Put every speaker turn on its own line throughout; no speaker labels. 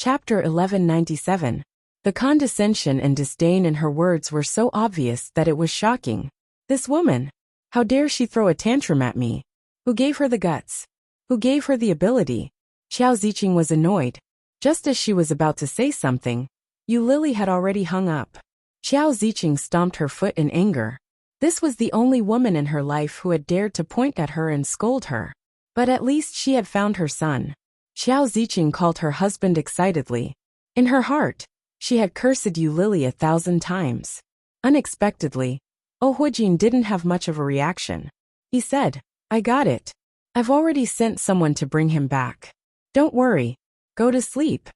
Chapter 1197. The condescension and disdain in her words were so obvious that it was shocking. This woman! How dare she throw a tantrum at me? Who gave her the guts? Who gave her the ability? Xiao Ziqing was annoyed. Just as she was about to say something, Yu Lily had already hung up. Xiao Ziqing stomped her foot in anger. This was the only woman in her life who had dared to point at her and scold her. But at least she had found her son. Xiao Ziqing called her husband excitedly. In her heart, she had cursed Yu Lily 1,000 times. Unexpectedly, Huijin didn't have much of a reaction. He said, "I got it. I've already sent someone to bring him back. Don't worry. Go to sleep."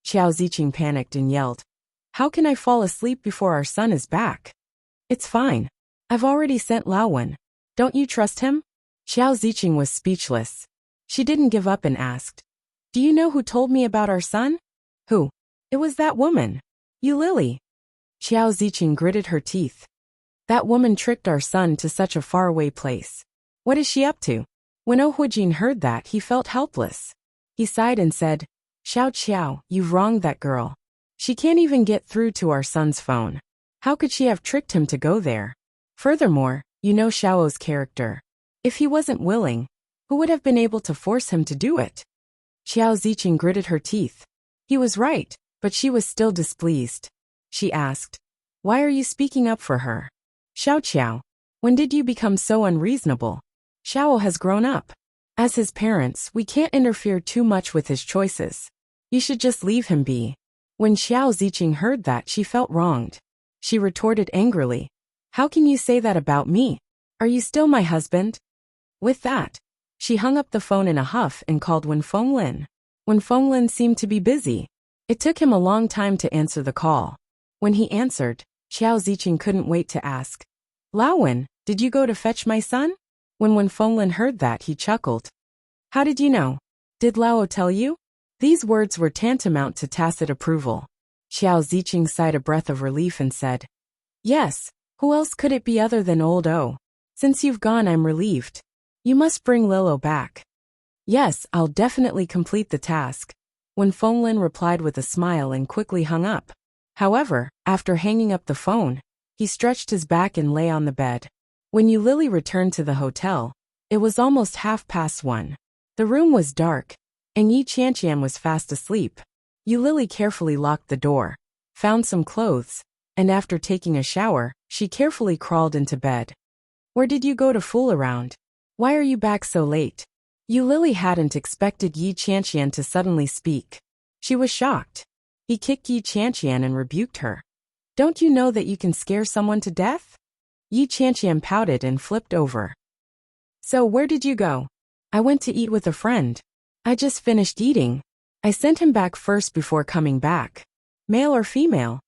Xiao Ziqing panicked and yelled, "How can I fall asleep before our son is back?" "It's fine. I've already sent Laowen. Don't you trust him?" Xiao Ziqing was speechless. She didn't give up and asked, "Do you know who told me about our son?" "Who?" "It was that woman. Yu Lily." Xiao Ziqing gritted her teeth. "That woman tricked our son to such a faraway place. What is she up to?" When Huijin heard that, he felt helpless. He sighed and said, Xiao, you've wronged that girl. She can't even get through to our son's phone. How could she have tricked him to go there? Furthermore, you know Xiao's character. If he wasn't willing, who would have been able to force him to do it?" Xiao Ziqing gritted her teeth. He was right, but she was still displeased. She asked, "Why are you speaking up for her?" Xiao, when did you become so unreasonable? Xiao has grown up. As his parents, we can't interfere too much with his choices. You should just leave him be." When Xiao Ziqing heard that, she felt wronged. She retorted angrily, "How can you say that about me? Are you still my husband?" With that, she hung up the phone in a huff and called Wen Fenglin. Wen Fenglin seemed to be busy. It took him a long time to answer the call. When he answered, Xiao Ziqing couldn't wait to ask, "Laowen, did you go to fetch my son?" When Wen Fenglin heard that, he chuckled. "How did you know? Did Lao tell you?" These words were tantamount to tacit approval. Xiao Ziqing sighed a breath of relief and said, "Yes, who else could it be other than old O? Since you've gone, I'm relieved. You must bring Lilo back." "Yes, I'll definitely complete the task," Wen Fenglin replied with a smile and quickly hung up. However, after hanging up the phone, he stretched his back and lay on the bed. When Yu Lily returned to the hotel, it was almost 1:30. The room was dark, and Yi Qianqian was fast asleep. Yu Lily carefully locked the door, found some clothes, and after taking a shower, she carefully crawled into bed. "Where did you go to fool around? Why are you back so late?" Yu Lily hadn't expected Yi Qianqian to suddenly speak. She was shocked. He kicked Yi Qianqian and rebuked her. "Don't you know that you can scare someone to death?" Yi Qianqian pouted and flipped over. "So where did you go?" "I went to eat with a friend. I just finished eating. I sent him back first before coming back." Male or female?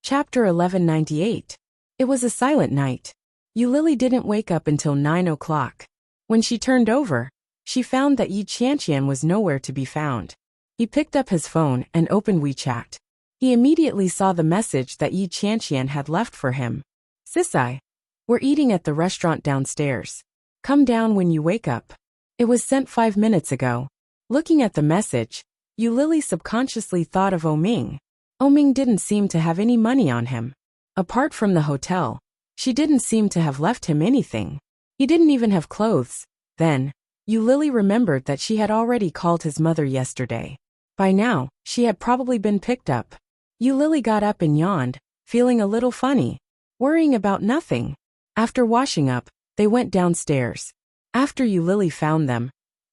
Chapter 1198. It was a silent night. Yu Lily didn't wake up until 9 o'clock. When she turned over, she found that Yi Qianqian was nowhere to be found. He picked up his phone and opened WeChat. He immediately saw the message that Yi Qianqian had left for him. "Sisai, we're eating at the restaurant downstairs. Come down when you wake up." It was sent 5 minutes ago. Looking at the message, Yu Lily subconsciously thought of Oming. Oming didn't seem to have any money on him. Apart from the hotel, she didn't seem to have left him anything. He didn't even have clothes. Then, Yu Lily remembered that she had already called his mother yesterday. By now, she had probably been picked up. Yu Lily got up and yawned, feeling a little funny, worrying about nothing. After washing up, they went downstairs. After Yu Lily found them,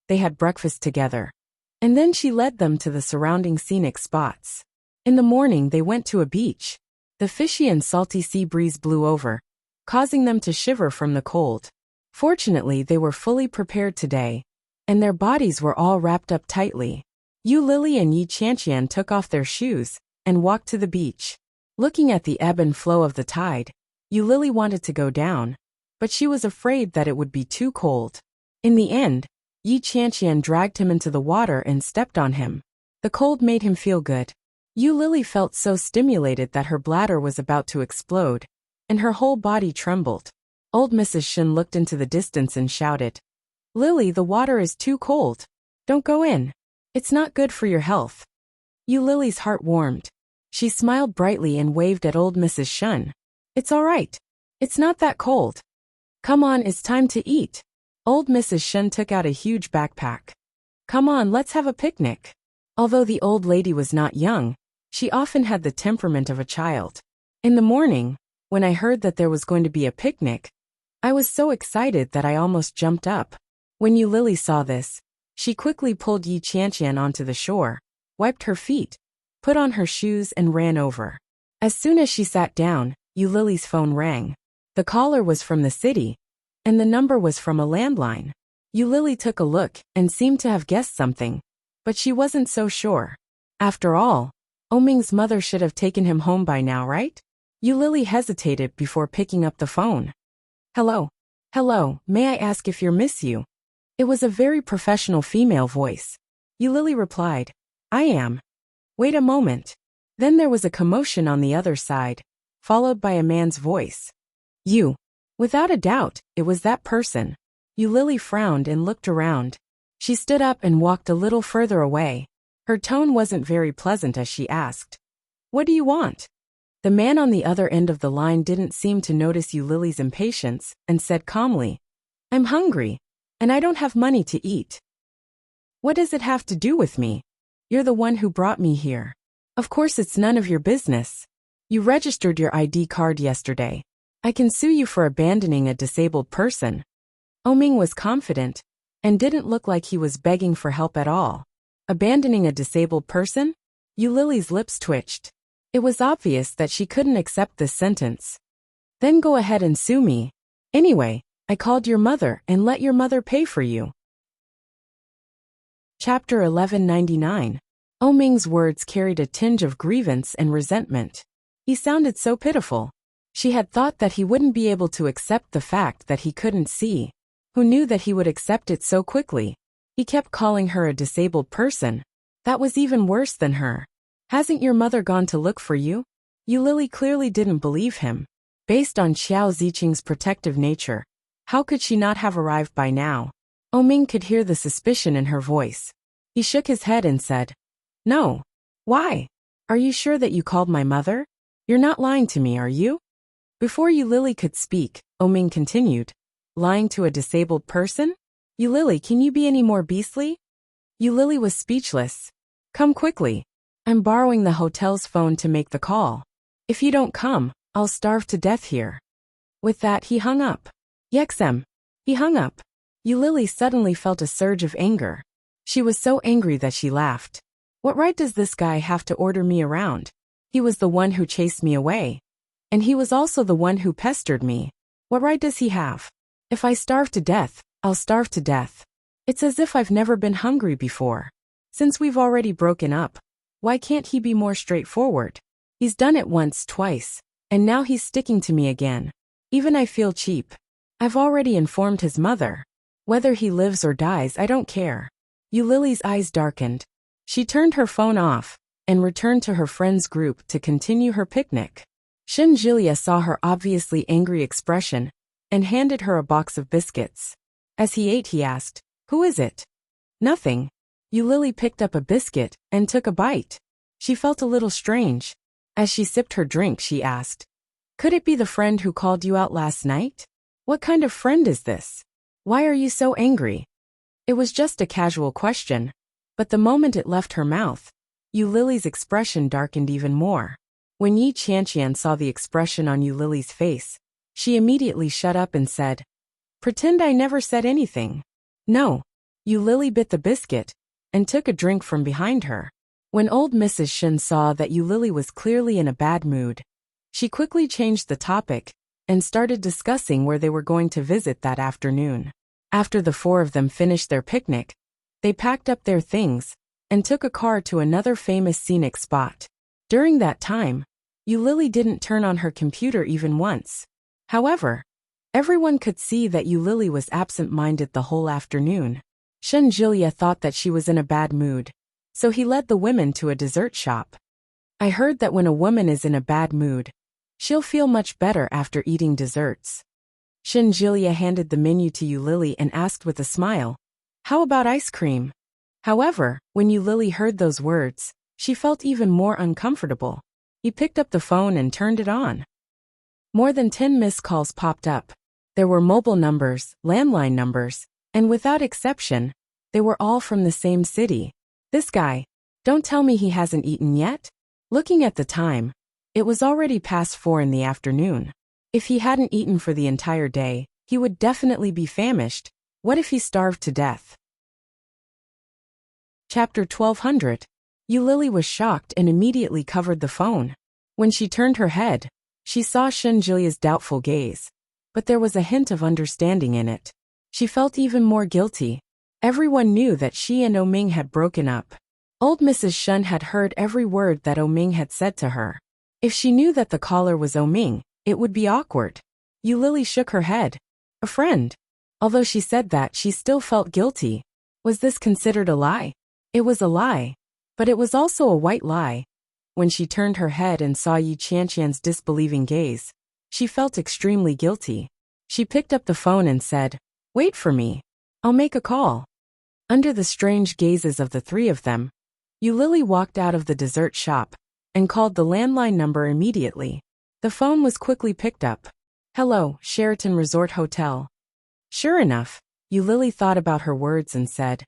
they had breakfast together. And then she led them to the surrounding scenic spots. In the morning, they went to a beach. The fishy and salty sea breeze blew over, causing them to shiver from the cold. Fortunately, they were fully prepared today, and their bodies were all wrapped up tightly. Yu Lily and Yi Qianqian took off their shoes and walked to the beach. Looking at the ebb and flow of the tide, Yu Lily wanted to go down, but she was afraid that it would be too cold. In the end, Yi Qianqian dragged him into the water and stepped on him. The cold made him feel good. Yu Lily felt so stimulated that her bladder was about to explode, and her whole body trembled. Old Mrs. Shin looked into the distance and shouted, "Lily, the water is too cold. Don't go in." It's not good for your health. Lily's heart warmed. She smiled brightly and waved at old Mrs. Shun. It's all right. It's not that cold. Come on, it's time to eat. Old Mrs. Shun took out a huge backpack. Come on, let's have a picnic. Although the old lady was not young, she often had the temperament of a child. In the morning, when I heard that there was going to be a picnic, I was so excited that I almost jumped up. When Lily saw this, she quickly pulled Yi Qianqian onto the shore, wiped her feet, put on her shoes and ran over. As soon as she sat down, Lily's phone rang. The caller was from the city, and the number was from a landline. Lily took a look and seemed to have guessed something, but she wasn't so sure. After all, Oming's mother should have taken him home by now, right? Lily hesitated before picking up the phone. Hello. Hello, may I ask if you're Miss Yu? It was a very professional female voice. Lily replied, I am. Wait a moment. Then there was a commotion on the other side, followed by a man's voice. You. Without a doubt, it was that person. Lily frowned and looked around. She stood up and walked a little further away. Her tone wasn't very pleasant as she asked, What do you want? The man on the other end of the line didn't seem to notice Lily's impatience and said calmly, I'm hungry, and I don't have money to eat. What does it have to do with me? You're the one who brought me here. Of course it's none of your business. You registered your ID card yesterday. I can sue you for abandoning a disabled person. Oming was confident, and didn't look like he was begging for help at all. Abandoning a disabled person? Lily's lips twitched. It was obvious that she couldn't accept this sentence. Then go ahead and sue me. Anyway, I called your mother and let your mother pay for you. Chapter 1199. Oming's words carried a tinge of grievance and resentment. He sounded so pitiful. She had thought that he wouldn't be able to accept the fact that he couldn't see. Who knew that he would accept it so quickly? He kept calling her a disabled person. That was even worse than her. Hasn't your mother gone to look for you? Lily clearly didn't believe him. Based on Xiao Ziqing's protective nature, how could she not have arrived by now? Oming could hear the suspicion in her voice. He shook his head and said, No. Why? Are you sure that you called my mother? You're not lying to me, are you? Before Lily could speak, Oming continued, Lying to a disabled person? Lily, can you be any more beastly? Lily was speechless. Come quickly. I'm borrowing the hotel's phone to make the call. If you don't come, I'll starve to death here. With that he hung up. Yexem. He hung up. Lily suddenly felt a surge of anger. She was so angry that she laughed. What right does this guy have to order me around? He was the one who chased me away. And he was also the one who pestered me. What right does he have? If I starve to death, I'll starve to death. It's as if I've never been hungry before. Since we've already broken up, why can't he be more straightforward? He's done it once, twice, and now he's sticking to me again. Even I feel cheap. I've already informed his mother. Whether he lives or dies, I don't care. Lily's eyes darkened. She turned her phone off and returned to her friends' group to continue her picnic. Shen Jilia saw her obviously angry expression and handed her a box of biscuits. As he ate, he asked, Who is it? Nothing. Lily picked up a biscuit and took a bite. She felt a little strange. As she sipped her drink, she asked, Could it be the friend who called you out last night? What kind of friend is this? Why are you so angry? It was just a casual question, but the moment it left her mouth, Lily's expression darkened even more. When Yi Qianqian saw the expression on Lily's face, she immediately shut up and said, Pretend I never said anything. No. Lily bit the biscuit and took a drink from behind her. When old Mrs. Shin saw that Lily was clearly in a bad mood, she quickly changed the topic and started discussing where they were going to visit that afternoon. After the four of them finished their picnic, they packed up their things and took a car to another famous scenic spot. During that time, Lily didn't turn on her computer even once. However, everyone could see that Lily was absent-minded the whole afternoon. Shen Jilia thought that she was in a bad mood, so he led the women to a dessert shop. I heard that when a woman is in a bad mood, she'll feel much better after eating desserts. Shen Jilia handed the menu to Lily and asked with a smile, How about ice cream? However, when Lily heard those words, she felt even more uncomfortable. He picked up the phone and turned it on. More than 10 missed calls popped up. There were mobile numbers, landline numbers, and without exception, they were all from the same city. This guy, don't tell me he hasn't eaten yet? Looking at the time, it was already past 4 in the afternoon. If he hadn't eaten for the entire day, he would definitely be famished. What if he starved to death? Chapter 1200. Lily was shocked and immediately covered the phone. When she turned her head, she saw Shenjilia's doubtful gaze, but there was a hint of understanding in it. She felt even more guilty. Everyone knew that she and Oming had broken up. Old Mrs. Shun had heard every word that Oming had said to her. If she knew that the caller was Oming, it would be awkward. Lily shook her head. A friend. Although she said that, she still felt guilty. Was this considered a lie? It was a lie. But it was also a white lie. When she turned her head and saw Yi Qianqian's disbelieving gaze, she felt extremely guilty. She picked up the phone and said, "Wait for me. I'll make a call." Under the strange gazes of the three of them, Lily walked out of the dessert shop and called the landline number immediately. The phone was quickly picked up. "Hello, Sheraton Resort Hotel." Sure enough, Lily thought about her words and said,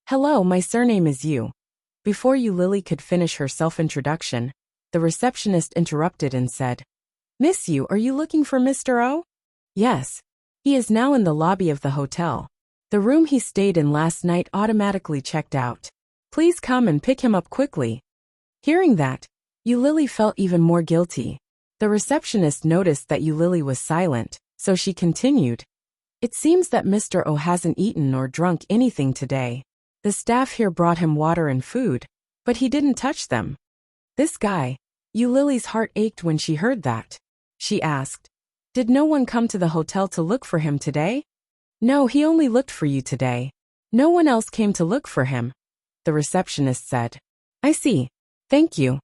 "Hello, my surname is Yu." Before Lily could finish her self-introduction, the receptionist interrupted and said, "Miss Yu, are you looking for Mr. O?" "Yes. He is now in the lobby of the hotel. The room he stayed in last night automatically checked out. Please come and pick him up quickly." Hearing that, Lily felt even more guilty. The receptionist noticed that Lily was silent, so she continued, "It seems that Mr. O hasn't eaten or drunk anything today. The staff here brought him water and food, but he didn't touch them." This guy. Lily's heart ached when she heard that. She asked, "Did no one come to the hotel to look for him today?" "No, he only looked for you today. No one else came to look for him," the receptionist said. "I see. Thank you."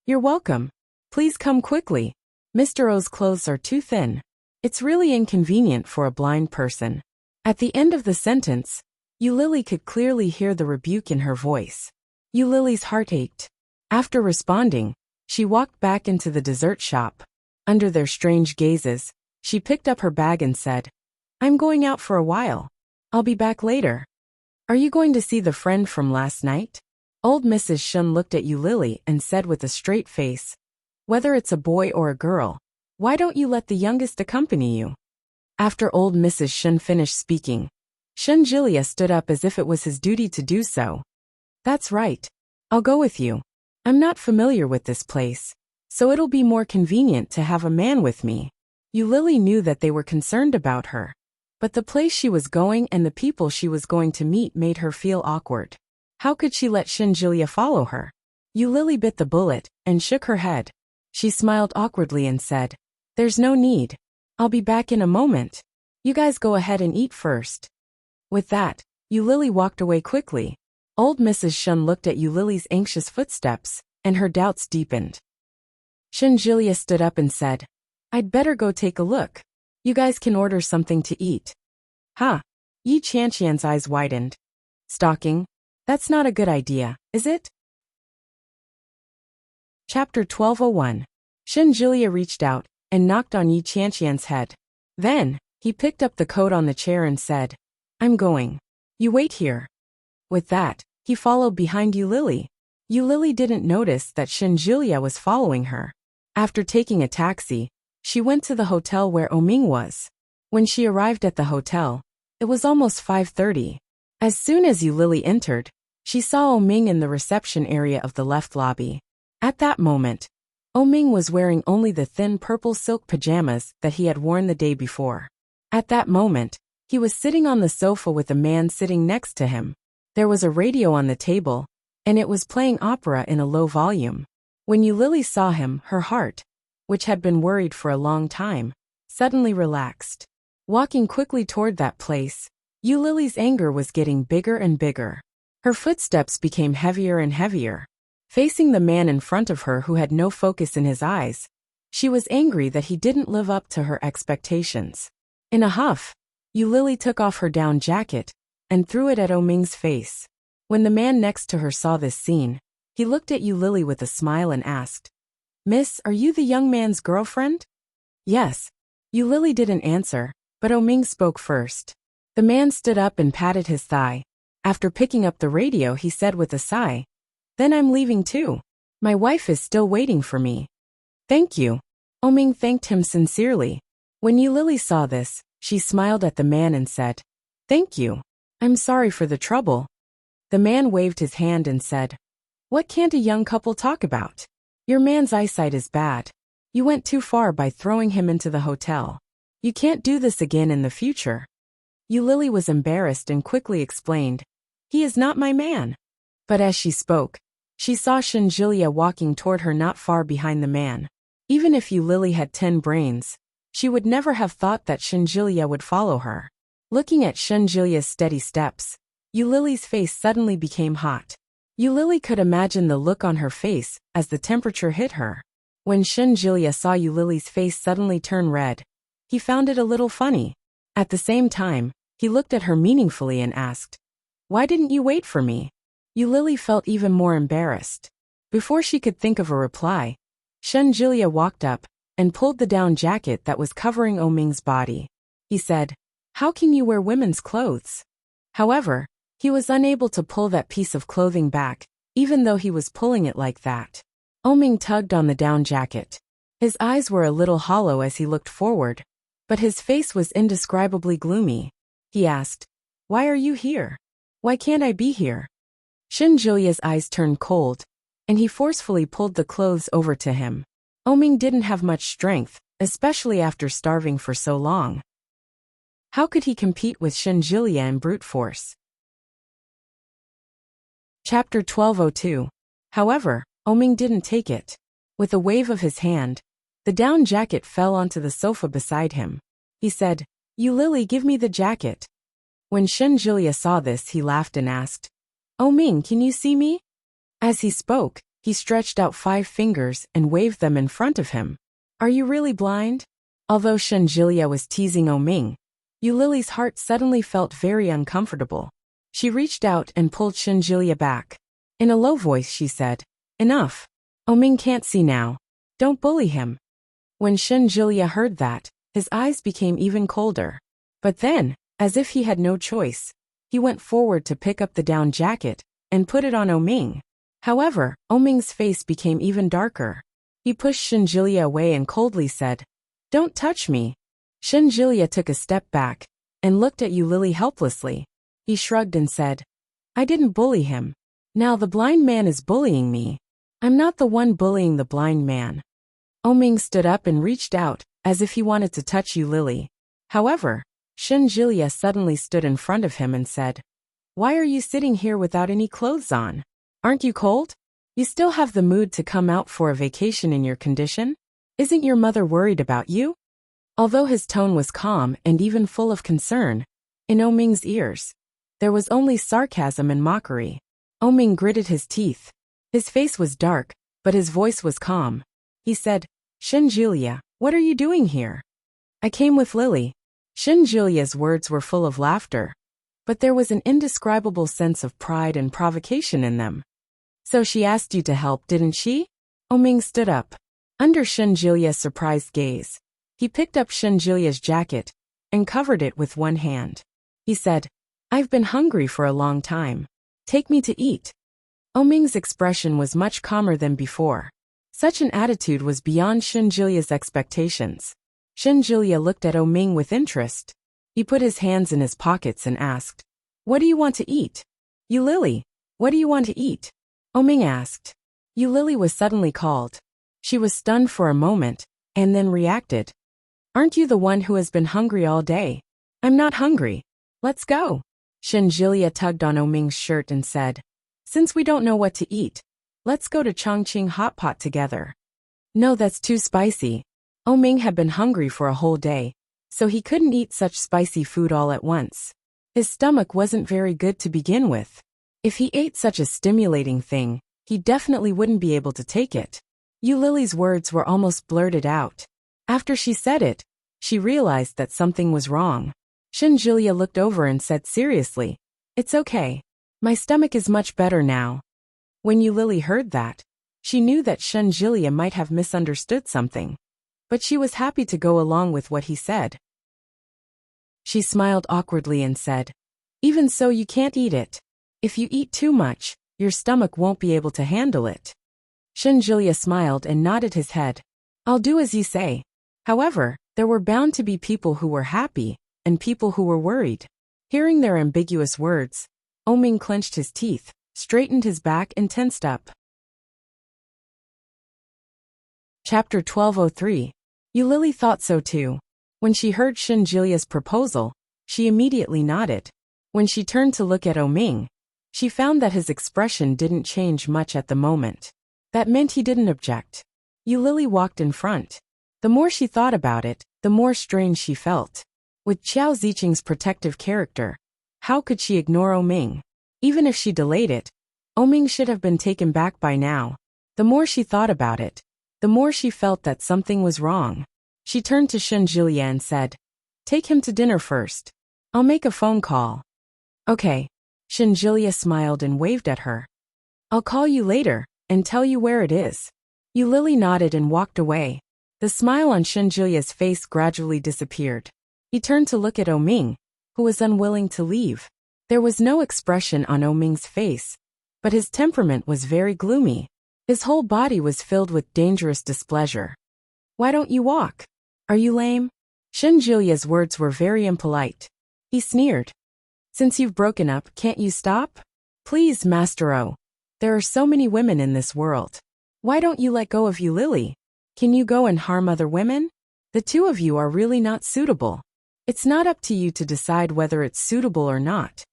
"You're welcome. Please come quickly. Mr. O's clothes are too thin. It's really inconvenient for a blind person." At the end of the sentence, Lily could clearly hear the rebuke in her voice. Lily's heart ached. After responding, she walked back into the dessert shop. Under their strange gazes, she picked up her bag and said, "I'm going out for a while. I'll be back later." "Are you going to see the friend from last night?" Old Mrs. Shun looked at Lily and said with a straight face, "Whether it's a boy or a girl, why don't you let the youngest accompany you?" After old Mrs. Shun finished speaking, Shenjilia stood up as if it was his duty to do so. "That's right. I'll go with you. I'm not familiar with this place, so it'll be more convenient to have a man with me." Lily knew that they were concerned about her, but the place she was going and the people she was going to meet made her feel awkward. How could she let Shenjilia follow her? Lily bit the bullet and shook her head. She smiled awkwardly and said, "There's no need. I'll be back in a moment. You guys go ahead and eat first." With that, Lily walked away quickly. Old Mrs. Shun looked at Lily's anxious footsteps, and her doubts deepened. Shenjilia stood up and said, "I'd better go take a look. You guys can order something to eat." "Huh?" Yi Qianqian's eyes widened. "Stalking? That's not a good idea, is it?" Chapter 1201. Shenjilia reached out and knocked on Yi Qianqian's head. Then, he picked up the coat on the chair and said, "I'm going. You wait here." With that, he followed behind Lily. Lily didn't notice that Shenjilia was following her. After taking a taxi, she went to the hotel where Oming was. When she arrived at the hotel, it was almost 5:30. As soon as Lily entered, she saw Oming in the reception area of the left lobby. At that moment, Oming was wearing only the thin purple silk pajamas that he had worn the day before. At that moment, he was sitting on the sofa with a man sitting next to him. There was a radio on the table, and it was playing opera in a low volume. When Lily saw him, her heart, which had been worried for a long time, suddenly relaxed. Walking quickly toward that place, Lily's anger was getting bigger and bigger. Her footsteps became heavier and heavier. Facing the man in front of her who had no focus in his eyes, she was angry that he didn't live up to her expectations. In a huff, Lily took off her down jacket and threw it at Oming's face. When the man next to her saw this scene, he looked at Yu Lily with a smile and asked, "Miss, are you the young man's girlfriend?" "Yes." Yu Lily didn't answer, but Ming spoke first. The man stood up and patted his thigh. After picking up the radio, he said with a sigh, "Then I'm leaving too. My wife is still waiting for me." "Thank you." Ming thanked him sincerely. When Yu Lily saw this, she smiled at the man and said, "Thank you. I'm sorry for the trouble." The man waved his hand and said, "What can't a young couple talk about? Your man's eyesight is bad. You went too far by throwing him into the hotel. You can't do this again in the future." Yu Lily was embarrassed and quickly explained, "He is not my man." But as she spoke, she saw Shenjilia walking toward her not far behind the man. Even if Yu Lily had 10 brains, she would never have thought that Shenjilia would follow her. Looking at Shenjilia's steady steps, Yu Lily's face suddenly became hot. Yu Lily could imagine the look on her face as the temperature hit her. When Shenjilia saw Yu Lily's face suddenly turn red, he found it a little funny. At the same time, he looked at her meaningfully and asked, "Why didn't you wait for me?" Yu Lily felt even more embarrassed. Before she could think of a reply, Shenjilia walked up and pulled the down jacket that was covering Ming's body. He said, "How can you wear women's clothes?" However, he was unable to pull that piece of clothing back, even though he was pulling it like that. Ming tugged on the down jacket. His eyes were a little hollow as he looked forward, but his face was indescribably gloomy. He asked, "Why are you here? Why can't I be here?" Shenjilia's eyes turned cold, and he forcefully pulled the clothes over to him. Ming didn't have much strength, especially after starving for so long. How could he compete with Shenjilia in brute force? Chapter 1202. However, Ming didn't take it. With a wave of his hand, the down jacket fell onto the sofa beside him. He said, "Yu Lily, give me the jacket." When Shenjilia saw this, he laughed and asked, "Ming, can you see me?" As he spoke, he stretched out 5 fingers and waved them in front of him. "Are you really blind?" Although Shenjilia was teasing Ming, Yu Lily's heart suddenly felt very uncomfortable. She reached out and pulled Shenjilia back. In a low voice she said, "Enough. Ming can't see now. Don't bully him." When Shenjilia heard that, his eyes became even colder. But then, as if he had no choice, he went forward to pick up the down jacket and put it on Ming. However, Ming's face became even darker. He pushed Shenjilia away and coldly said, "Don't touch me." Shenjilia took a step back and looked at Yu Lily helplessly. He shrugged and said, "I didn't bully him. Now the blind man is bullying me. I'm not the one bullying the blind man." Ming stood up and reached out, as if he wanted to touch Yu Lily. However, Shenjilia suddenly stood in front of him and said, "Why are you sitting here without any clothes on? Aren't you cold? You still have the mood to come out for a vacation in your condition? Isn't your mother worried about you?" Although his tone was calm and even full of concern, in Ming's ears, there was only sarcasm and mockery. Ming gritted his teeth. His face was dark, but his voice was calm. He said, "Shenjilia, what are you doing here?" "I came with Lily." Shenjilia's words were full of laughter, but there was an indescribable sense of pride and provocation in them. "So she asked you to help, didn't she?" Ming stood up. Under Shenjilia's surprised gaze, he picked up Shenjilia's jacket and covered it with one hand. He said, "I've been hungry for a long time. Take me to eat." Ming's expression was much calmer than before. Such an attitude was beyond Shenjilia's expectations. Shenjilia looked at Ming with interest. He put his hands in his pockets and asked, "What do you want to eat?" "Yu Lily, what do you want to eat?" Ming asked. Yu Lily was suddenly called. She was stunned for a moment, and then reacted. "Aren't you the one who has been hungry all day?" "I'm not hungry. Let's go." Shenjilia tugged on Ming's shirt and said, "Since we don't know what to eat, let's go to Chongqing Hot Pot together." "No, that's too spicy." Ming had been hungry for a whole day, so he couldn't eat such spicy food all at once. His stomach wasn't very good to begin with. If he ate such a stimulating thing, he definitely wouldn't be able to take it. Yu Lily's words were almost blurted out. After she said it, she realized that something was wrong. Shenjilia looked over and said seriously, "It's okay. My stomach is much better now. When Eulili heard that, she knew that Shenjilia might have misunderstood something, but she was happy to go along with what he said. She smiled awkwardly and said, "Even so, you can't eat it. If you eat too much, your stomach won't be able to handle it." Shenjilia smiled and nodded his head. "I'll do as you say." However, there were bound to be people who were happy, and people who were worried. Hearing their ambiguous words, Oming clenched his teeth, straightened his back and tensed up. Chapter 1203. Eulili thought so too. When she heard Shenjilia's proposal, she immediately nodded. When she turned to look at Oming, she found that his expression didn't change much at the moment. That meant he didn't object. Eulili walked in front. The more she thought about it, the more strange she felt. With Qiao Ziqing's protective character, how could she ignore Oming? Even if she delayed it, Oming should have been taken back by now. The more she thought about it, the more she felt that something was wrong. She turned to Shenjilia and said, "Take him to dinner first. I'll make a phone call." "Okay." Shenjilia smiled and waved at her. "I'll call you later and tell you where it is." Eulili nodded and walked away. The smile on Shenjilia's face gradually disappeared. He turned to look at Oming, who was unwilling to leave. There was no expression on Oming's face, but his temperament was very gloomy. His whole body was filled with dangerous displeasure. "Why don't you walk? Are you lame?" Shenjilia's words were very impolite. He sneered. "Since you've broken up, can't you stop? Please, Master O. There are so many women in this world. Why don't you let go of Eulili? Can you go and harm other women? The two of you are really not suitable. It's not up to you to decide whether it's suitable or not."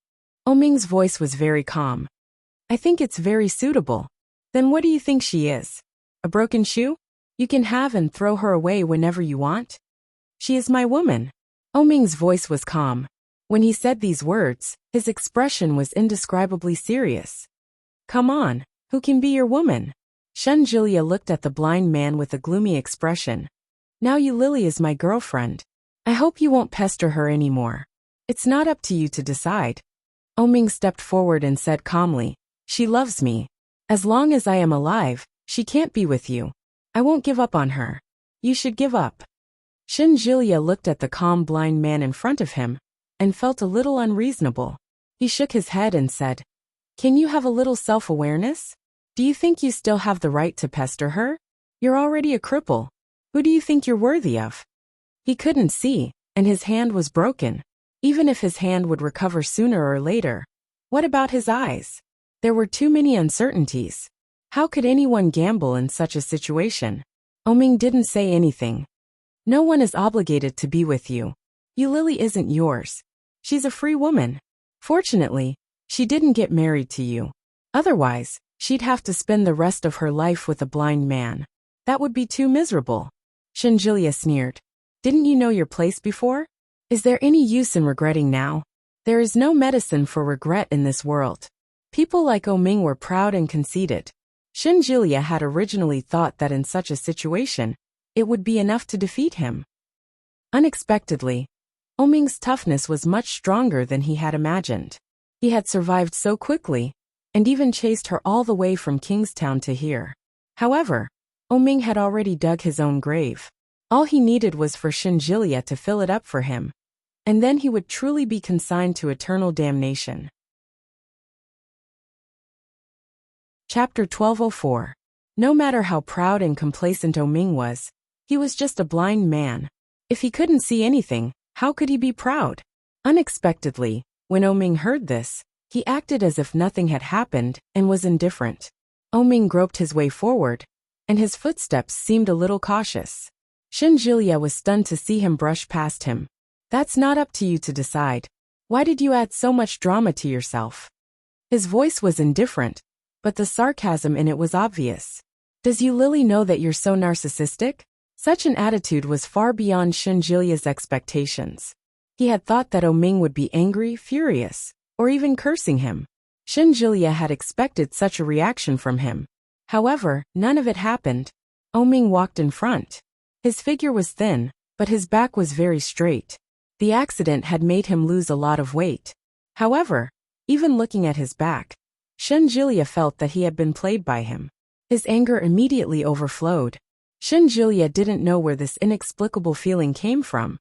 Oming's voice was very calm. "I think it's very suitable." "Then what do you think she is? A broken shoe? You can have and throw her away whenever you want." "She is my woman." Oming's voice was calm. When he said these words, his expression was indescribably serious. "Come on, who can be your woman?" Shenjilia looked at the blind man with a gloomy expression. "Now Eulili is my girlfriend. I hope you won't pester her anymore. It's not up to you to decide." Oming stepped forward and said calmly, "She loves me. As long as I am alive, she can't be with you. I won't give up on her. You should give up." Shenjilia looked at the calm blind man in front of him and felt a little unreasonable. He shook his head and said, "Can you have a little self-awareness? Do you think you still have the right to pester her? You're already a cripple. Who do you think you're worthy of?" He couldn't see, and his hand was broken. Even if his hand would recover sooner or later, what about his eyes? There were too many uncertainties. How could anyone gamble in such a situation? Oming didn't say anything. "No one is obligated to be with you. Eulili isn't yours. She's a free woman. Fortunately, she didn't get married to you. Otherwise, she'd have to spend the rest of her life with a blind man. That would be too miserable." Shenjilia sneered. "Didn't you know your place before? Is there any use in regretting now? There is no medicine for regret in this world." People like Oming were proud and conceited. Shenjilia had originally thought that in such a situation, it would be enough to defeat him. Unexpectedly, Oming's toughness was much stronger than he had imagined. He had survived so quickly, and even chased her all the way from Kingstown to here. However, Oming had already dug his own grave. All he needed was for Shenjilia to fill it up for him, and then he would truly be consigned to eternal damnation. Chapter 1204. No matter how proud and complacent Oming was, he was just a blind man. If he couldn't see anything, how could he be proud? Unexpectedly, when Oming heard this, he acted as if nothing had happened and was indifferent. Oming groped his way forward, and his footsteps seemed a little cautious. Shenjilia was stunned to see him brush past him. "That's not up to you to decide. Why did you add so much drama to yourself?" His voice was indifferent, but the sarcasm in it was obvious. "Does Eulili know that you're so narcissistic?" Such an attitude was far beyond Shenjilia's expectations. He had thought that Oming would be angry, furious, or even cursing him. Shenjilia had expected such a reaction from him. However, none of it happened. Oming walked in front. His figure was thin, but his back was very straight. The accident had made him lose a lot of weight. However, Even looking at his back, Shenjilia felt that he had been played by him. His anger immediately overflowed. Shenjilia didn't know where this inexplicable feeling came from,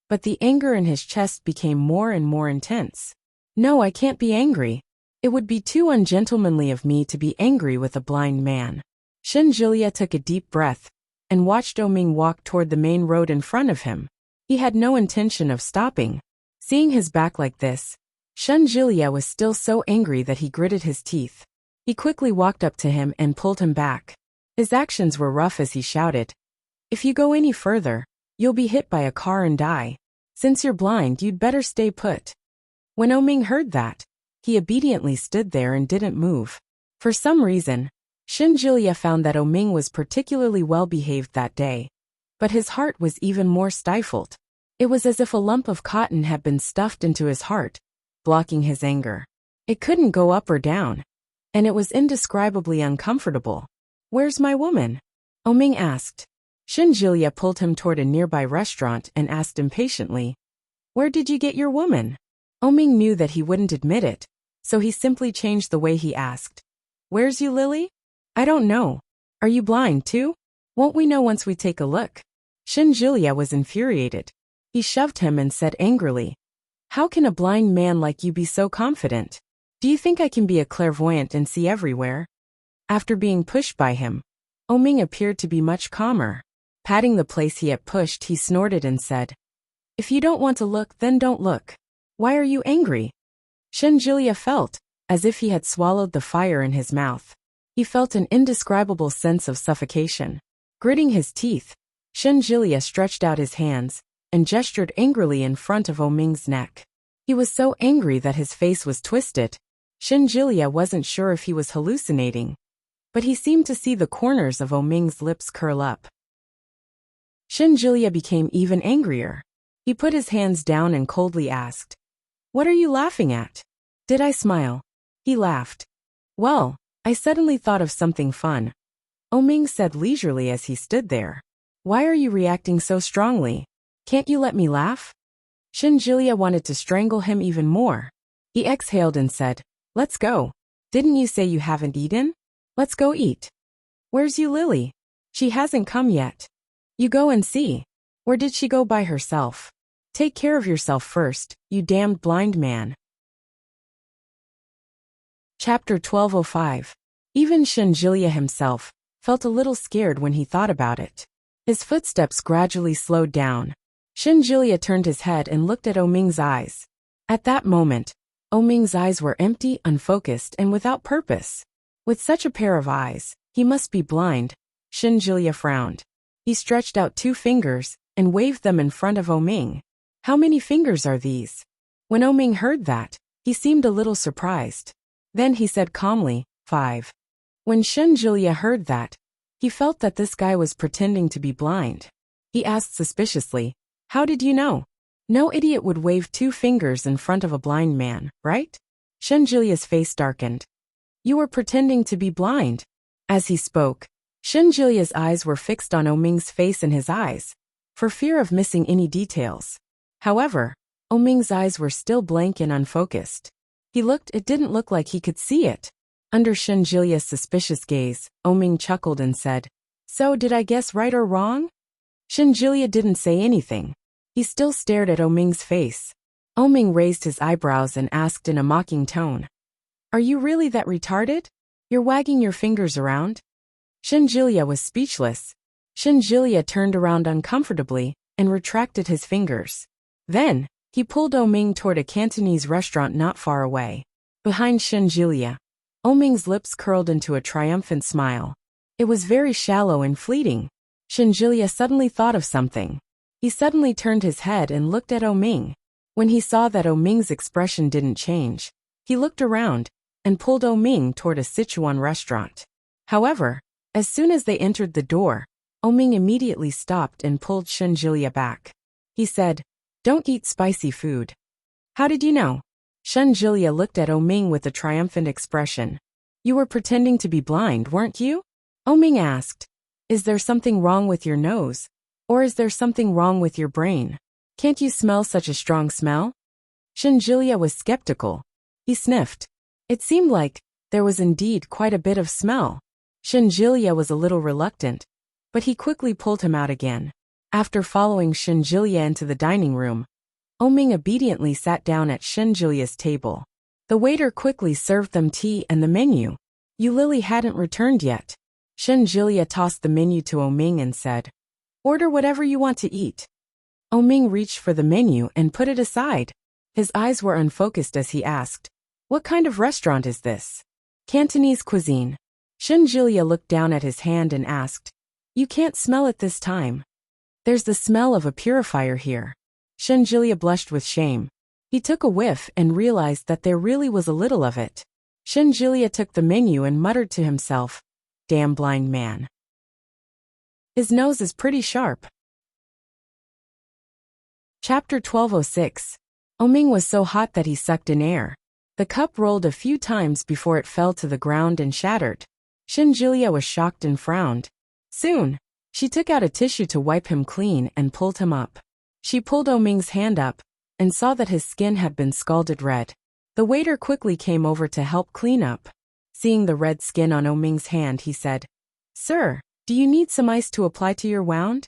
but the anger in his chest became more and more intense. No, I can't be angry. It would be too ungentlemanly of me to be angry with a blind man. Shenjilia took a deep breath and watched Oming walk toward the main road in front of him. He had no intention of stopping. Seeing his back like this, Shenjilia was still so angry that he gritted his teeth. He quickly walked up to him and pulled him back. His actions were rough as he shouted, "If you go any further, you'll be hit by a car and die. Since you're blind, you'd better stay put." When Oming heard that, he obediently stood there and didn't move. For some reason, Shenjilia found that Oming was particularly well-behaved that day, but his heart was even more stifled. It was as if a lump of cotton had been stuffed into his heart, blocking his anger. It couldn't go up or down, and it was indescribably uncomfortable. "Where's my woman?" Oming asked. Shenjilia pulled him toward a nearby restaurant and asked impatiently, "Where did you get your woman?" Oming knew that he wouldn't admit it, so he simply changed the way he asked. "Where's you, Lily?" "I don't know. Are you blind too?" "Won't we know once we take a look?" Shenjilia was infuriated. He shoved him and said angrily, "How can a blind man like you be so confident? Do you think I can be a clairvoyant and see everywhere?" After being pushed by him, Oming appeared to be much calmer. Patting the place he had pushed, he snorted and said, "If you don't want to look, then don't look. Why are you angry?" Shenjilia felt as if he had swallowed the fire in his mouth. He felt an indescribable sense of suffocation. Gritting his teeth, Shenjilia stretched out his hands and gestured angrily in front of Oming's neck. He was so angry that his face was twisted. Shenjilia wasn't sure if he was hallucinating, but he seemed to see the corners of Oming's lips curl up. Shenjilia became even angrier. He put his hands down and coldly asked, "What are you laughing at?" "Did I smile?" He laughed. "Well, I suddenly thought of something fun," Oming said leisurely as he stood there. "Why are you reacting so strongly? Can't you let me laugh?" Shenjilia wanted to strangle him even more. He exhaled and said, "Let's go. Didn't you say you haven't eaten? Let's go eat." "Where's you, Lily?" "She hasn't come yet." "You go and see. Or did she go by herself? Take care of yourself first, you damned blind man." Chapter 1205. Even Shenjilia himself felt a little scared when he thought about it. His footsteps gradually slowed down. Shenjilia turned his head and looked at Oming's eyes. At that moment, Oming's eyes were empty, unfocused, and without purpose. With such a pair of eyes, he must be blind. Shenjilia frowned. He stretched out 2 fingers and waved them in front of Oming. "How many fingers are these?" When Oming heard that, he seemed a little surprised. Then he said calmly, 5. When Shenjilia heard that, he felt that this guy was pretending to be blind. He asked suspiciously, "How did you know?" No idiot would wave 2 fingers in front of a blind man, right? Shenjilia's face darkened. "You were pretending to be blind." As he spoke, Shenjilia's eyes were fixed on Oming's face and his eyes, for fear of missing any details. However, Oming's eyes were still blank and unfocused. It didn't look like he could see it. Under Shenjilia's suspicious gaze, Oming chuckled and said, "So did I guess right or wrong?" Shenjilia didn't say anything. He still stared at Oming's face. Oming raised his eyebrows and asked in a mocking tone, "Are you really that retarded? You're wagging your fingers around?" Shenjilia was speechless. Shenjilia turned around uncomfortably and retracted his fingers. Then, he pulled Oming toward a Cantonese restaurant not far away. Behind Shenjilia, Oming's lips curled into a triumphant smile. It was very shallow and fleeting. Shenjilia suddenly thought of something. He suddenly turned his head and looked at Oming. When he saw that Oming's expression didn't change, he looked around and pulled Oming toward a Sichuan restaurant. However, as soon as they entered the door, Oming immediately stopped and pulled Shenjilia back. He said, "Don't eat spicy food." "How did you know?" Shenjilia looked at Oming with a triumphant expression. "You were pretending to be blind, weren't you?" Oming asked, "Is there something wrong with your nose? Or is there something wrong with your brain? Can't you smell such a strong smell?" Shenjilia was skeptical. He sniffed. It seemed like there was indeed quite a bit of smell. Shinjilya was a little reluctant, but he quickly pulled him out again. After following Shinjilya into the dining room, Oming obediently sat down at Shinjilya's table. The waiter quickly served them tea and the menu. Yulili hadn't returned yet. Shinjilya tossed the menu to Oming and said, "Order whatever you want to eat." Oming reached for the menu and put it aside. His eyes were unfocused as he asked, "What kind of restaurant is this?" "Cantonese cuisine." Shinjilya looked down at his hand and asked, "You can't smell it this time. There's the smell of a purifier here." Shinjilya blushed with shame. He took a whiff and realized that there really was a little of it. Shinjilya took the menu and muttered to himself, "Damn blind man. His nose is pretty sharp." Chapter 1206. Oming was so hot that he sucked in air. The cup rolled a few times before it fell to the ground and shattered. Shinjilya was shocked and frowned. Soon, she took out a tissue to wipe him clean and pulled him up. She pulled Oming's hand up and saw that his skin had been scalded red. The waiter quickly came over to help clean up. Seeing the red skin on Oming's hand, he said, "Sir, do you need some ice to apply to your wound?"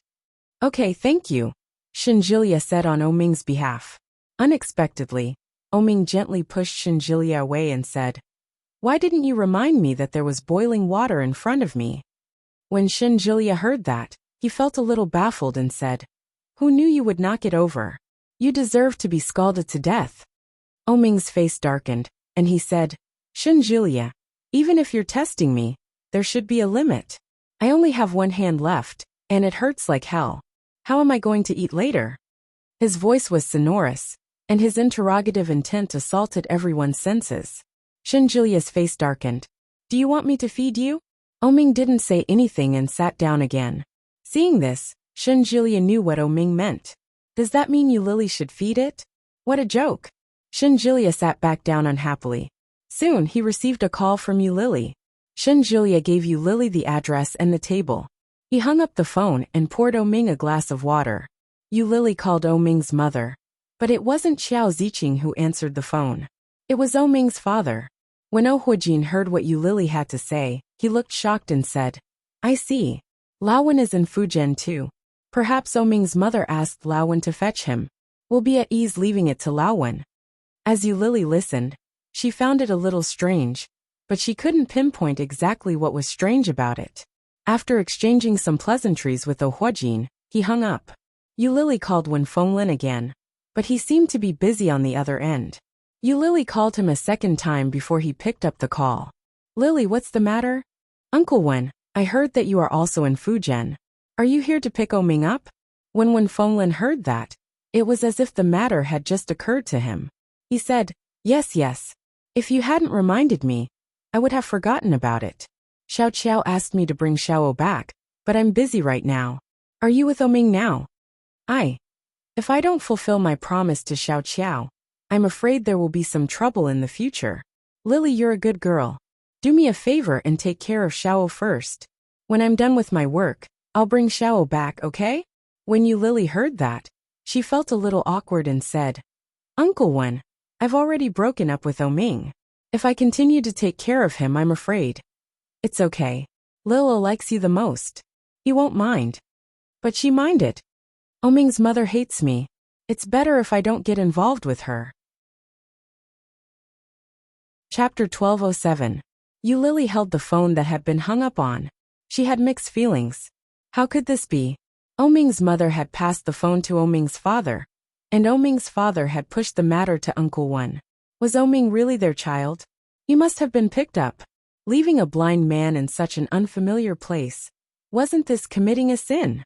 "Okay, thank you," Shinjilya said on Oming's behalf. Unexpectedly, Oming gently pushed Shinjilya away and said, "Why didn't you remind me that there was boiling water in front of me?" When Shinjilya heard that, he felt a little baffled and said, "Who knew you would knock it over? You deserve to be scalded to death." Oming's face darkened, and he said, "Shinjilya, even if you're testing me, there should be a limit. I only have one hand left, and it hurts like hell. How am I going to eat later?" His voice was sonorous, and his interrogative intent assaulted everyone's senses. Shinjilya's face darkened. "Do you want me to feed you?" Oming didn't say anything and sat down again. Seeing this, Shinjilya knew what Oming meant. "Does that mean Yulili should feed it? What a joke." Shinjilya sat back down unhappily. Soon he received a call from Yulili. Shinjilya gave Yulili the address and the table. He hung up the phone and poured Oming a glass of water. Yulili called Oming's mother. But it wasn't Xiao Ziqing who answered the phone. It was Oming's father. When Ohuajin heard what Yulili had to say, he looked shocked and said, "I see. Laowen is in Fujian too. Perhaps Oming's mother asked Laowen to fetch him. We'll be at ease leaving it to Laowen." As Yulili listened, she found it a little strange, but she couldn't pinpoint exactly what was strange about it. After exchanging some pleasantries with Ohuajin, he hung up. Yulili called Wen Fenglin again, but he seemed to be busy on the other end. Yulili called him a second time before he picked up the call. "Lily, what's the matter?" "Uncle Wen, I heard that you are also in Fujian. Are you here to pick Oming up?" When Wen Fenglin heard that, it was as if the matter had just occurred to him. He said, Yes. If you hadn't reminded me, I would have forgotten about it. Xiao Qiao asked me to bring Xiao back, but I'm busy right now. Are you with Oming now?" If I don't fulfill my promise to Xiao Qiao, I'm afraid there will be some trouble in the future. Lily, you're a good girl. Do me a favor and take care of Xiao first. When I'm done with my work, I'll bring Xiao back, okay?" When Yulili heard that, she felt a little awkward and said, "Uncle Wen, I've already broken up with Oming. If I continue to take care of him, I'm afraid." "It's okay. Lilo likes you the most. He won't mind." But she minded. "Oming's mother hates me. It's better if I don't get involved with her." Chapter 1207. Yulili held the phone that had been hung up on. She had mixed feelings. How could this be? Oming's mother had passed the phone to Oming's father, and Oming's father had pushed the matter to Uncle Wen. Was Oming really their child? He must have been picked up. Leaving a blind man in such an unfamiliar place. Wasn't this committing a sin?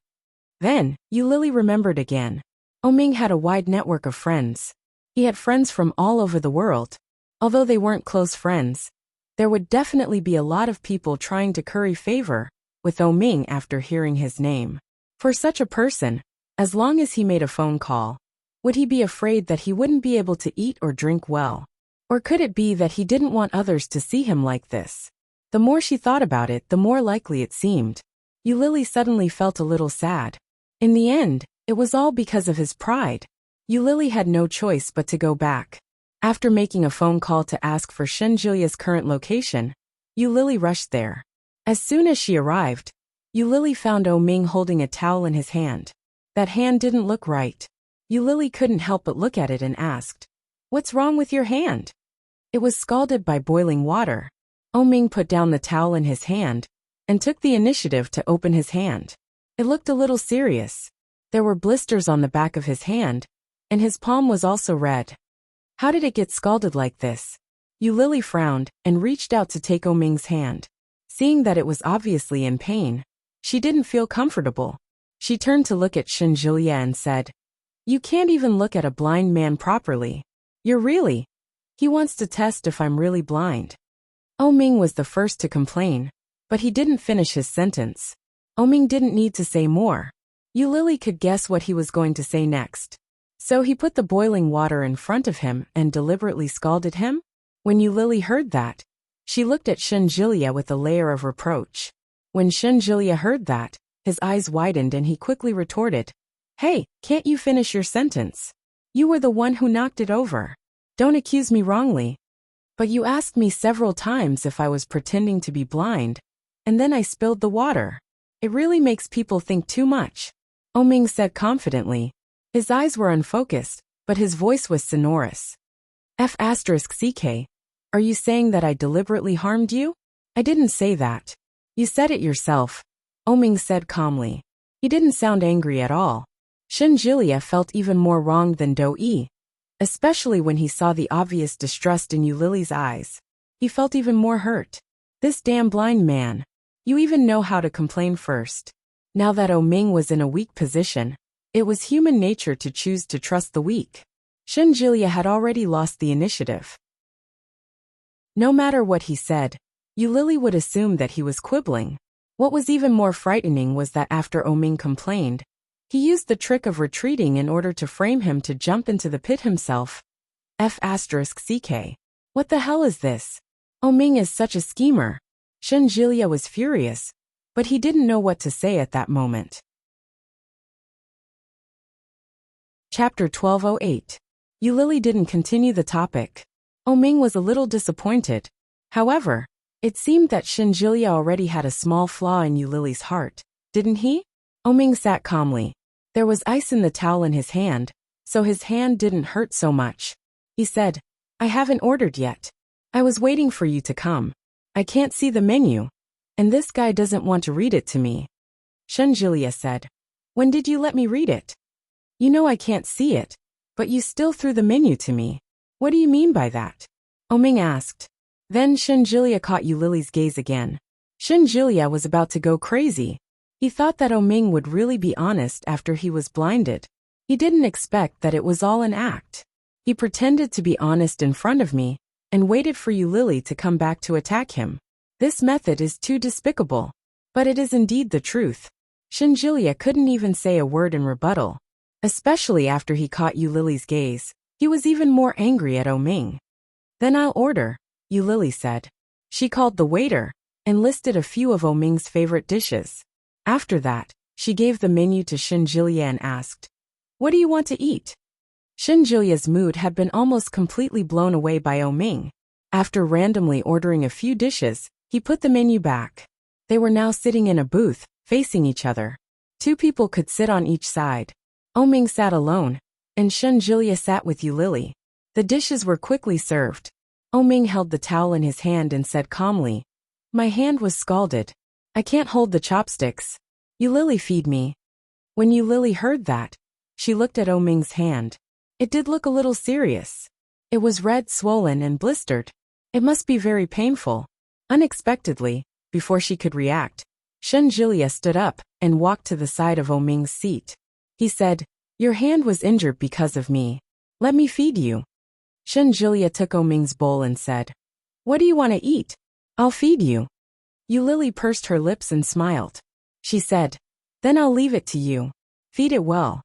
Then, Yulili remembered again. Oming had a wide network of friends. He had friends from all over the world. Although they weren't close friends, there would definitely be a lot of people trying to curry favor with Oming after hearing his name. For such a person, as long as he made a phone call, would he be afraid that he wouldn't be able to eat or drink well? Or could it be that he didn't want others to see him like this? The more she thought about it, the more likely it seemed. Yulili suddenly felt a little sad. In the end, it was all because of his pride. Yulili had no choice but to go back. After making a phone call to ask for Shinjulia's current location, Yulili rushed there. As soon as she arrived, Yulili found Ming holding a towel in his hand. That hand didn't look right. Yulili couldn't help but look at it and asked, "What's wrong with your hand?" It was scalded by boiling water. Ming put down the towel in his hand and took the initiative to open his hand. It looked a little serious. There were blisters on the back of his hand, and his palm was also red. How did it get scalded like this? Yulili frowned and reached out to take Ming's hand. Seeing that it was obviously in pain, she didn't feel comfortable. She turned to look at Shinjulia and said, "You can't even look at a blind man properly. You're really? He wants to test if I'm really blind." Ming was the first to complain, but he didn't finish his sentence. Ming didn't need to say more. Yulili could guess what he was going to say next. So he put the boiling water in front of him and deliberately scalded him? When Yulili heard that, she looked at Shinjulia with a layer of reproach. When Shinjulia heard that, his eyes widened and he quickly retorted, "Hey, can't you finish your sentence? You were the one who knocked it over. Don't accuse me wrongly. But you asked me several times if I was pretending to be blind, and then I spilled the water. It really makes people think too much," Ming said confidently. His eyes were unfocused, but his voice was sonorous. F***ck, are you saying that I deliberately harmed you? I didn't say that. You said it yourself, Ming said calmly. He didn't sound angry at all. Shinjulia felt even more wronged than Do-e, especially when he saw the obvious distrust in Yulili's eyes. He felt even more hurt. This damn blind man. You even know how to complain first. Now that Ming was in a weak position, it was human nature to choose to trust the weak. Shinjulia had already lost the initiative. No matter what he said, Yulili would assume that he was quibbling. What was even more frightening was that after Ming complained, he used the trick of retreating in order to frame him to jump into the pit himself. F***ck. What the hell is this? Ming is such a schemer. Shinjulia was furious, but he didn't know what to say at that moment. Chapter 1208. Yulili didn't continue the topic. Ming was a little disappointed. However, it seemed that Shinjulia already had a small flaw in Yulili's heart, didn't he? Ming sat calmly. There was ice in the towel in his hand, so his hand didn't hurt so much. He said, "I haven't ordered yet. I was waiting for you to come. I can't see the menu, and this guy doesn't want to read it to me." Shinjulia said, "When did you let me read it? You know I can't see it, but you still threw the menu to me. What do you mean by that?" Ming asked. Then Shinjulia caught Yulili's gaze again. Shinjulia was about to go crazy. He thought that Ming would really be honest after he was blinded. He didn't expect that it was all an act. He pretended to be honest in front of me and waited for Yulili to come back to attack him. This method is too despicable. But it is indeed the truth. Shinjulia couldn't even say a word in rebuttal. Especially after he caught Yulili's gaze, he was even more angry at Ming. "Then I'll order," Yulili said. She called the waiter and listed a few of Ming's favorite dishes. After that, she gave the menu to Shinjulia and asked, "What do you want to eat?" Shinjulia's mood had been almost completely blown away by Ming. After randomly ordering a few dishes, he put the menu back. They were now sitting in a booth, facing each other. Two people could sit on each side. Ming sat alone, and Shinjulia sat with Yulili. The dishes were quickly served. Ming held the towel in his hand and said calmly, "My hand was scalded. I can't hold the chopsticks. Yulili, feed me." When Yulili heard that, she looked at Ming's hand. It did look a little serious. It was red, swollen, and blistered. It must be very painful. Unexpectedly, before she could react, Shinjulia stood up and walked to the side of Ming's seat. He said, "Your hand was injured because of me. Let me feed you." Shinjulia took Ming's bowl and said, "What do you want to eat? I'll feed you." Yulili pursed her lips and smiled. She said, "Then I'll leave it to you. Feed it well."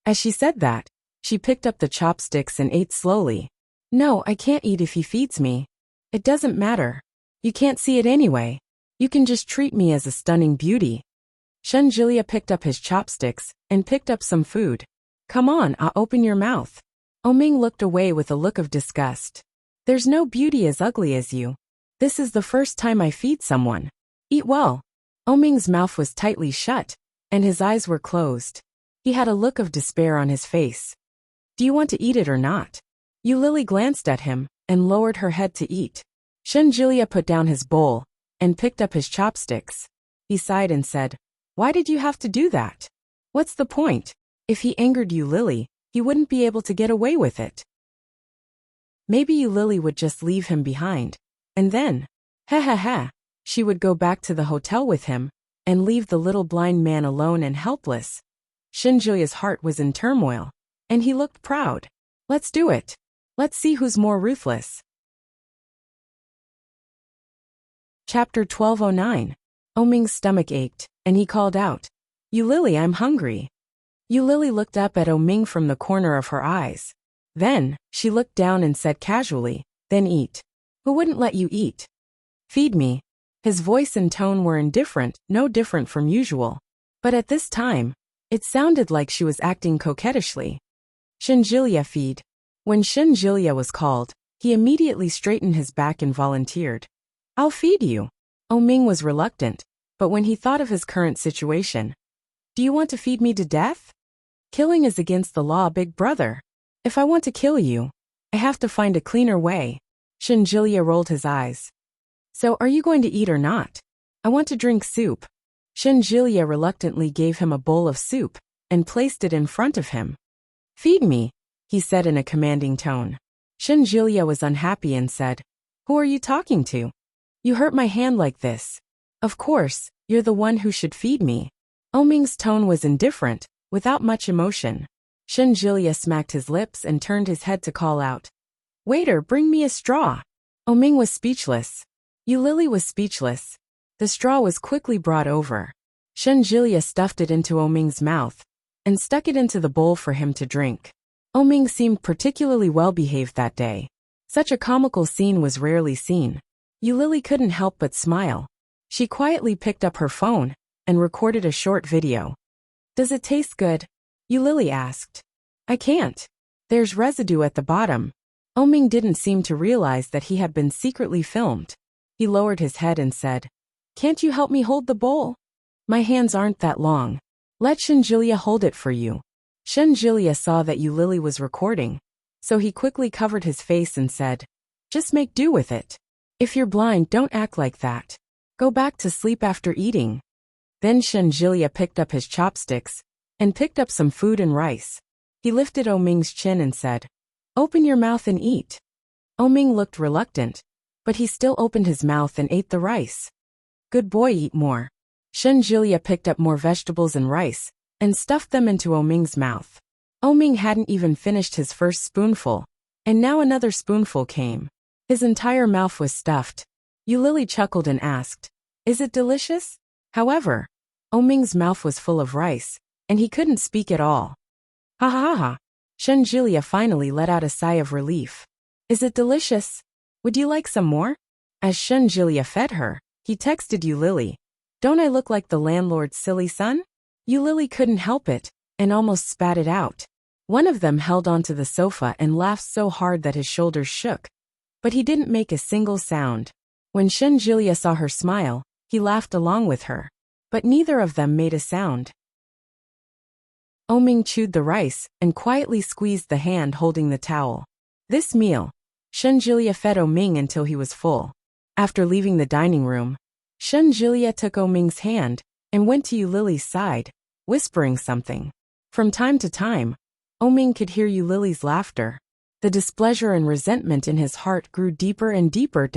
As she said that, she picked up the chopsticks and ate slowly. "No, I can't eat if he feeds me. It doesn't matter. You can't see it anyway. You can just treat me as a stunning beauty." Shinjulia picked up his chopsticks and picked up some food. "Come on, I'll open your mouth." Ming looked away with a look of disgust. There's no beauty as ugly as you. This is the first time I feed someone. Eat well. Ming's mouth was tightly shut, and his eyes were closed. He had a look of despair on his face. Do you want to eat it or not? Lily glanced at him, and lowered her head to eat. Shenjilia put down his bowl, and picked up his chopsticks. He sighed and said, Why did you have to do that? What's the point? If he angered Lily, he wouldn't be able to get away with it. Maybe Lily would just leave him behind, and then, she would go back to the hotel with him, and leave the little blind man alone and helpless. Shenjilia's heart was in turmoil, and he looked proud. Let's do it. Let's see who's more ruthless. Chapter 1209. Ming's stomach ached, and he called out, Lily, I'm hungry. Lily looked up at Ming from the corner of her eyes. Then, she looked down and said casually, Then eat. Who wouldn't let you eat? Feed me. His voice and tone were indifferent, no different from usual. But at this time, it sounded like she was acting coquettishly. Shenjilia, feed. When Shenjilia was called, he immediately straightened his back and volunteered. I'll feed you. Ming was reluctant, but when he thought of his current situation, Do you want to feed me to death? Killing is against the law, big brother. If I want to kill you, I have to find a cleaner way. Shenjilia rolled his eyes. So are you going to eat or not? I want to drink soup. Shenjilia reluctantly gave him a bowl of soup, and placed it in front of him. Feed me, he said in a commanding tone. Shenjilia was unhappy and said, Who are you talking to? You hurt my hand like this. Of course, you're the one who should feed me. Ming's tone was indifferent, without much emotion. Shenjilia smacked his lips and turned his head to call out, Waiter, bring me a straw. Ming was speechless. Lily was speechless. The straw was quickly brought over. Shenjilia stuffed it into Ming's mouth, and stuck it into the bowl for him to drink. Ming seemed particularly well-behaved that day. Such a comical scene was rarely seen. Lily couldn't help but smile. She quietly picked up her phone, and recorded a short video. Does it taste good? Lily asked. I can't. There's residue at the bottom. Ming didn't seem to realize that he had been secretly filmed. He lowered his head and said, Can't you help me hold the bowl? My hands aren't that long. Let Shenjilia hold it for you. Shenjilia saw that Lily was recording, so he quickly covered his face and said, Just make do with it. If you're blind, don't act like that. Go back to sleep after eating. Then Shenjilia picked up his chopsticks, and picked up some food and rice. He lifted Ming's chin and said, Open your mouth and eat. Ming looked reluctant, but he still opened his mouth and ate the rice. Good boy, eat more. Shenjilia picked up more vegetables and rice, and stuffed them into Ming's mouth. Ming hadn't even finished his first spoonful, and now another spoonful came. His entire mouth was stuffed. Lily chuckled and asked, Is it delicious? However, Ming's mouth was full of rice, and he couldn't speak at all. Ha ha ha ha. Shenjilia finally let out a sigh of relief. Is it delicious? Would you like some more? As Shenjilia fed her, he texted Lily. Don't I look like the landlord's silly son? Lily couldn't help it, and almost spat it out. One of them held onto the sofa and laughed so hard that his shoulders shook. But he didn't make a single sound. When Shenjilia saw her smile, he laughed along with her. But neither of them made a sound. Ming chewed the rice, and quietly squeezed the hand holding the towel. This meal, Shenjilia fed Ming until he was full. After leaving the dining room, Shenjilia took Ming's hand, and went to Lily's side, whispering something. From time to time, Ming could hear Lily's laughter. The displeasure and resentment in his heart grew deeper and deeper.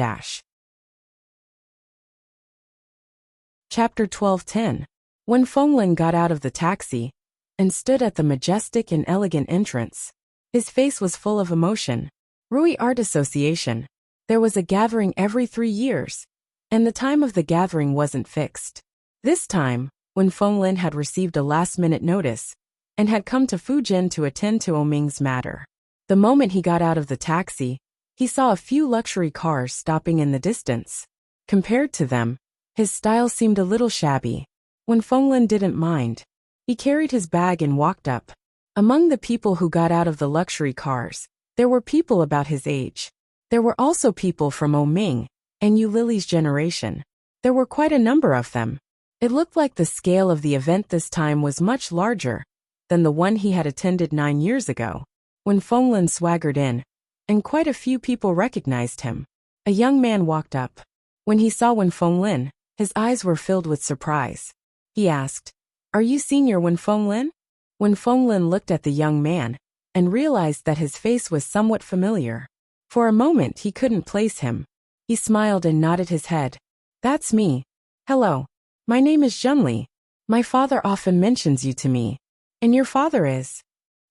Chapter 12:10. When Fenglin got out of the taxi, and stood at the majestic and elegant entrance, his face was full of emotion. Rui Art Association. There was a gathering every 3 years, and the time of the gathering wasn't fixed. This time, when Fenglin had received a last-minute notice, and had come to Fujian to attend to Ming's matter. The moment he got out of the taxi, he saw a few luxury cars stopping in the distance. Compared to them, his style seemed a little shabby. When Fenglin didn't mind, he carried his bag and walked up. Among the people who got out of the luxury cars, there were people about his age. There were also people from Ming and Lily's generation. There were quite a number of them. It looked like the scale of the event this time was much larger than the one he had attended 9 years ago. When Fenglin swaggered in, and quite a few people recognized him. A young man walked up. When he saw Wen Fenglin, his eyes were filled with surprise. He asked, "Are you Senior Wen Fenglin?" Wen Fenglin looked at the young man and realized that his face was somewhat familiar. For a moment he couldn't place him. He smiled and nodded his head. "That's me. Hello. My name is Zhenli. My father often mentions you to me. And your father is?"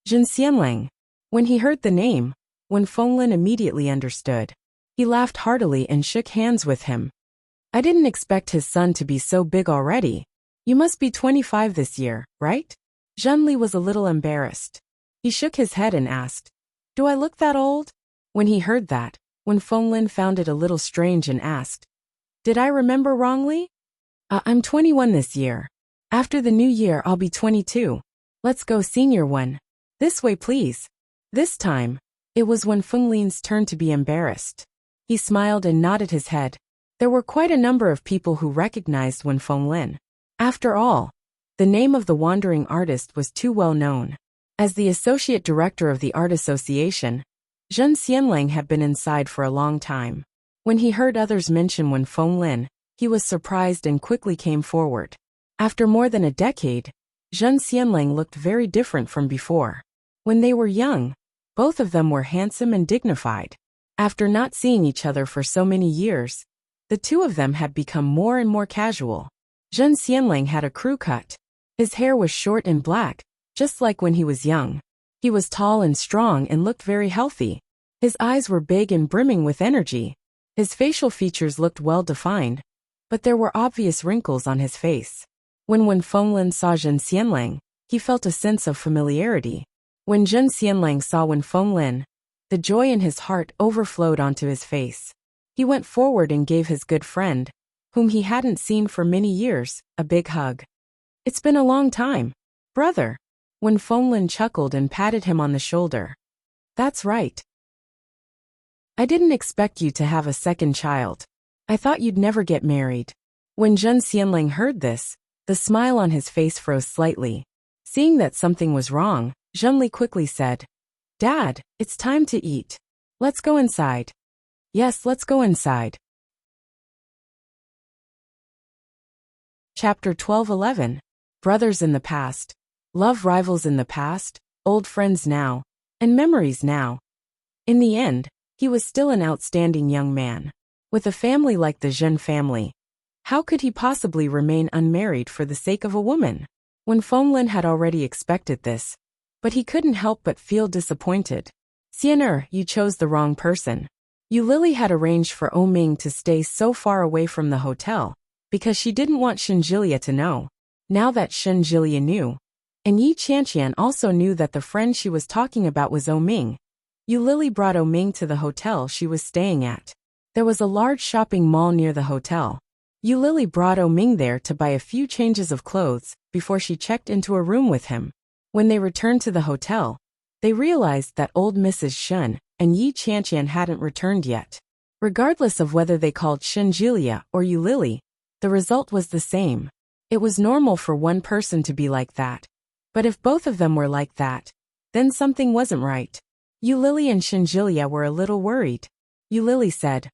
"Zhen Xianlang." When he heard the name, Wen Fenglin immediately understood. He laughed heartily and shook hands with him. "I didn't expect his son to be so big already. You must be 25 this year, right?" Zhenli was a little embarrassed. He shook his head and asked, "Do I look that old?" When he heard that, Wen Fenglin found it a little strange and asked, "Did I remember wrongly?" I'm 21 this year. After the new year I'll be 22. Let's go, Senior Wen. This way, please." This time, it was Wen Fenglin's turn to be embarrassed. He smiled and nodded his head. There were quite a number of people who recognized Wen Fenglin. After all, the name of the wandering artist was too well known. As the associate director of the art association, Zhen Xianlang had been inside for a long time. When he heard others mention Wen Fenglin, he was surprised and quickly came forward. After more than a decade, Zhen Xianlang looked very different from before. When they were young, both of them were handsome and dignified. After not seeing each other for so many years, the two of them had become more and more casual. Zhen Xianlang had a crew cut. His hair was short and black, just like when he was young. He was tall and strong and looked very healthy. His eyes were big and brimming with energy. His facial features looked well defined, but there were obvious wrinkles on his face. When Wen Fenglin saw Zhen Xianlang, he felt a sense of familiarity. When Zhen Xianlang saw Wen Fenglin, the joy in his heart overflowed onto his face. He went forward and gave his good friend, whom he hadn't seen for many years, a big hug. "It's been a long time, brother." Wen Fenglin chuckled and patted him on the shoulder. "That's right. I didn't expect you to have a second child. I thought you'd never get married." When Zhen Xianlang heard this, the smile on his face froze slightly. Seeing that something was wrong, Zhenli quickly said, "Dad, it's time to eat. Let's go inside." "Yes, let's go inside." Chapter 12:11. Brothers in the past. Love rivals in the past, old friends now, and memories now. In the end, he was still an outstanding young man. With a family like the Zhen family, how could he possibly remain unmarried for the sake of a woman? Wen Fenglin had already expected this, but he couldn't help but feel disappointed. "Xianer, you chose the wrong person. Lily had arranged for Ming to stay so far away from the hotel, because she didn't want Shenjilia to know. Now that Shenjilia knew, and Yi Qianqian also knew that the friend she was talking about was Ming, Lily brought Ming to the hotel she was staying at. There was a large shopping mall near the hotel. Lily brought Ming there to buy a few changes of clothes before she checked into a room with him. When they returned to the hotel, they realized that old Mrs. Shen and Yi Qianqian hadn't returned yet. Regardless of whether they called Shenjilia or Lily, the result was the same. It was normal for one person to be like that. But if both of them were like that, then something wasn't right. Lily and Shenjilia were a little worried. Lily said,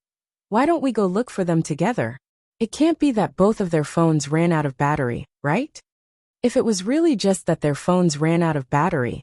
"Why don't we go look for them together? It can't be that both of their phones ran out of battery, right? If it was really just that their phones ran out of battery,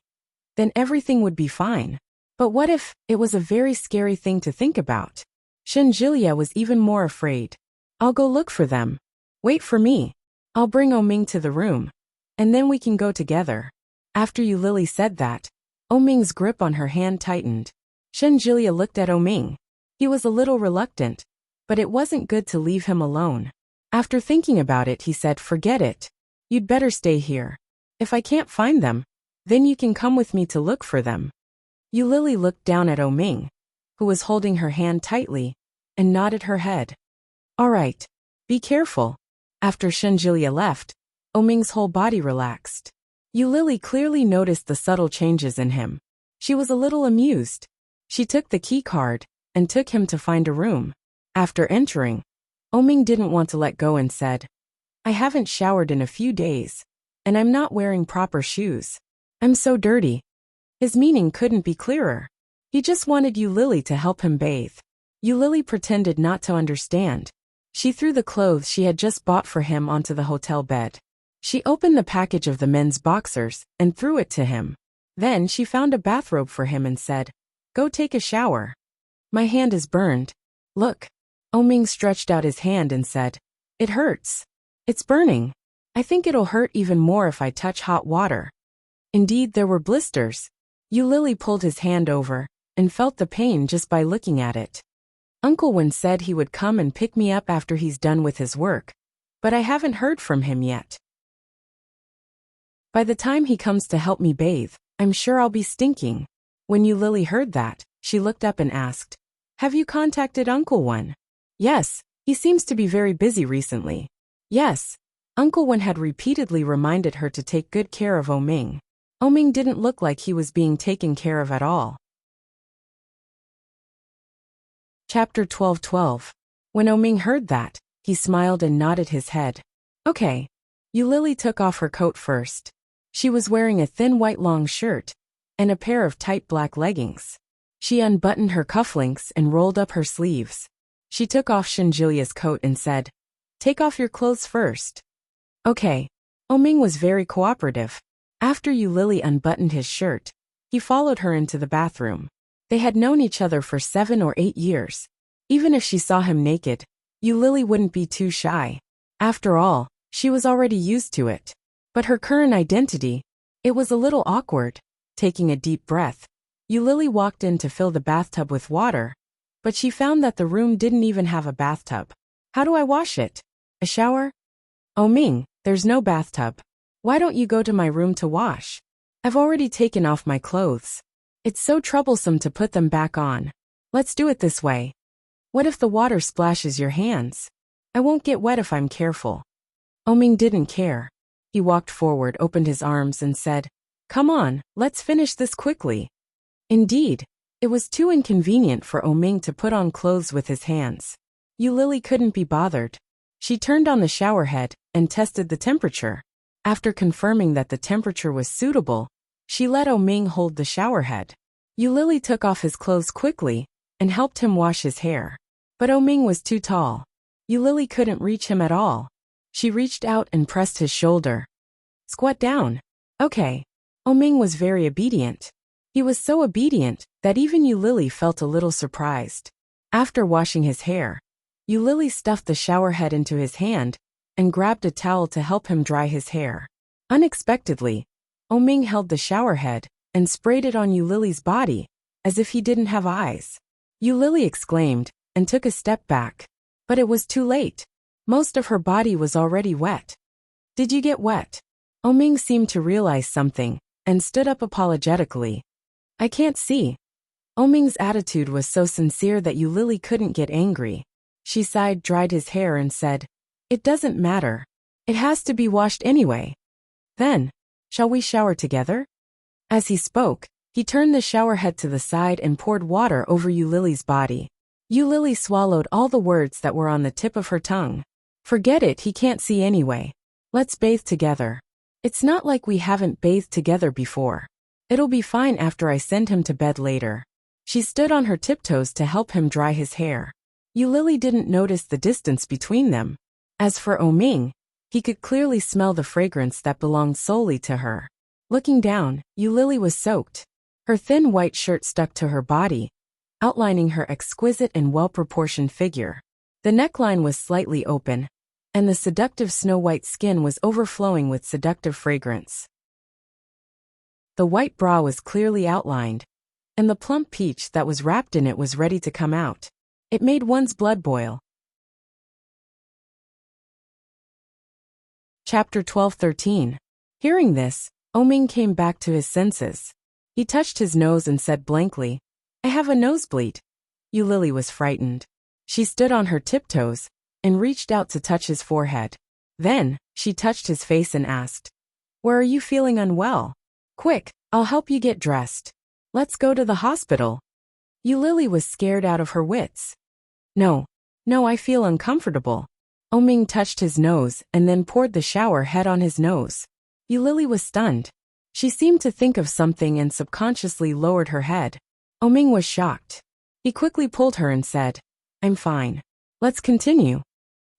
then everything would be fine. But what if it was a very scary thing to think about?" Shenjilia was even more afraid. "I'll go look for them. Wait for me. I'll bring Ming to the room, and then we can go together." After Lily said that, Ming's grip on her hand tightened. Shenjilia looked at Ming. He was a little reluctant, but it wasn't good to leave him alone. After thinking about it, he said, "Forget it. You'd better stay here. If I can't find them, then you can come with me to look for them." Lily looked down at Ming, who was holding her hand tightly, and nodded her head. "All right. Be careful." After Shenjilia left, Ming's whole body relaxed. Lily clearly noticed the subtle changes in him. She was a little amused. She took the key card and took him to find a room. After entering, Oming didn't want to let go and said, I haven't showered in a few days, and I'm not wearing proper shoes. I'm so dirty. His meaning couldn't be clearer. He just wanted Lily to help him bathe. Lily pretended not to understand. She threw the clothes she had just bought for him onto the hotel bed. She opened the package of the men's boxers and threw it to him. Then she found a bathrobe for him and said, Go take a shower. My hand is burned. Look. Oming stretched out his hand and said, It hurts. It's burning. I think it'll hurt even more if I touch hot water. Indeed, there were blisters. Lily pulled his hand over and felt the pain just by looking at it. Uncle Wen said he would come and pick me up after he's done with his work, but I haven't heard from him yet. By the time he comes to help me bathe, I'm sure I'll be stinking. When Lily heard that, she looked up and asked, Have you contacted Uncle Wen? Yes, he seems to be very busy recently. Yes, Uncle Wen had repeatedly reminded her to take good care of Oming. Oming didn't look like he was being taken care of at all. Chapter 12:12. When Oming heard that, he smiled and nodded his head. Okay. Lily took off her coat first. She was wearing a thin white long shirt and a pair of tight black leggings. She unbuttoned her cufflinks and rolled up her sleeves. She took off Shinjilia's coat and said, Take off your clothes first. Okay. Oming was very cooperative. After Lily unbuttoned his shirt, he followed her into the bathroom. They had known each other for 7 or 8 years. Even if she saw him naked, Lily wouldn't be too shy. After all, she was already used to it. But her current identity, it was a little awkward. Taking a deep breath, Lily walked in to fill the bathtub with water, but she found that the room didn't even have a bathtub. How do I wash it? A shower? Oming, there's no bathtub. Why don't you go to my room to wash? I've already taken off my clothes. It's so troublesome to put them back on. Let's do it this way. What if the water splashes your hands? I won't get wet if I'm careful. Oming didn't care. He walked forward, opened his arms and said, Come on, let's finish this quickly. Indeed, it was too inconvenient for Oming to put on clothes with his hands. Lily couldn't be bothered. She turned on the shower head and tested the temperature. After confirming that the temperature was suitable, she let Oming hold the shower head. Lily took off his clothes quickly and helped him wash his hair. But Oming was too tall. Lily couldn't reach him at all. She reached out and pressed his shoulder. Squat down. Okay. Oming was very obedient. He was so obedient that even Lily felt a little surprised. After washing his hair, Lily stuffed the shower head into his hand and grabbed a towel to help him dry his hair. Unexpectedly, Oming held the shower head and sprayed it on Lily's body, as if he didn't have eyes. Lily exclaimed and took a step back. But it was too late. Most of her body was already wet. Did you get wet? Oming seemed to realize something and stood up apologetically. I can't see. Oming's attitude was so sincere that Lily couldn't get angry. She sighed, dried his hair and said, It doesn't matter. It has to be washed anyway. Then, shall we shower together? As he spoke, he turned the shower head to the side and poured water over Lily's body. Lily swallowed all the words that were on the tip of her tongue. Forget it, he can't see anyway. Let's bathe together. It's not like we haven't bathed together before. It'll be fine after I send him to bed later. She stood on her tiptoes to help him dry his hair. Lily didn't notice the distance between them. As for Oming, he could clearly smell the fragrance that belonged solely to her. Looking down, Lily was soaked. Her thin white shirt stuck to her body, outlining her exquisite and well-proportioned figure. The neckline was slightly open, and the seductive snow-white skin was overflowing with seductive fragrance. The white bra was clearly outlined, and the plump peach that was wrapped in it was ready to come out. It made one's blood boil. Chapter 12:13. Hearing this, Oming came back to his senses. He touched his nose and said blankly, I have a nosebleed. Lily was frightened. She stood on her tiptoes and reached out to touch his forehead. Then, she touched his face and asked, Where are you feeling unwell? Quick, I'll help you get dressed. Let's go to the hospital. Yulili was scared out of her wits. No, I feel uncomfortable. Oming touched his nose and then poured the shower head on his nose. Yulili was stunned. She seemed to think of something and subconsciously lowered her head. Oming was shocked. He quickly pulled her and said, I'm fine. Let's continue.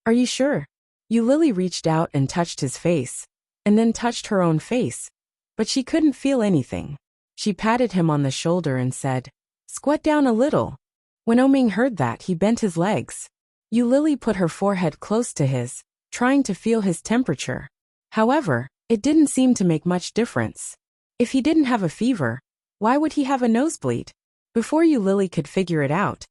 Are you sure? Yulili reached out and touched his face, and then touched her own face, but she couldn't feel anything. She patted him on the shoulder and said, Squat down a little. When Oming heard that, he bent his legs. Yulili put her forehead close to his, trying to feel his temperature. However, it didn't seem to make much difference. If he didn't have a fever, why would he have a nosebleed? Before Yulili could figure it out,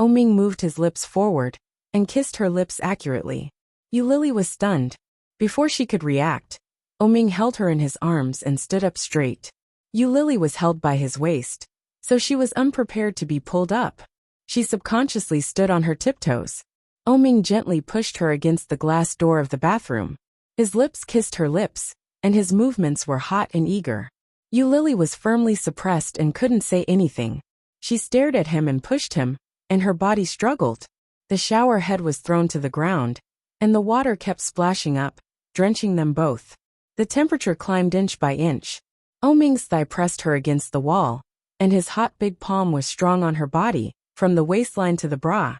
Oming moved his lips forward and kissed her lips accurately. Yulili was stunned. Before she could react, Oming held her in his arms and stood up straight. Yulili was held by his waist, so she was unprepared to be pulled up. She subconsciously stood on her tiptoes. Oming gently pushed her against the glass door of the bathroom. His lips kissed her lips, and his movements were hot and eager. Yulili was firmly suppressed and couldn't say anything. She stared at him and pushed him, and her body struggled. The shower head was thrown to the ground, and the water kept splashing up, drenching them both. The temperature climbed inch by inch. Oming's thigh pressed her against the wall, and his hot big palm was strong on her body, from the waistline to the bra.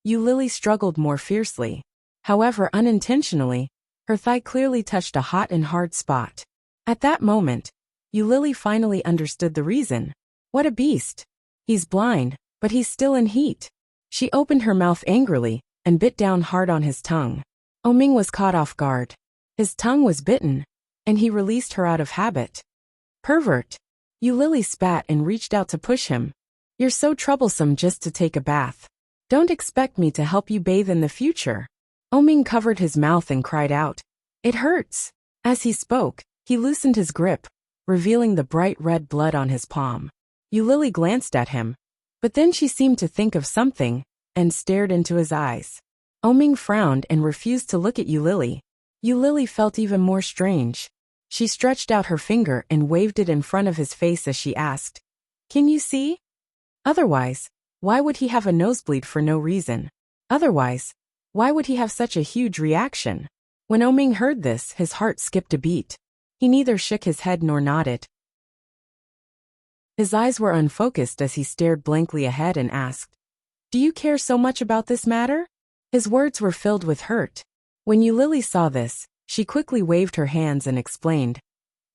Yulili struggled more fiercely. However, unintentionally, her thigh clearly touched a hot and hard spot. At that moment, Yulili finally understood the reason. What a beast! He's blind, but he's still in heat. She opened her mouth angrily and bit down hard on his tongue. Oming was caught off guard. His tongue was bitten, and he released her out of habit. Pervert! Yulili spat and reached out to push him. You're so troublesome just to take a bath. Don't expect me to help you bathe in the future. Oming covered his mouth and cried out. It hurts. As he spoke, he loosened his grip, revealing the bright red blood on his palm. Yulili glanced at him, but then she seemed to think of something, and stared into his eyes. Oming frowned and refused to look at Yulili. Yulili felt even more strange. She stretched out her finger and waved it in front of his face as she asked, Can you see? Otherwise, why would he have a nosebleed for no reason? Otherwise, why would he have such a huge reaction? When Oming heard this, his heart skipped a beat. He neither shook his head nor nodded. His eyes were unfocused as he stared blankly ahead and asked, Do you care so much about this matter? His words were filled with hurt. When Yulili saw this, she quickly waved her hands and explained,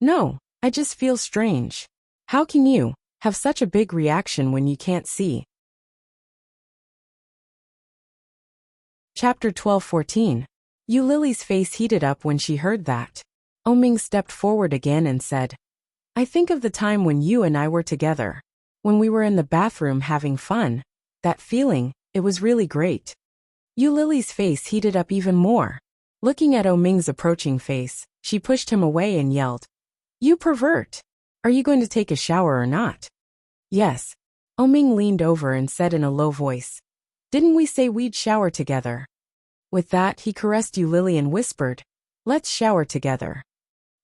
No, I just feel strange. How can you have such a big reaction when you can't see? Chapter 12:14. Yulili's face heated up when she heard that. Oming stepped forward again and said, I think of the time when you and I were together. When we were in the bathroom having fun. That feeling, it was really great. Yulili's face heated up even more. Looking at Oming's approaching face, she pushed him away and yelled, You pervert! Are you going to take a shower or not? Yes. Oming leaned over and said in a low voice, Didn't we say we'd shower together? With that, he caressed Yulili and whispered, Let's shower together.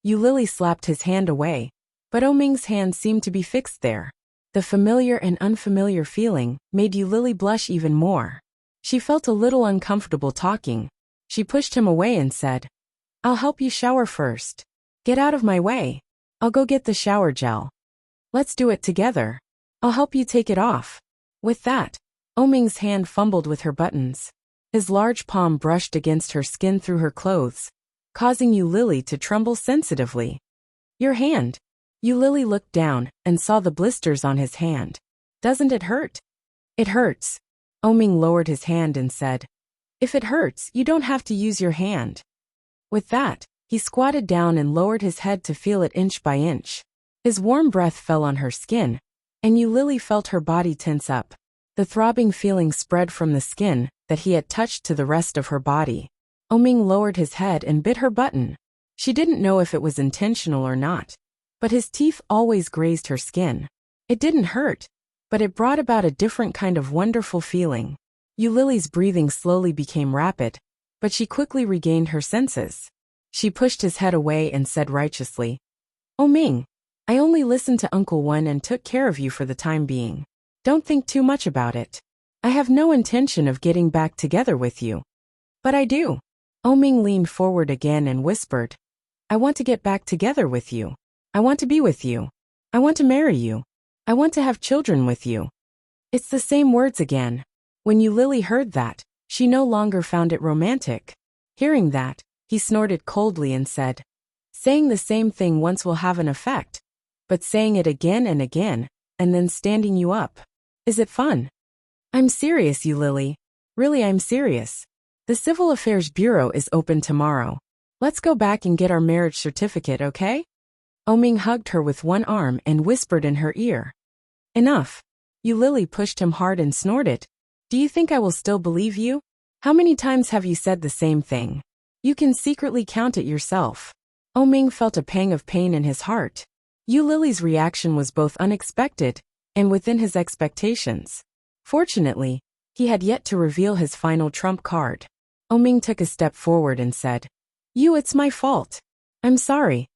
Yulili slapped his hand away, but Oming's hand seemed to be fixed there. The familiar and unfamiliar feeling made Yulili blush even more. She felt a little uncomfortable talking. She pushed him away and said, I'll help you shower first. Get out of my way. I'll go get the shower gel. Let's do it together. I'll help you take it off. With that, Oming's hand fumbled with her buttons. His large palm brushed against her skin through her clothes, causing Yulili to tremble sensitively. Your hand. Yulili looked down and saw the blisters on his hand. Doesn't it hurt? It hurts. Oming lowered his hand and said, If it hurts, you don't have to use your hand. With that, he squatted down and lowered his head to feel it inch by inch. His warm breath fell on her skin, and Yulili felt her body tense up. The throbbing feeling spread from the skin that he had touched to the rest of her body. Oming lowered his head and bit her button. She didn't know if it was intentional or not, but his teeth always grazed her skin. It didn't hurt, but it brought about a different kind of wonderful feeling. Yulili's breathing slowly became rapid, but she quickly regained her senses. She pushed his head away and said righteously, "Oh Ming, I only listened to Uncle Wen and took care of you for the time being. Don't think too much about it. I have no intention of getting back together with you." "But I do." Oh Ming leaned forward again and whispered, "I want to get back together with you. I want to be with you. I want to marry you. I want to have children with you." It's the same words again. When Yu Lily heard that, she no longer found it romantic. Hearing that, he snorted coldly and said, "Saying the same thing once will have an effect, but saying it again and then standing you up. Is it fun?" "I'm serious, Yu Lily. Really, I'm serious. The Civil Affairs Bureau is open tomorrow. Let's go back and get our marriage certificate, okay?" Oh Ming hugged her with one arm and whispered in her ear. "Enough." Yu Lily pushed him hard and snorted, "Do you think I will still believe you? How many times have you said the same thing? You can secretly count it yourself." Oh Ming felt a pang of pain in his heart. Yu Lily's reaction was both unexpected and within his expectations. Fortunately, he had yet to reveal his final trump card. Oh Ming took a step forward and said, It's my fault. I'm sorry.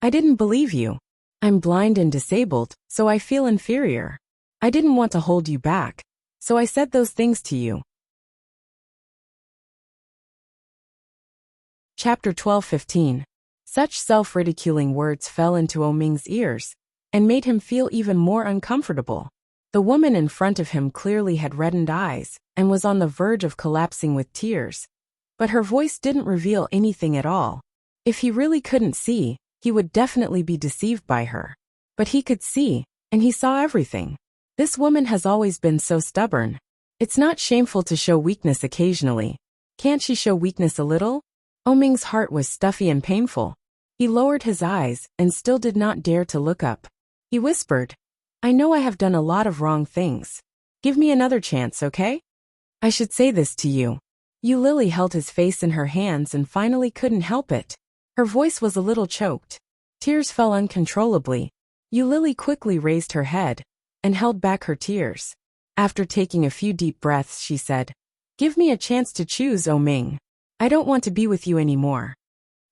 I didn't believe you. I'm blind and disabled, so I feel inferior. I didn't want to hold you back, so I said those things to you." Chapter 12:15. Such self-ridiculing words fell into Oh Ming's ears and made him feel even more uncomfortable. The woman in front of him clearly had reddened eyes and was on the verge of collapsing with tears, but her voice didn't reveal anything at all. If he really couldn't see, he would definitely be deceived by her. But he could see, and he saw everything. This woman has always been so stubborn. It's not shameful to show weakness occasionally. Can't she show weakness a little? Oh Ming's heart was stuffy and painful. He lowered his eyes and still did not dare to look up. He whispered, "I know I have done a lot of wrong things. Give me another chance, okay? I should say this to you." Yu Lily held his face in her hands and finally couldn't help it. Her voice was a little choked. Tears fell uncontrollably. Yu Lily quickly raised her head and held back her tears. After taking a few deep breaths, she said, "Give me a chance to choose, Oh Ming. I don't want to be with you anymore."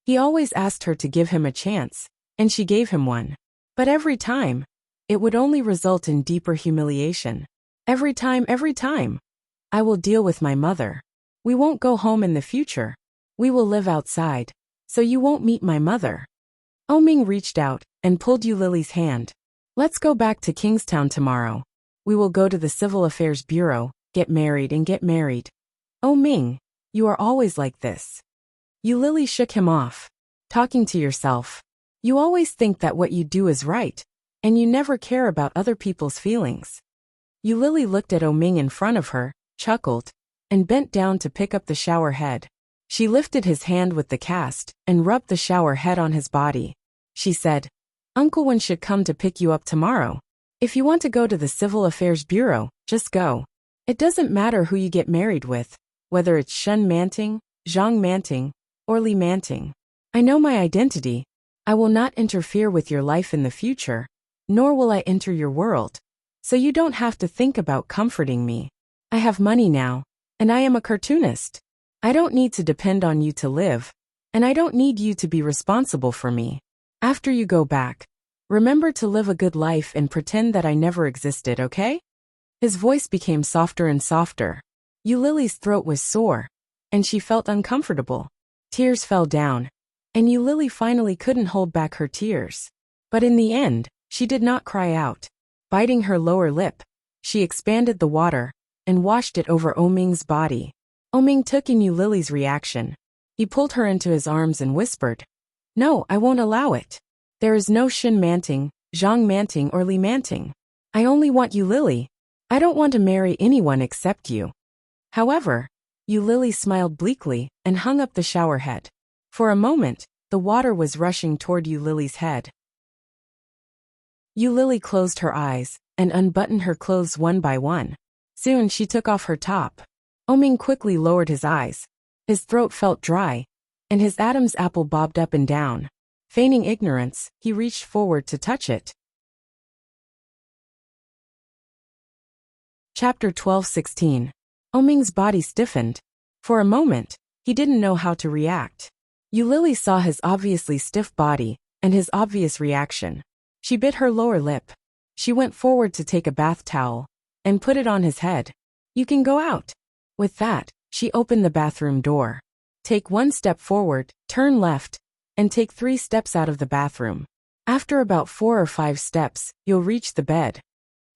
He always asked her to give him a chance, and she gave him one. But every time, it would only result in deeper humiliation. Every time. "I will deal with my mother. We won't go home in the future. We will live outside, so you won't meet my mother." Oh Ming reached out and pulled Yu Lily's hand. "Let's go back to Kingstown tomorrow. We will go to the Civil Affairs Bureau, get married. Oh Ming, you are always like this." Yu Lily shook him off. "Talking to yourself. You always think that what you do is right, and you never care about other people's feelings." Yu Lily looked at Oh Ming in front of her, chuckled, and bent down to pick up the shower head. She lifted his hand with the cast and rubbed the shower head on his body. She said, "Uncle Wen should come to pick you up tomorrow. If you want to go to the Civil Affairs Bureau, just go. It doesn't matter who you get married with, whether it's Shun Manting, Zhang Manting, or Li Manting. I know my identity. I will not interfere with your life in the future, nor will I enter your world. So you don't have to think about comforting me. I have money now, and I am a cartoonist. I don't need to depend on you to live, and I don't need you to be responsible for me. After you go back, remember to live a good life and pretend that I never existed, okay?" His voice became softer and softer. Yu Lily's throat was sore, and she felt uncomfortable. Tears fell down, and Yu Lily finally couldn't hold back her tears. But in the end, she did not cry out. Biting her lower lip, she expanded the water and washed it over Oh Ming's body. Oh Ming took in Yu Lily's reaction. He pulled her into his arms and whispered, "No, I won't allow it. There is no Shun Manting, Zhang Manting, or Li Manting. I only want Yu Lily. I don't want to marry anyone except you." However, Yu Lily smiled bleakly and hung up the shower head. For a moment, the water was rushing toward Yu Lily's head. Yu Lily closed her eyes and unbuttoned her clothes one by one. Soon she took off her top. Oh Ming quickly lowered his eyes. His throat felt dry, and his Adam's apple bobbed up and down. Feigning ignorance, he reached forward to touch it. Chapter 12:16. Oh Ming's body stiffened. For a moment, He didn't know how to react. Yulili saw his obviously stiff body and his obvious reaction. She bit her lower lip. She went forward to take a bath towel and put it on his head. You can go out. With that, she opened the bathroom door. Take 1 step forward, turn left, and take 3 steps out of the bathroom. After about 4 or 5 steps, you'll reach the bed.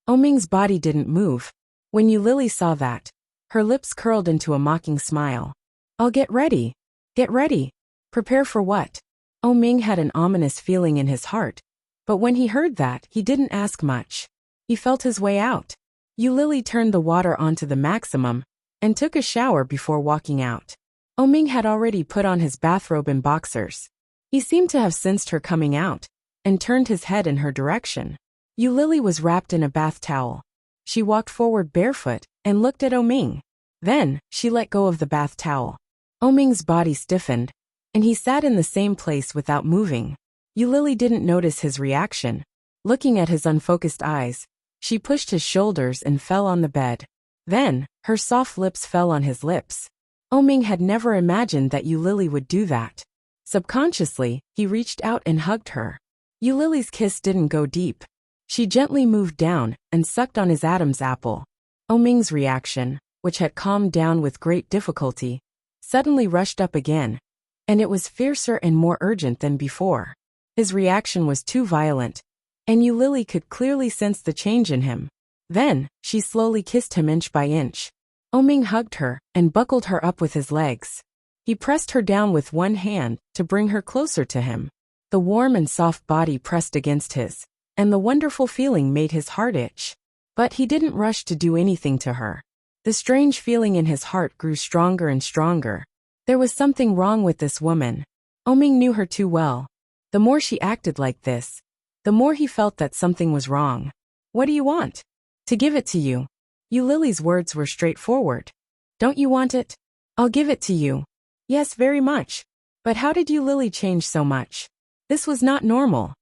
Oming's body didn't move. When Yulili saw that, her lips curled into a mocking smile. I'll get ready. Get ready. Prepare for what? Oming had an ominous feeling in his heart, but when he heard that, he didn't ask much. He felt his way out. Yulili turned the water onto the maximum and took a shower before walking out. Oming had already put on his bathrobe and boxers. He seemed to have sensed her coming out and turned his head in her direction. Yulili was wrapped in a bath towel. She walked forward barefoot and looked at Oming. Then, she let go of the bath towel. Oming's body stiffened, and he sat in the same place without moving. Yulili didn't notice his reaction. Looking at his unfocused eyes, she pushed his shoulders and fell on the bed. Then, her soft lips fell on his lips. Oming had never imagined that Yulili would do that. Subconsciously, he reached out and hugged her. Yulili's kiss didn't go deep. She gently moved down and sucked on his Adam's apple. Oming's reaction, which had calmed down with great difficulty, suddenly rushed up again, and it was fiercer and more urgent than before. His reaction was too violent, and Yulili could clearly sense the change in him. Then, she slowly kissed him inch by inch. Oming hugged her and buckled her up with his legs. He pressed her down with one hand to bring her closer to him. The warm and soft body pressed against his, and the wonderful feeling made his heart itch. But he didn't rush to do anything to her. The strange feeling in his heart grew stronger and stronger. There was something wrong with this woman. Oming knew her too well. The more she acted like this, the more he felt that something was wrong. What do you want? To give it to you. Yulili's words were straightforward. Don't you want it? I'll give it to you. Yes, very much. But how did Yulili change so much? This was not normal.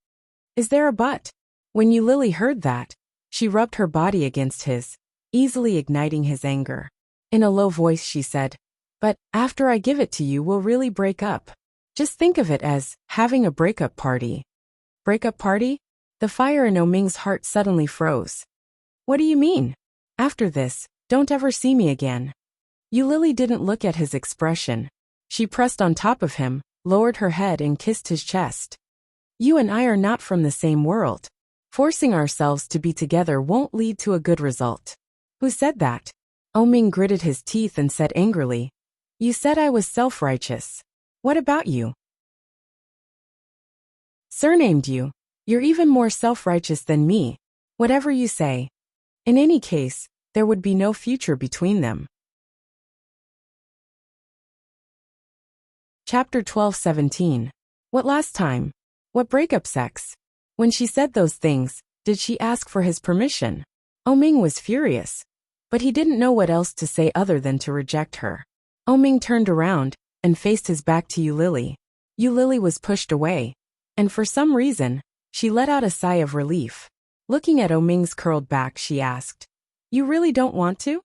Is there a but? When Yulili heard that, she rubbed her body against his, easily igniting his anger. In a low voice she said, but after I give it to you we'll really break up. Just think of it as having a breakup party. Breakup party? The fire in Oming's heart suddenly froze. What do you mean? After this, don't ever see me again. Yulili didn't look at his expression. She pressed on top of him, lowered her head and kissed his chest. You and I are not from the same world. Forcing ourselves to be together won't lead to a good result. Who said that? Oming gritted his teeth and said angrily, you said I was self-righteous. What about you? Surnamed you. You're even more self-righteous than me. Whatever you say. In any case, there would be no future between them. Chapter 12:17. What last time? What breakup sex? When she said those things, did she ask for his permission? Oming was furious, but he didn't know what else to say other than to reject her. Oming turned around and faced his back to Yulili. Yulili was pushed away, and for some reason, she let out a sigh of relief. Looking at Oming's curled back, she asked, you really don't want to?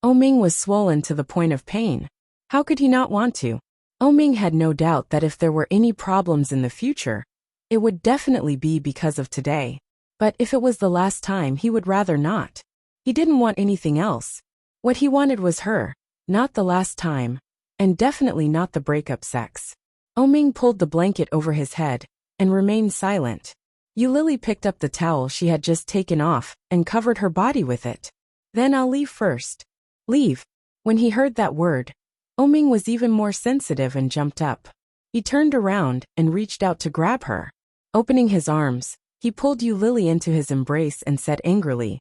Oming was swollen to the point of pain. How could he not want to? Oming had no doubt that if there were any problems in the future, it would definitely be because of today. But if it was the last time, he would rather not. He didn't want anything else. What he wanted was her, not the last time, and definitely not the breakup sex. Oming pulled the blanket over his head and remained silent. Yulili picked up the towel she had just taken off and covered her body with it. Then I'll leave first. Leave. When he heard that word, Oming was even more sensitive and jumped up. He turned around and reached out to grab her. Opening his arms, he pulled Yulili into his embrace and said angrily,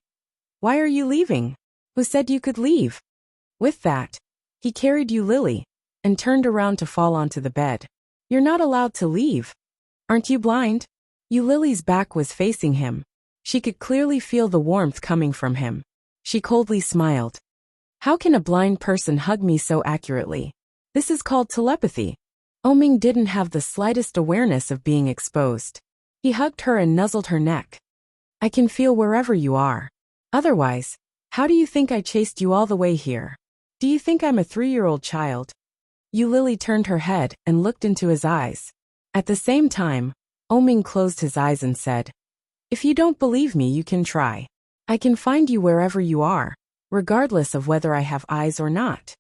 why are you leaving? Who said you could leave? With that, he carried Yulili and turned around to fall onto the bed. You're not allowed to leave. Aren't you blind? Yulili's back was facing him. She could clearly feel the warmth coming from him. She coldly smiled. How can a blind person hug me so accurately? This is called telepathy. Oming didn't have the slightest awareness of being exposed. He hugged her and nuzzled her neck. I can feel wherever you are. Otherwise, how do you think I chased you all the way here? Do you think I'm a 3-year-old child? Lily turned her head and looked into his eyes. At the same time, Oming closed his eyes and said, "If you don't believe me, you can try. I can find you wherever you are, regardless of whether I have eyes or not."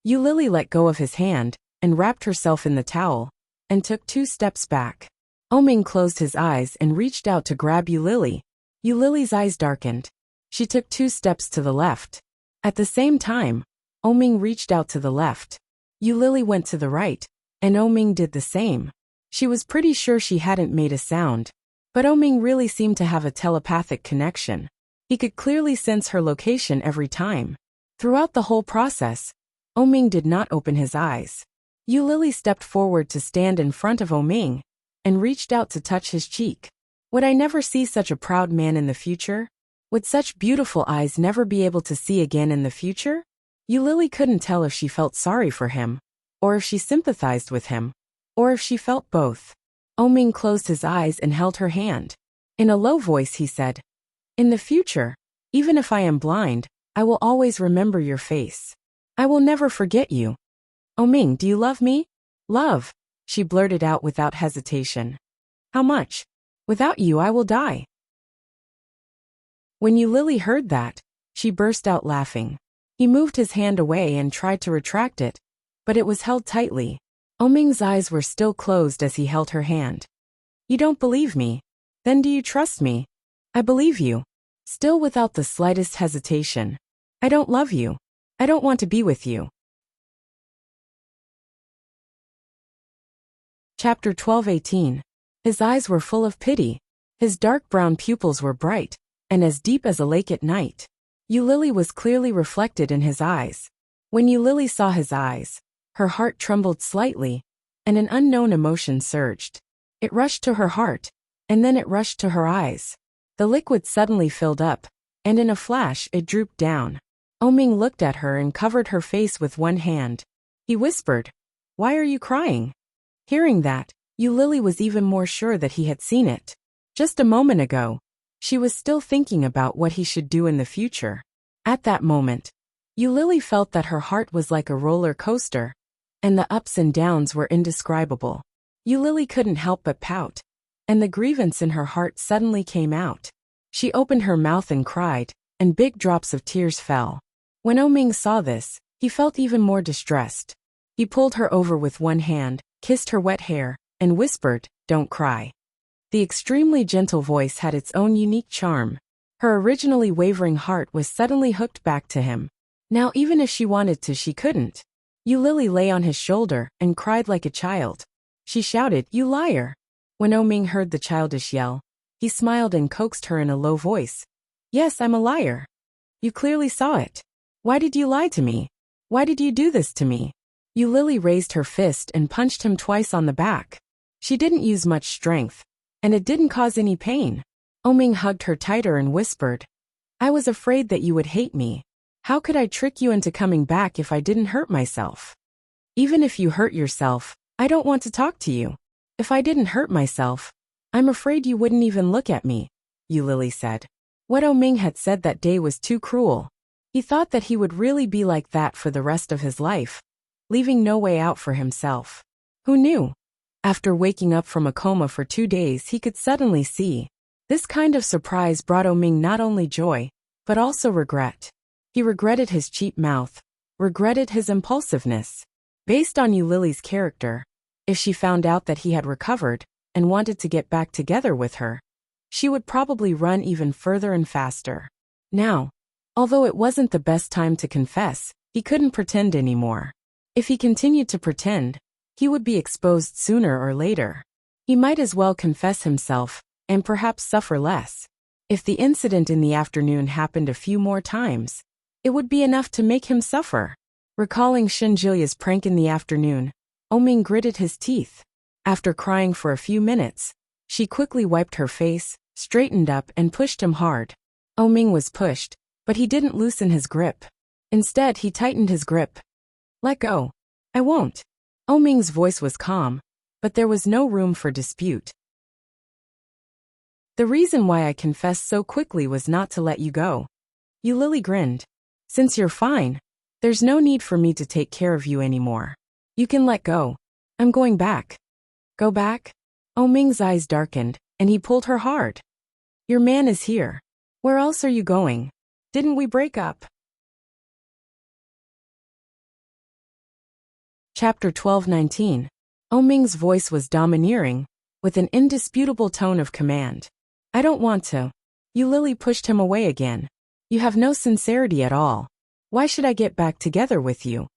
Lily let go of his hand and wrapped herself in the towel and took 2 steps back. Oming closed his eyes and reached out to grab Lily. Lily's eyes darkened. She took 2 steps to the left. At the same time, Oming reached out to the left. Lily went to the right, and Oming did the same. She was pretty sure she hadn't made a sound, but Oming really seemed to have a telepathic connection. He could clearly sense her location every time. Throughout the whole process, Oming did not open his eyes. Lily stepped forward to stand in front of Oming and reached out to touch his cheek. Would I never see such a proud man in the future? Would such beautiful eyes never be able to see again in the future? Lily couldn't tell if she felt sorry for him, or if she sympathized with him, or if she felt both. Oming closed his eyes and held her hand. In a low voice he said, "In the future, even if I am blind, I will always remember your face. I will never forget you." "Oming, do you love me?" "Love," she blurted out without hesitation. "How much?" "Without you I will die." When Lily heard that, she burst out laughing. He moved his hand away and tried to retract it, but it was held tightly. Oming's eyes were still closed as he held her hand. "You don't believe me? Then do you trust me?" "I believe you." Still without the slightest hesitation. "I don't love you. I don't want to be with you." Chapter 12:18. His eyes were full of pity. His dark brown pupils were bright, and as deep as a lake at night. Lily was clearly reflected in his eyes. When Lily saw his eyes, her heart trembled slightly, and an unknown emotion surged. It rushed to her heart, and then it rushed to her eyes. The liquid suddenly filled up, and in a flash it drooped down. Oming looked at her and covered her face with one hand. He whispered, "Why are you crying?" Hearing that, Lily was even more sure that he had seen it. Just a moment ago, she was still thinking about what he should do in the future. At that moment, Lily felt that her heart was like a roller coaster, and the ups and downs were indescribable. Lily couldn't help but pout, and the grievance in her heart suddenly came out. She opened her mouth and cried, and big drops of tears fell. When Oming saw this, he felt even more distressed. He pulled her over with one hand, kissed her wet hair, and whispered, "Don't cry." The extremely gentle voice had its own unique charm. Her originally wavering heart was suddenly hooked back to him. Now even if she wanted to, she couldn't. Lily lay on his shoulder and cried like a child. She shouted, "You liar!" When Oming heard the childish yell, he smiled and coaxed her in a low voice. "Yes, I'm a liar. You clearly saw it. Why did you lie to me? Why did you do this to me?" Lily raised her fist and punched him twice on the back. She didn't use much strength, and it didn't cause any pain. Oming hugged her tighter and whispered, "I was afraid that you would hate me. How could I trick you into coming back if I didn't hurt myself? Even if you hurt yourself, I don't want to talk to you. If I didn't hurt myself, I'm afraid you wouldn't even look at me," Lily said. What Oming had said that day was too cruel. He thought that he would really be like that for the rest of his life, leaving no way out for himself. Who knew? After waking up from a coma for 2 days, he could suddenly see. This kind of surprise brought Oming not only joy, but also regret. He regretted his cheap mouth, regretted his impulsiveness. Based on Lily's character, if she found out that he had recovered and wanted to get back together with her, she would probably run even further and faster. Now, although it wasn't the best time to confess, he couldn't pretend anymore. If he continued to pretend, he would be exposed sooner or later. He might as well confess himself, and perhaps suffer less. If the incident in the afternoon happened a few more times, it would be enough to make him suffer. Recalling Shinjilia's prank in the afternoon, Oming gritted his teeth. After crying for a few minutes, she quickly wiped her face, straightened up and pushed him hard. Oming was pushed, but he didn't loosen his grip. Instead, he tightened his grip. "Let go. I won't." Oming's voice was calm, but there was no room for dispute. "The reason why I confessed so quickly was not to let you go." Lily grinned. "Since you're fine, there's no need for me to take care of you anymore." You can let go. I'm going back. Go back? Ming's eyes darkened, and he pulled her hard. Your man is here. Where else are you going? Didn't we break up? Chapter 12:19. Ming's voice was domineering, with an indisputable tone of command. I don't want to. Lily pushed him away again. You have no sincerity at all. Why should I get back together with you?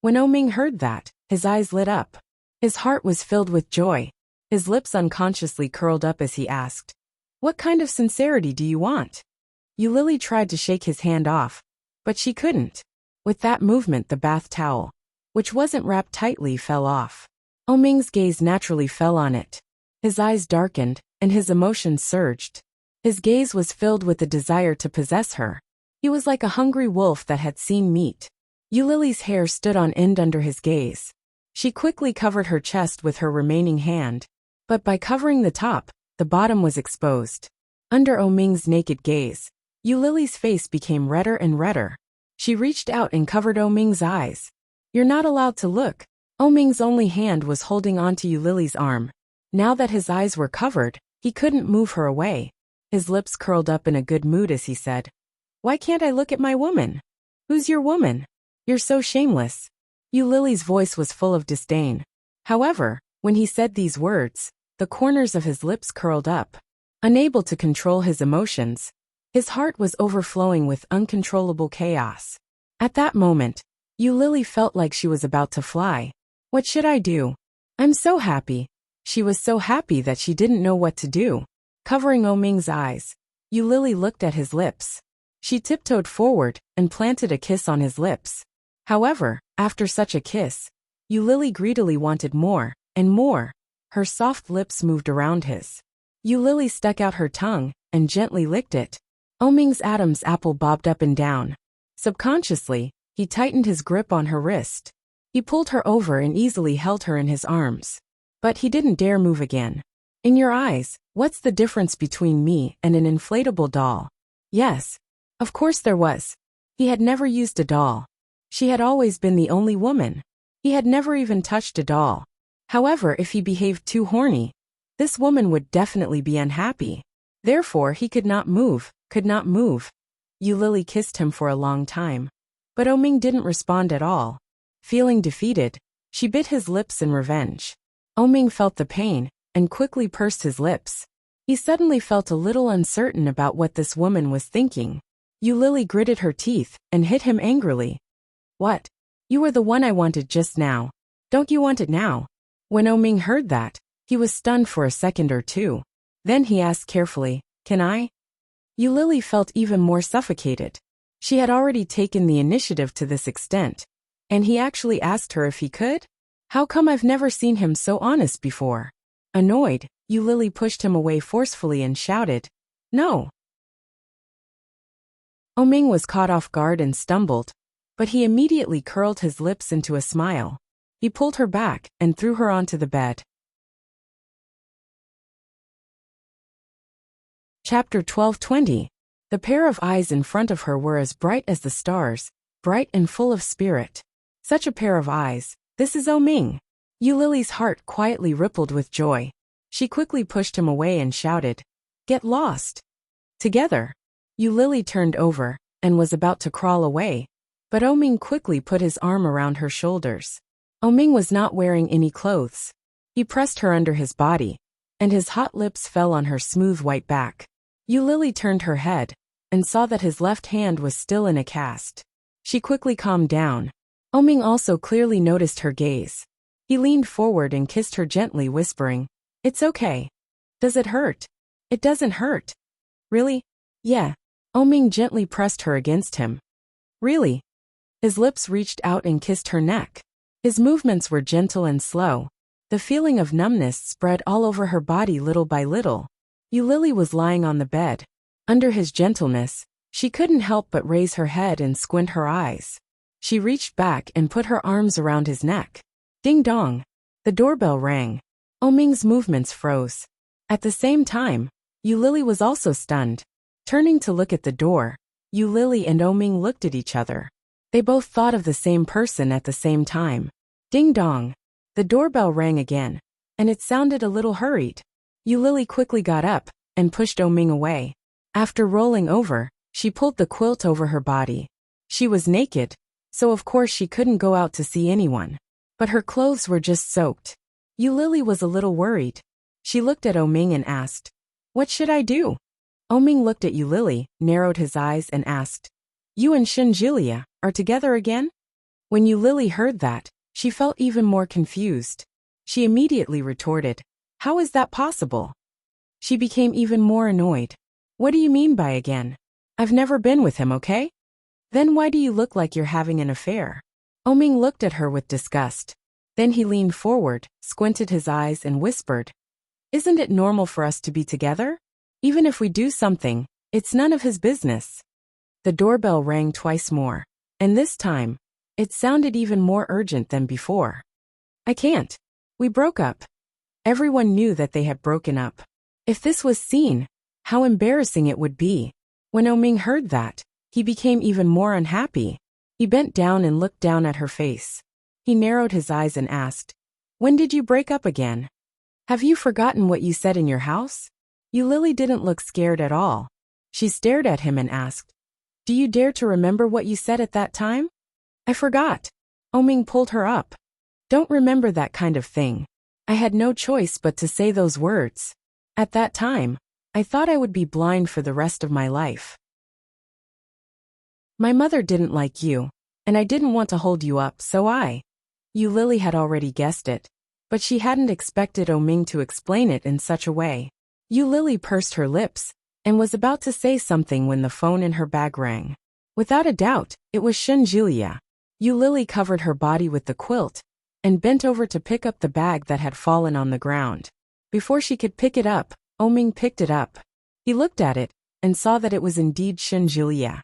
When Ming heard that, his eyes lit up. His heart was filled with joy. His lips unconsciously curled up as he asked, what kind of sincerity do you want? Lily tried to shake his hand off, but she couldn't. With that movement, the bath towel, which wasn't wrapped tightly, fell off. Ming's gaze naturally fell on it. His eyes darkened, and his emotions surged. His gaze was filled with the desire to possess her. He was like a hungry wolf that had seen meat. Lily's hair stood on end under his gaze. She quickly covered her chest with her remaining hand, but by covering the top, the bottom was exposed. Under Ming's naked gaze, Lily's face became redder and redder. She reached out and covered Ming's eyes. You're not allowed to look. Ming's only hand was holding onto Lily's arm. Now that his eyes were covered, he couldn't move her away. His lips curled up in a good mood as he said, why can't I look at my woman? Who's your woman? You're so shameless. Lily's voice was full of disdain. However, when he said these words, the corners of his lips curled up. Unable to control his emotions, his heart was overflowing with uncontrollable chaos. At that moment, Lily felt like she was about to fly. What should I do? I'm so happy. She was so happy that she didn't know what to do. Covering Ming's eyes, Lily looked at his lips. She tiptoed forward and planted a kiss on his lips. However, after such a kiss, Lily greedily wanted more and more. Her soft lips moved around his. Lily stuck out her tongue and gently licked it. Ming's Adam's apple bobbed up and down. Subconsciously, he tightened his grip on her wrist. He pulled her over and easily held her in his arms. But he didn't dare move again. In your eyes, what's the difference between me and an inflatable doll? Yes. Of course there was. He had never used a doll. She had always been the only woman. He had never even touched a doll. However, if he behaved too horny, this woman would definitely be unhappy. Therefore, he could not move. Lily kissed him for a long time. But Ming didn't respond at all. Feeling defeated, she bit his lips in revenge. Ming felt the pain and quickly pursed his lips. He suddenly felt a little uncertain about what this woman was thinking. Lily gritted her teeth and hit him angrily. What? You were the one I wanted just now. Don't you want it now? When Ming heard that, he was stunned for a second or two. Then he asked carefully, can I? Lily felt even more suffocated. She had already taken the initiative to this extent. And he actually asked her if he could? How come I've never seen him so honest before? Annoyed, Lily pushed him away forcefully and shouted, no. Ming was caught off guard and stumbled, but he immediately curled his lips into a smile. He pulled her back and threw her onto the bed. Chapter 12:20. The pair of eyes in front of her were as bright as the stars, bright and full of spirit. Such a pair of eyes. This is Ming. Lily's heart quietly rippled with joy. She quickly pushed him away and shouted, get lost. Together. Lily turned over and was about to crawl away, but Ming quickly put his arm around her shoulders. Ming was not wearing any clothes. He pressed her under his body, and his hot lips fell on her smooth white back. Lily turned her head and saw that his left hand was still in a cast. She quickly calmed down. Ming also clearly noticed her gaze. He leaned forward and kissed her gently, whispering, it's okay. Does it hurt? It doesn't hurt. Really? Yeah. Ming gently pressed her against him. Really? His lips reached out and kissed her neck. His movements were gentle and slow. The feeling of numbness spread all over her body little by little. Lily was lying on the bed. Under his gentleness, she couldn't help but raise her head and squint her eyes. She reached back and put her arms around his neck. Ding dong. The doorbell rang. Ming's movements froze. At the same time, Lily was also stunned. Turning to look at the door, Lily and Ming looked at each other. They both thought of the same person at the same time. Ding dong. The doorbell rang again, and it sounded a little hurried. Yulili quickly got up and pushed Oming away. After rolling over, she pulled the quilt over her body. She was naked, so of course she couldn't go out to see anyone. But her clothes were just soaked. Yulili was a little worried. She looked at Oming and asked, "What should I do?" Oming looked at Yulili, narrowed his eyes and asked, "You and Shinjilia are together again?" When Yulili heard that, she felt even more confused. She immediately retorted, "How is that possible?" She became even more annoyed. "What do you mean by again? I've never been with him, okay? Then why do you look like you're having an affair?" Oming looked at her with disgust. Then he leaned forward, squinted his eyes and whispered, "Isn't it normal for us to be together? Even if we do something, it's none of his business." The doorbell rang twice more, and this time, it sounded even more urgent than before. "I can't. We broke up." Everyone knew that they had broken up. If this was seen, how embarrassing it would be. When Oming heard that, he became even more unhappy. He bent down and looked down at her face. He narrowed his eyes and asked, "When did you break up again? Have you forgotten what you said in your house?" Yulili didn't look scared at all. She stared at him and asked, "Do you dare to remember what you said at that time?" "I forgot." Oming pulled her up. "Don't remember that kind of thing. I had no choice but to say those words. At that time, I thought I would be blind for the rest of my life. My mother didn't like you, and I didn't want to hold you up, so Yulili had already guessed it, but she hadn't expected Oming to explain it in such a way. Yulili pursed her lips and was about to say something when the phone in her bag rang. Without a doubt, it was Shinjilia. Yulili covered her body with the quilt and bent over to pick up the bag that had fallen on the ground. Before she could pick it up, Oming picked it up. He looked at it and saw that it was indeed Shinjilia.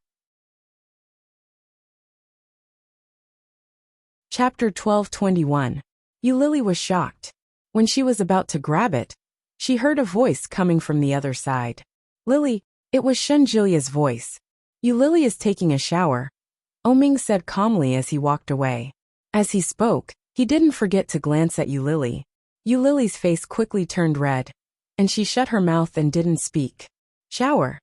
Chapter 12:21. Yulili was shocked. When she was about to grab it, she heard a voice coming from the other side. "Lily," it was Shinjilia's voice. "Yulili is taking a shower," Oming said calmly as he walked away. As he spoke, he didn't forget to glance at Yulili. Yulili's face quickly turned red, and she shut her mouth and didn't speak. "Shower?"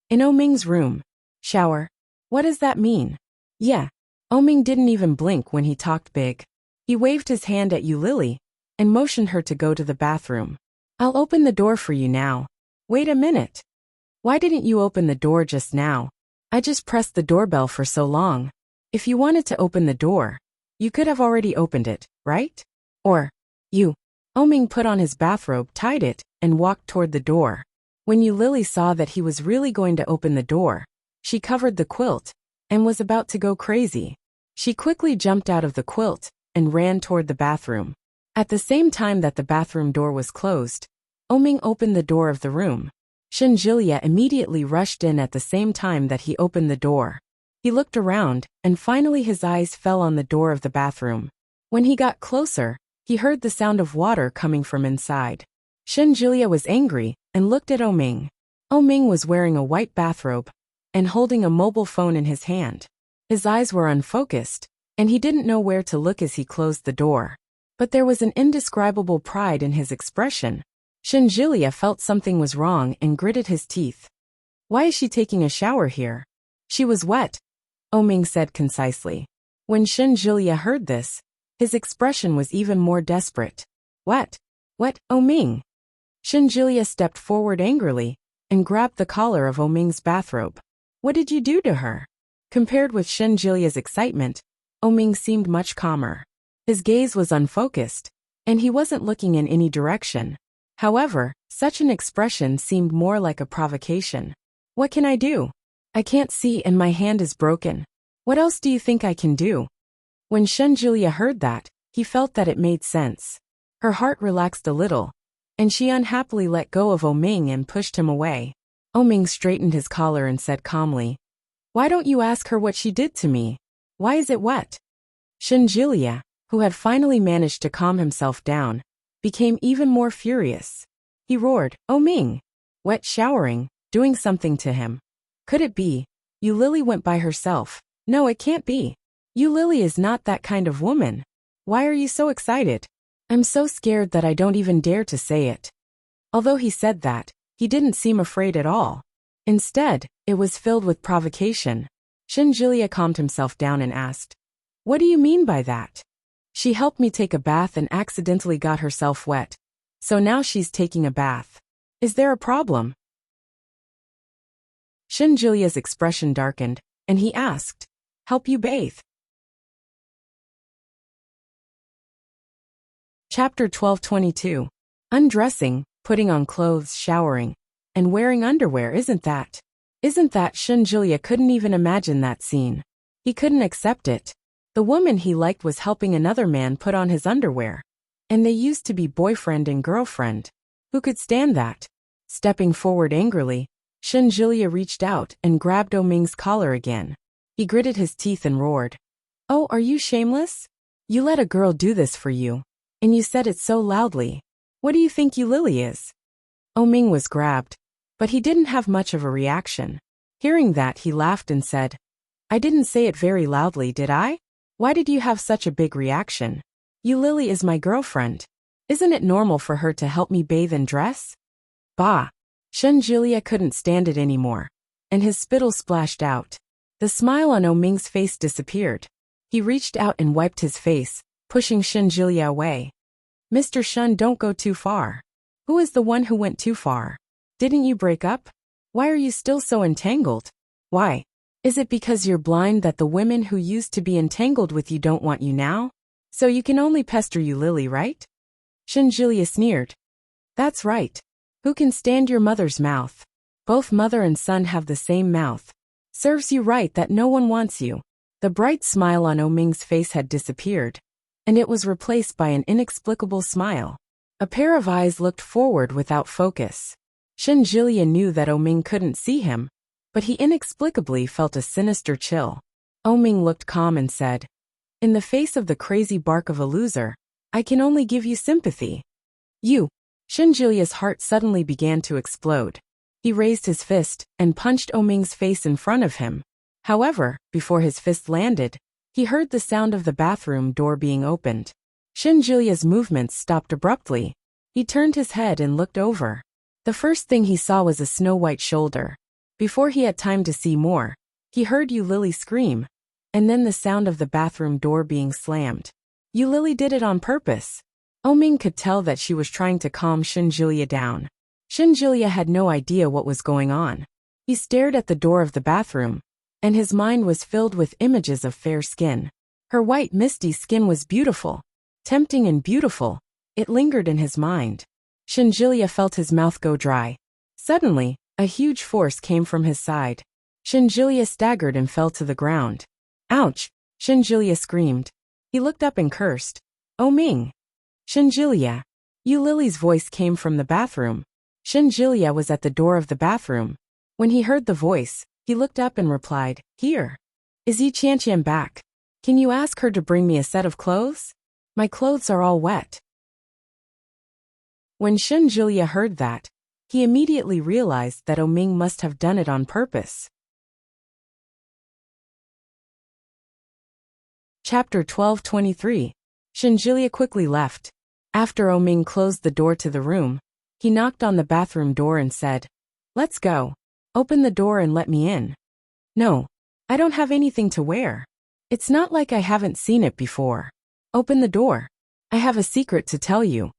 "In Oming's room." "Shower? What does that mean?" "Yeah." Oming didn't even blink when he talked big. He waved his hand at Yulili and motioned her to go to the bathroom. "I'll open the door for you now." "Wait a minute. Why didn't you open the door just now? I just pressed the doorbell for so long. If you wanted to open the door, you could have already opened it, right? Or, you." Oming put on his bathrobe, tied it, and walked toward the door. When Yulili saw that he was really going to open the door, she covered the quilt and was about to go crazy. She quickly jumped out of the quilt and ran toward the bathroom. At the same time that the bathroom door was closed, Oming opened the door of the room. Shinjilia immediately rushed in at the same time that he opened the door. He looked around, and finally his eyes fell on the door of the bathroom. When he got closer, he heard the sound of water coming from inside. Shinjilia was angry and looked at Oming. Oming was wearing a white bathrobe and holding a mobile phone in his hand. His eyes were unfocused, and he didn't know where to look as he closed the door. But there was an indescribable pride in his expression. Shinjilia felt something was wrong and gritted his teeth. "Why is she taking a shower here?" "She was wet," Oming said concisely. When Shinjilia heard this, his expression was even more desperate. "What? What, Oming?" Shinjilia stepped forward angrily and grabbed the collar of Oming's bathrobe. "What did you do to her?" Compared with Shinjilia's excitement, Oming seemed much calmer. His gaze was unfocused, and he wasn't looking in any direction. However, such an expression seemed more like a provocation. "What can I do? I can't see and my hand is broken. What else do you think I can do?" When Shinjilia heard that, he felt that it made sense. Her heart relaxed a little, and she unhappily let go of Oming and pushed him away. Oming straightened his collar and said calmly, "Why don't you ask her what she did to me? Why is it wet?" Shinjilia, who had finally managed to calm himself down, became even more furious. He roared, "Oming! Wet showering, doing something to him. Could it be? Yulili went by herself. No, it can't be. Yulili is not that kind of woman. Why are you so excited? I'm so scared that I don't even dare to say it. Although he said that, he didn't seem afraid at all. Instead, it was filled with provocation. Shinjulia calmed himself down and asked, "What do you mean by that?" "She helped me take a bath and accidentally got herself wet. So now she's taking a bath. Is there a problem?" Shinjulia's expression darkened, and he asked, "Help you bathe?" Chapter 12:22. Undressing, putting on clothes, showering, and wearing underwear, isn't that? Shinjulia couldn't even imagine that scene. He couldn't accept it. The woman he liked was helping another man put on his underwear. And they used to be boyfriend and girlfriend. Who could stand that? Stepping forward angrily, Shinjulia reached out and grabbed Oming's collar again. He gritted his teeth and roared, "Oh, are you shameless? You let a girl do this for you. And you said it so loudly. What do you think you Lily is?" Oming was grabbed, but he didn't have much of a reaction. Hearing that, he laughed and said, "I didn't say it very loudly, did I? Why did you have such a big reaction? You Lily is my girlfriend. Isn't it normal for her to help me bathe and dress?" Bah! Shinjulia couldn't stand it anymore, and his spittle splashed out. The smile on Oming's face disappeared. He reached out and wiped his face, pushing Shinjulia away. "Mr. Shun, don't go too far." "Who is the one who went too far? Didn't you break up? Why are you still so entangled? Why? Is it because you're blind that the women who used to be entangled with you don't want you now? So you can only pester you Lily, right?" Shinjulia sneered. "That's right. Who can stand your mother's mouth? Both mother and son have the same mouth. Serves you right that no one wants you." The bright smile on Oming's face had disappeared, and it was replaced by an inexplicable smile. A pair of eyes looked forward without focus. Shinjulia knew that Oming couldn't see him, but he inexplicably felt a sinister chill. Oming looked calm and said, "In the face of the crazy bark of a loser, I can only give you sympathy." "You!" Shinjulia's heart suddenly began to explode. He raised his fist and punched Oming's face in front of him. However, before his fist landed, he heard the sound of the bathroom door being opened. Shinjulia's movements stopped abruptly. He turned his head and looked over. The first thing he saw was a snow-white shoulder. Before he had time to see more, he heard Lily scream, and then the sound of the bathroom door being slammed. Lily did it on purpose. Oming could tell that she was trying to calm Shinjulia down. Shinjulia had no idea what was going on. He stared at the door of the bathroom, and his mind was filled with images of fair skin. Her white misty skin was beautiful. Tempting and beautiful, it lingered in his mind. Shinjulia felt his mouth go dry. Suddenly, a huge force came from his side. Shinjulia staggered and fell to the ground. "Ouch!" Shinjulia screamed. He looked up and cursed. "Oming!" "Shinjulia!" Lily's voice came from the bathroom. Shinjulia was at the door of the bathroom. When he heard the voice, he looked up and replied, "Here. Is Yi Chanqian back? Can you ask her to bring me a set of clothes? My clothes are all wet." When Shinjulia heard that, he immediately realized that Oming must have done it on purpose. Chapter 12:23. Shinjulia quickly left. After Oming closed the door to the room, he knocked on the bathroom door and said, "Let's go. Open the door and let me in." "No. I don't have anything to wear. It's not like I haven't seen it before. Open the door. I have a secret to tell you."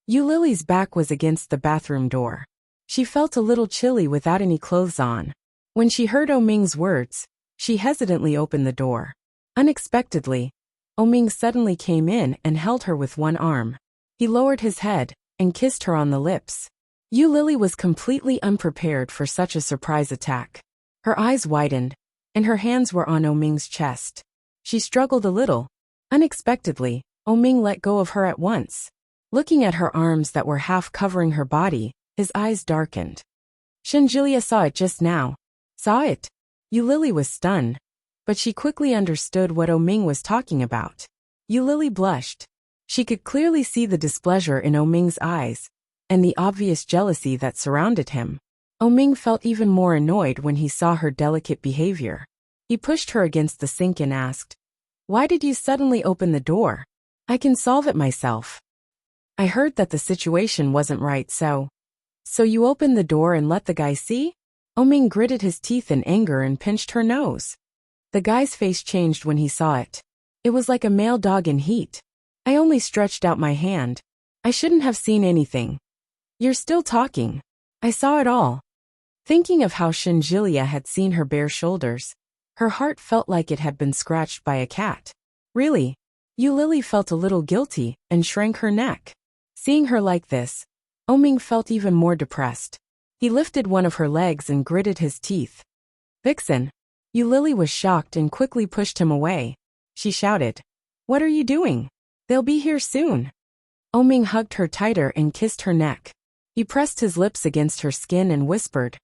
Lily's back was against the bathroom door. She felt a little chilly without any clothes on. When she heard Oming's words, she hesitantly opened the door. Unexpectedly, Oming suddenly came in and held her with one arm. He lowered his head and kissed her on the lips. Lily was completely unprepared for such a surprise attack. Her eyes widened, and her hands were on Oming's chest. She struggled a little. Unexpectedly, Oming let go of her at once. Looking at her arms that were half covering her body, his eyes darkened. Shinjulia saw it just now. Saw it? Lily was stunned, but she quickly understood what Oming was talking about. Lily blushed. She could clearly see the displeasure in Oming's eyes, and the obvious jealousy that surrounded him. Oming felt even more annoyed when he saw her delicate behavior. He pushed her against the sink and asked, "Why did you suddenly open the door? I can solve it myself. I heard that the situation wasn't right, so you opened the door and let the guy see? Oming gritted his teeth in anger and pinched her nose. The guy's face changed when he saw it. It was like a male dog in heat. I only stretched out my hand. I shouldn't have seen anything. You're still talking. I saw it all. Thinking of how Shinjilia had seen her bare shoulders, her heart felt like it had been scratched by a cat. Really? Yulili felt a little guilty and shrank her neck. Seeing her like this, Oming felt even more depressed. He lifted one of her legs and gritted his teeth. Vixen. Yulili was shocked and quickly pushed him away. She shouted, "What are you doing? They'll be here soon." Oming hugged her tighter and kissed her neck. He pressed his lips against her skin and whispered,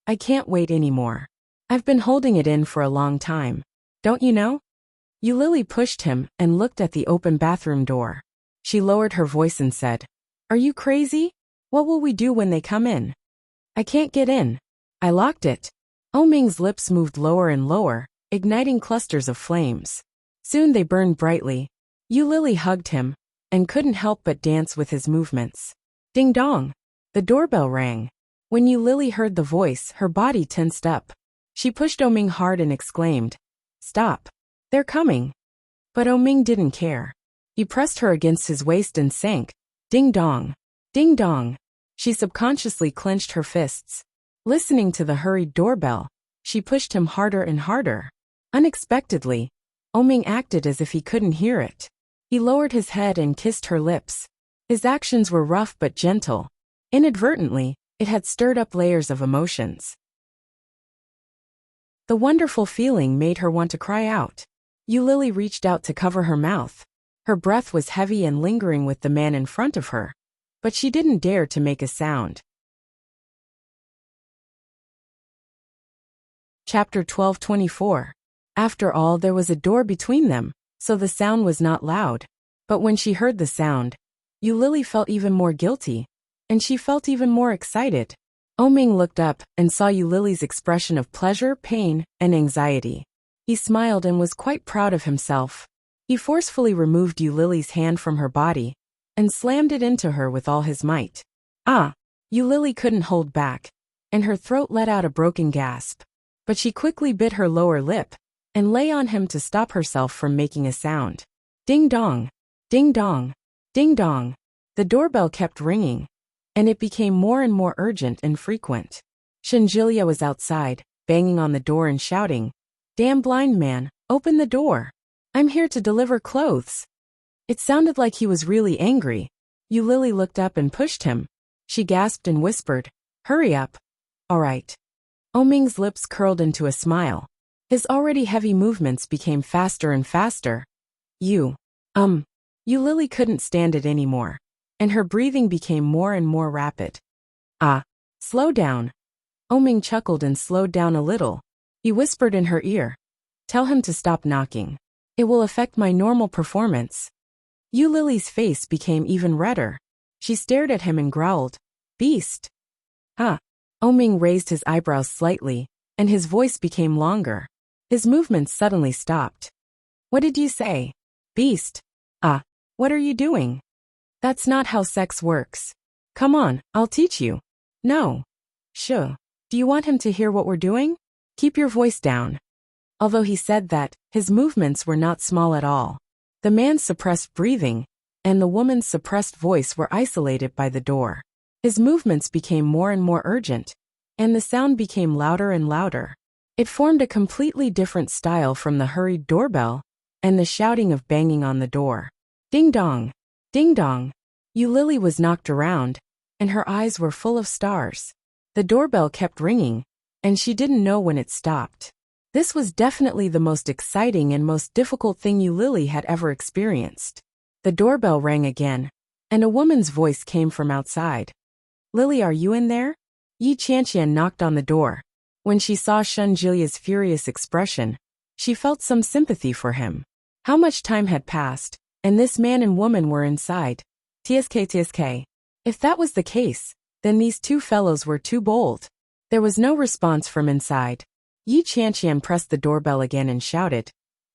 "I can't wait anymore. I've been holding it in for a long time. Don't you know?" Yulili pushed him and looked at the open bathroom door. She lowered her voice and said, "Are you crazy? What will we do when they come in? I can't get in. I locked it." Oming's lips moved lower and lower, igniting clusters of flames. Soon they burned brightly. Yulili hugged him and couldn't help but dance with his movements. Ding dong! The doorbell rang. When Yulili heard the voice, her body tensed up. She pushed Oming hard and exclaimed, "Stop. They're coming." But Oming didn't care. He pressed her against his waist and sank. Ding dong! Ding dong! She subconsciously clenched her fists. Listening to the hurried doorbell, she pushed him harder and harder. Unexpectedly, Oming acted as if he couldn't hear it. He lowered his head and kissed her lips. His actions were rough but gentle. Inadvertently, it had stirred up layers of emotions. The wonderful feeling made her want to cry out. Yulili reached out to cover her mouth. Her breath was heavy and lingering with the man in front of her, but she didn't dare to make a sound. Chapter 12:24. After all, there was a door between them, so the sound was not loud. But when she heard the sound, Yulili felt even more guilty, and she felt even more excited. Oming looked up and saw Yulili's expression of pleasure, pain, and anxiety. He smiled and was quite proud of himself. He forcefully removed Yulili's hand from her body and slammed it into her with all his might. Ah! Yulili couldn't hold back, and her throat let out a broken gasp. But she quickly bit her lower lip and lay on him to stop herself from making a sound. Ding dong! Ding dong! Ding dong! The doorbell kept ringing, and it became more and more urgent and frequent. Shinjilia was outside, banging on the door and shouting, "Damn blind man, open the door. I'm here to deliver clothes." It sounded like he was really angry. Yulili looked up and pushed him. She gasped and whispered, "Hurry up." "All right." Oming's lips curled into a smile. His already heavy movements became faster and faster. Yulili couldn't stand it anymore, and her breathing became more and more rapid. "Ah, slow down." Oming chuckled and slowed down a little. He whispered in her ear, "Tell him to stop knocking. It will affect my normal performance." Yulili's face became even redder. She stared at him and growled, "Beast." "Huh." Oming raised his eyebrows slightly, and his voice became longer. His movements suddenly stopped. "What did you say? Beast? Ah, what are you doing? That's not how sex works. Come on, I'll teach you." "No." "Sure. Do you want him to hear what we're doing? Keep your voice down." Although he said that, his movements were not small at all. The man's suppressed breathing and the woman's suppressed voice were isolated by the door. His movements became more and more urgent, and the sound became louder and louder. It formed a completely different style from the hurried doorbell and the shouting of banging on the door. Ding dong! Ding dong! Yulili was knocked around, and her eyes were full of stars. The doorbell kept ringing, and she didn't know when it stopped. This was definitely the most exciting and most difficult thing Yulili had ever experienced. The doorbell rang again, and a woman's voice came from outside. "Lily, are you in there?" Yi Chanqian knocked on the door. When she saw Shinjilia's furious expression, she felt some sympathy for him. How much time had passed, and this man and woman were inside. TSK. If that was the case, then these two fellows were too bold. There was no response from inside. Yi Chanqian pressed the doorbell again and shouted,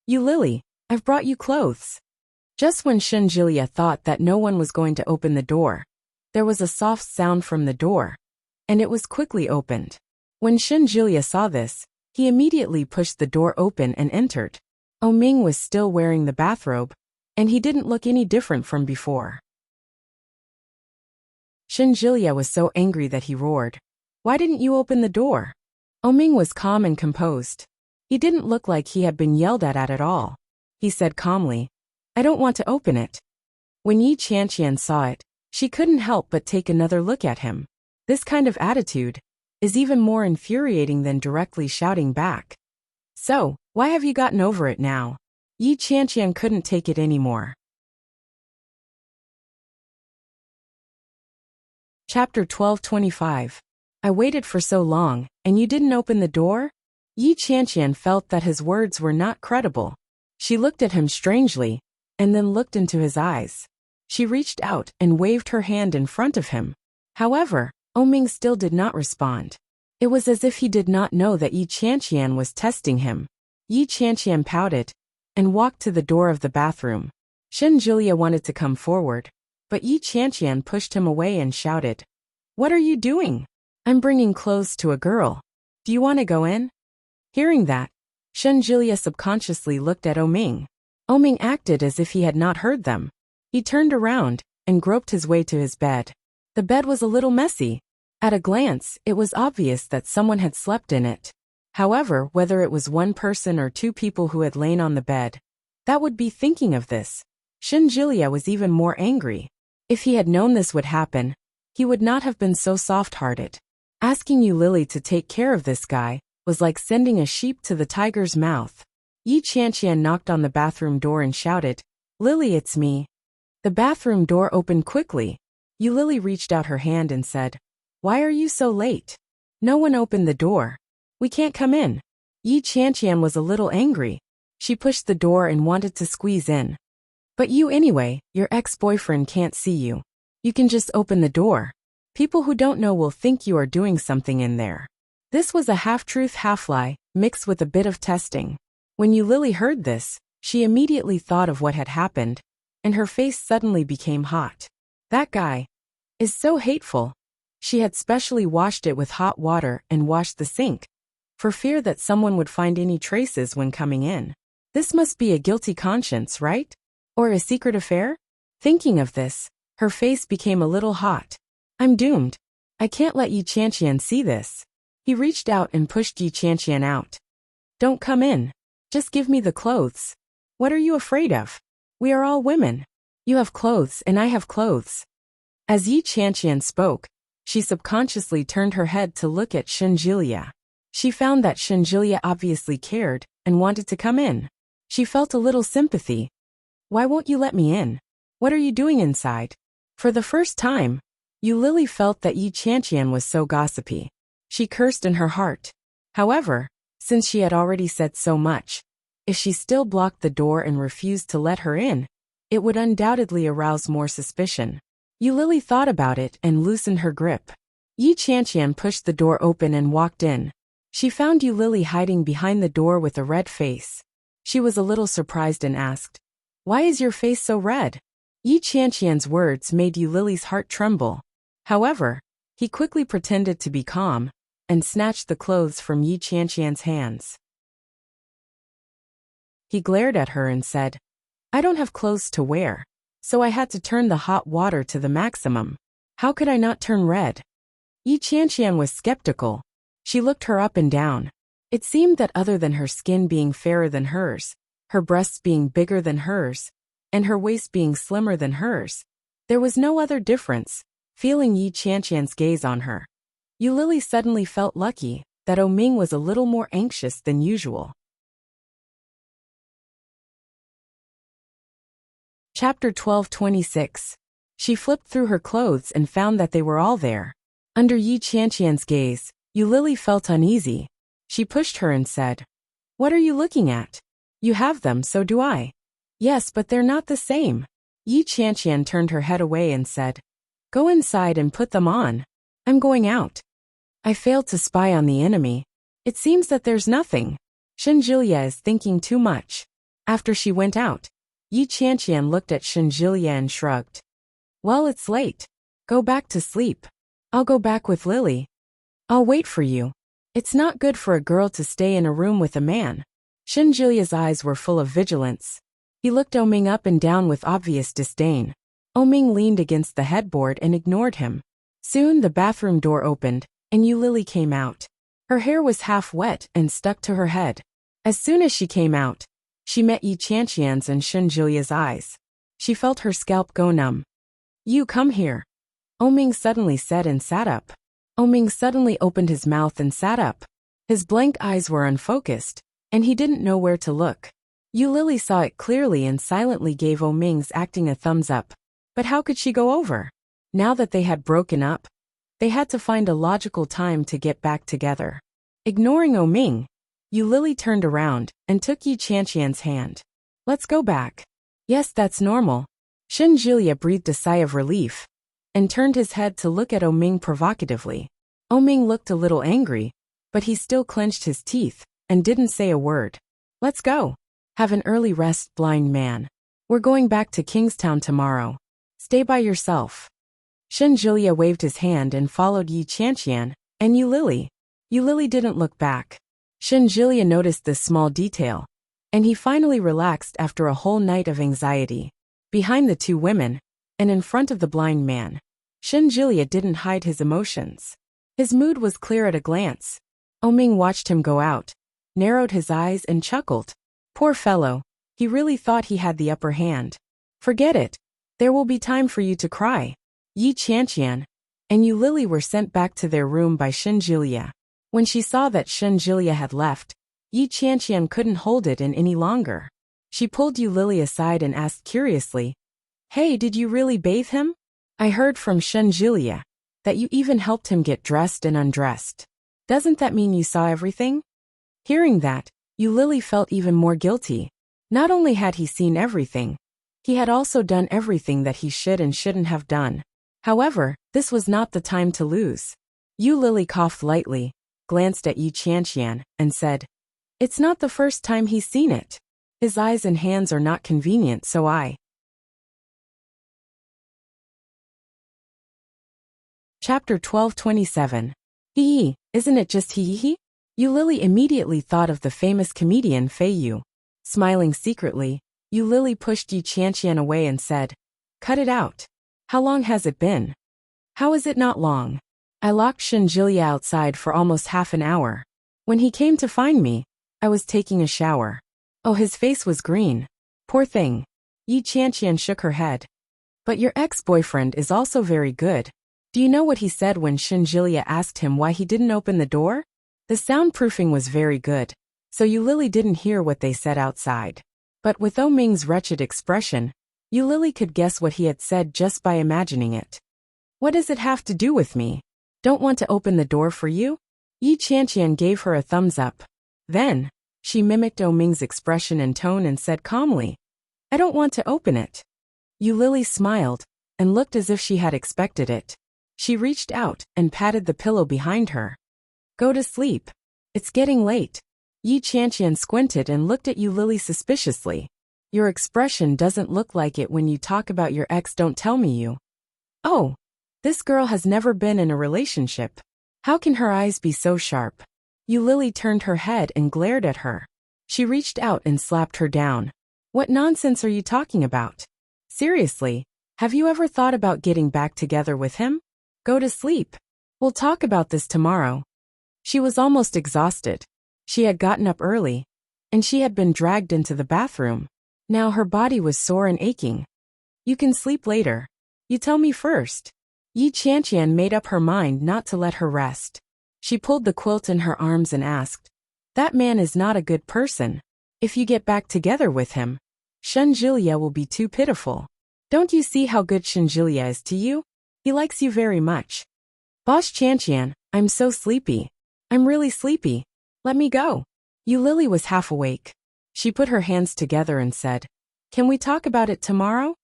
"You Lily, I've brought you clothes." Just when Shinjilia thought that no one was going to open the door, there was a soft sound from the door, and it was quickly opened. When Shinjilia saw this, he immediately pushed the door open and entered. Ming was still wearing the bathrobe, and he didn't look any different from before. Shinjilia was so angry that he roared, "Why didn't you open the door?" Ming was calm and composed. He didn't look like he had been yelled at all. He said calmly, "I don't want to open it." When Yi Qianqian saw it, she couldn't help but take another look at him. This kind of attitude is even more infuriating than directly shouting back. "So, why have you gotten over it now?" Yi Qianqian couldn't take it anymore. Chapter 12:25. I waited for so long, and you didn't open the door? Yi Qianqian felt that his words were not credible. She looked at him strangely, and then looked into his eyes. She reached out and waved her hand in front of him. However, Ming still did not respond. It was as if he did not know that Yi Qianqian was testing him. Yi Qianqian pouted and walked to the door of the bathroom. Shinjilia wanted to come forward, but Yi Qianqian pushed him away and shouted, "What are you doing? I'm bringing clothes to a girl. Do you want to go in?" Hearing that, Shinjilia subconsciously looked at Ming. Ming acted as if he had not heard them. He turned around and groped his way to his bed. The bed was a little messy. At a glance, it was obvious that someone had slept in it. However, whether it was one person or two people who had lain on the bed, that would be thinking of this. Shinjilia was even more angry. If he had known this would happen, he would not have been so soft-hearted. Asking Yu Lily to take care of this guy was like sending a sheep to the tiger's mouth. Yi Qianqian knocked on the bathroom door and shouted, "Lily, it's me." The bathroom door opened quickly. Yu Lily reached out her hand and said, "Why are you so late? No one opened the door. We can't come in." Yi Qianqian was a little angry. She pushed the door and wanted to squeeze in. "But you anyway, your ex-boyfriend can't see you. You can just open the door. People who don't know will think you are doing something in there." This was a half-truth, half-lie, mixed with a bit of testing. When Yu Lily heard this, she immediately thought of what had happened, and her face suddenly became hot. That guy is so hateful. She had specially washed it with hot water and washed the sink, for fear that someone would find any traces when coming in. This must be a guilty conscience, right? Or a secret affair? Thinking of this, her face became a little hot. "I'm doomed. I can't let Yi Qianqian see this." He reached out and pushed Yi Qianqian out. "Don't come in. Just give me the clothes. What are you afraid of? We are all women. You have clothes and I have clothes." As Yi Qianqian spoke, she subconsciously turned her head to look at Shinjilia. She found that Shinjilia obviously cared and wanted to come in. She felt a little sympathy. "Why won't you let me in? What are you doing inside?" For the first time, Yu Lily felt that Yi Qianqian was so gossipy. She cursed in her heart. However, since she had already said so much, if she still blocked the door and refused to let her in, it would undoubtedly arouse more suspicion. Yu Lily thought about it and loosened her grip. Yi Qianqian pushed the door open and walked in. She found Yu Lily hiding behind the door with a red face. She was a little surprised and asked, "Why is your face so red?" Yi Qianqian's words made Yu Lily's heart tremble. However, he quickly pretended to be calm and snatched the clothes from Yi Qianqian's hands. He glared at her and said, "I don't have clothes to wear, so I had to turn the hot water to the maximum. How could I not turn red?" Yi Qianqian was skeptical. She looked her up and down. It seemed that other than her skin being fairer than hers, her breasts being bigger than hers, and her waist being slimmer than hers, there was no other difference. Feeling Yi Qianqian's gaze on her, Yu Lily suddenly felt lucky that Ming was a little more anxious than usual. Chapter 12:26. She flipped through her clothes and found that they were all there. Under Yi Qianqian's gaze, Yu Lily felt uneasy. She pushed her and said, "What are you looking at? You have them, so do I." "Yes, but they're not the same." Yi Qianqian turned her head away and said, "Go inside and put them on. I'm going out. I failed to spy on the enemy. It seems that there's nothing. Shinjilia is thinking too much." After she went out, Yi Qianqian looked at Shenjilia and shrugged. Well, it's late. Go back to sleep. I'll go back with Lily. I'll wait for you. It's not good for a girl to stay in a room with a man. Shenjilia's eyes were full of vigilance. He looked Oming up and down with obvious disdain. Oming leaned against the headboard and ignored him. Soon the bathroom door opened, and Yu Lily came out. Her hair was half wet and stuck to her head. As soon as she came out, she met Yi Qianqian's and Shenjilia's eyes. She felt her scalp go numb. You come here. Oming suddenly said and sat up. Oming suddenly opened his mouth and sat up. His blank eyes were unfocused, and he didn't know where to look. Yu Lily saw it clearly and silently gave Oming's acting a thumbs up. But how could she go over? Now that they had broken up, they had to find a logical time to get back together. Ignoring Oming, Yu Lily turned around and took Yi Qianqian's hand. Let's go back. Yes, that's normal. Shenjilia breathed a sigh of relief and turned his head to look at Oming provocatively. Oming looked a little angry, but he still clenched his teeth and didn't say a word. Let's go. Have an early rest, blind man. We're going back to Kingstown tomorrow. Stay by yourself. Shenjilia waved his hand and followed Yi Qianqian and Yu Lily. Yu Lily didn't look back. Shenjilia noticed this small detail, and he finally relaxed after a whole night of anxiety. Behind the two women, and in front of the blind man, Shenjilia didn't hide his emotions. His mood was clear at a glance. Oming watched him go out, narrowed his eyes and chuckled. Poor fellow, he really thought he had the upper hand. Forget it. There will be time for you to cry. Yi Qianqian and Yu Lily were sent back to their room by Shenjilia. When she saw that Shenjilia had left, Yi Qianqian couldn't hold it in any longer. She pulled Yu Lily aside and asked curiously, Hey, did you really bathe him? I heard from Shenjilia that you even helped him get dressed and undressed. Doesn't that mean you saw everything? Hearing that, Yu Lily felt even more guilty. Not only had he seen everything, he had also done everything that he should and shouldn't have done. However, this was not the time to lose. Yu Lily coughed lightly, glanced at Yi Qianqian, and said, It's not the first time he's seen it. His eyes and hands are not convenient, so I. Chapter 12:27. Hee, isn't it just hee? Yu Lily immediately thought of the famous comedian Fei Yu. Smiling secretly, Yu Lily pushed Yi Qianqian away and said, Cut it out. How long has it been? How is it not long? I locked Shenjilia outside for almost half an hour. When he came to find me, I was taking a shower. Oh, his face was green. Poor thing. Yi Qianqian shook her head. But your ex-boyfriend is also very good. Do you know what he said when Shenjilia asked him why he didn't open the door? The soundproofing was very good, so Yu Lily didn't hear what they said outside. But with Oming's wretched expression, Yu Lily could guess what he had said just by imagining it. What does it have to do with me? Don't want to open the door for you? Yi Qianqian gave her a thumbs up. Then, she mimicked Oming's expression and tone and said calmly, I don't want to open it. Yu Lily smiled, and looked as if she had expected it. She reached out and patted the pillow behind her. Go to sleep. It's getting late. Yi Qianqian squinted and looked at Yu Lily suspiciously. Your expression doesn't look like it when you talk about your ex. Don't tell me you. Oh, this girl has never been in a relationship. How can her eyes be so sharp? Yu Lily turned her head and glared at her. She reached out and slapped her down. What nonsense are you talking about? Seriously, have you ever thought about getting back together with him? Go to sleep. We'll talk about this tomorrow. She was almost exhausted. She had gotten up early, and she had been dragged into the bathroom. Now her body was sore and aching. You can sleep later. You tell me first. Yi Qianqian made up her mind not to let her rest. She pulled the quilt in her arms and asked, That man is not a good person. If you get back together with him, Shenjilia will be too pitiful. Don't you see how good Shenjilia is to you? He likes you very much. Boss Qianqian, I'm so sleepy. I'm really sleepy. Let me go. Yu Lily was half awake. She put her hands together and said, Can we talk about it tomorrow?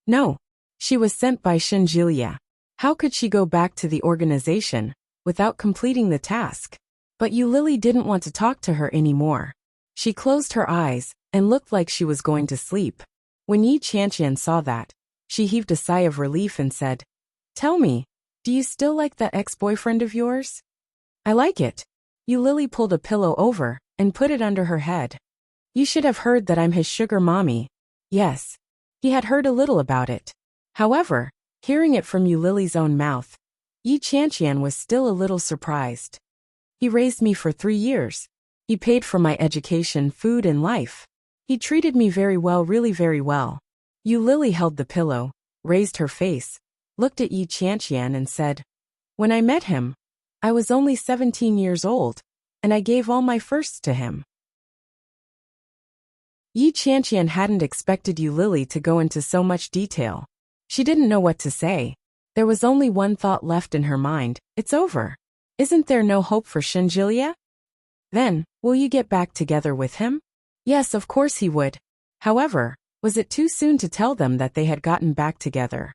No. She was sent by Shenjilia. How could she go back to the organization without completing the task? But Yu Lily didn't want to talk to her anymore. She closed her eyes and looked like she was going to sleep. When Yi Qianqian saw that, she heaved a sigh of relief and said, "Tell me, do you still like that ex-boyfriend of yours?" "I like it." Yu Lily pulled a pillow over and put it under her head. "You should have heard that I'm his sugar mommy." Yes, he had heard a little about it. However, hearing it from Yu Lily's own mouth, Yi Qianqian was still a little surprised. "He raised me for 3 years. He paid for my education, food, and life. He treated me very well, really very well." Yu Lily held the pillow, raised her face, looked at Yi Qianqian and said, "When I met him, I was only 17 years old, and I gave all my firsts to him." Yi Qianqian hadn't expected Yu Lily to go into so much detail. She didn't know what to say. There was only one thought left in her mind: it's over. Isn't there no hope for Shinjilia? Then, will you get back together with him? Yes, of course he would. However, was it too soon to tell them that they had gotten back together?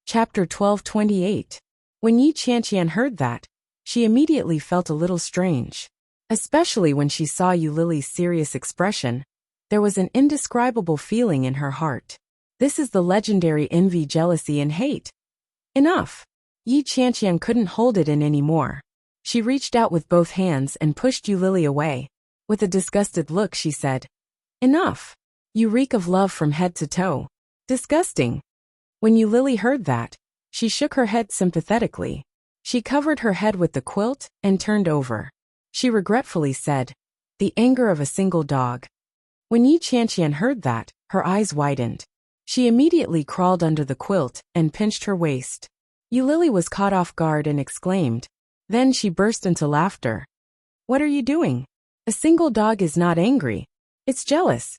Chapter 12:28. When Yi Qianqian heard that, she immediately felt a little strange. Especially when she saw Yu Lily's serious expression, there was an indescribable feeling in her heart. This is the legendary envy, jealousy, and hate. Enough! Yi Qianqian couldn't hold it in anymore. She reached out with both hands and pushed Yu Lily away. With a disgusted look, she said, "Enough! You reek of love from head to toe. Disgusting!" When Yu Lily heard that, she shook her head sympathetically. She covered her head with the quilt and turned over. She regretfully said, "The anger of a single dog." When Yi Qianqian heard that, her eyes widened. She immediately crawled under the quilt and pinched her waist. Yu Lily was caught off guard and exclaimed. Then she burst into laughter. "What are you doing? A single dog is not angry. It's jealous.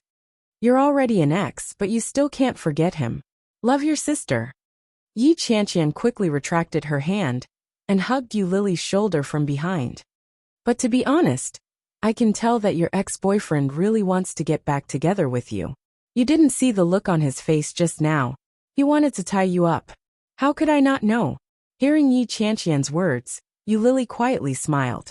You're already an ex, but you still can't forget him. Love your sister." Yi Qianqian quickly retracted her hand and hugged Yu Lily's shoulder from behind. "But to be honest, I can tell that your ex-boyfriend really wants to get back together with you. You didn't see the look on his face just now. He wanted to tie you up." "How could I not know?" Hearing Yi Qianqian's words, Yu Lily quietly smiled.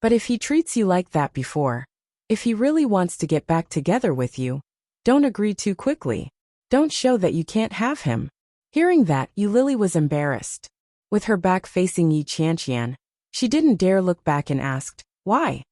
"But if he treats you like that before, if he really wants to get back together with you, don't agree too quickly. Don't show that you can't have him." Hearing that, Yu Lily was embarrassed. With her back facing Yi Qianqian, she didn't dare look back and asked, "Why?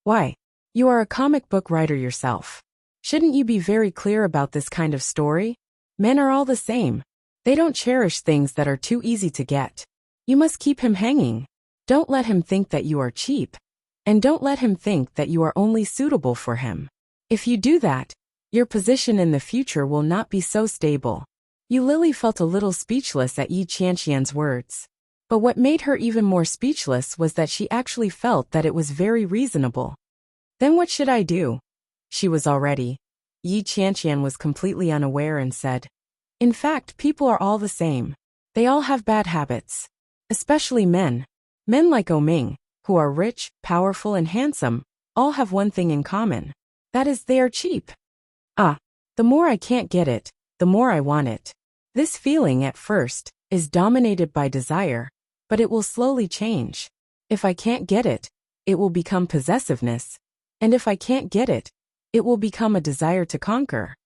Why? You are a comic book writer yourself. Shouldn't you be very clear about this kind of story? Men are all the same. They don't cherish things that are too easy to get. You must keep him hanging. Don't let him think that you are cheap. And don't let him think that you are only suitable for him. If you do that, your position in the future will not be so stable." Yu Lily felt a little speechless at Yi Qianqian's words. But what made her even more speechless was that she actually felt that it was very reasonable. "Then what should I do?" She was already. Yi Qianqian was completely unaware and said, "In fact, people are all the same. They all have bad habits. Especially men. Men like Oming, who are rich, powerful, and handsome, all have one thing in common. That is, they are cheap. The more I can't get it, the more I want it. This feeling, at first, is dominated by desire, but it will slowly change. If I can't get it, it will become possessiveness. And if I can't get it, it will become a desire to conquer."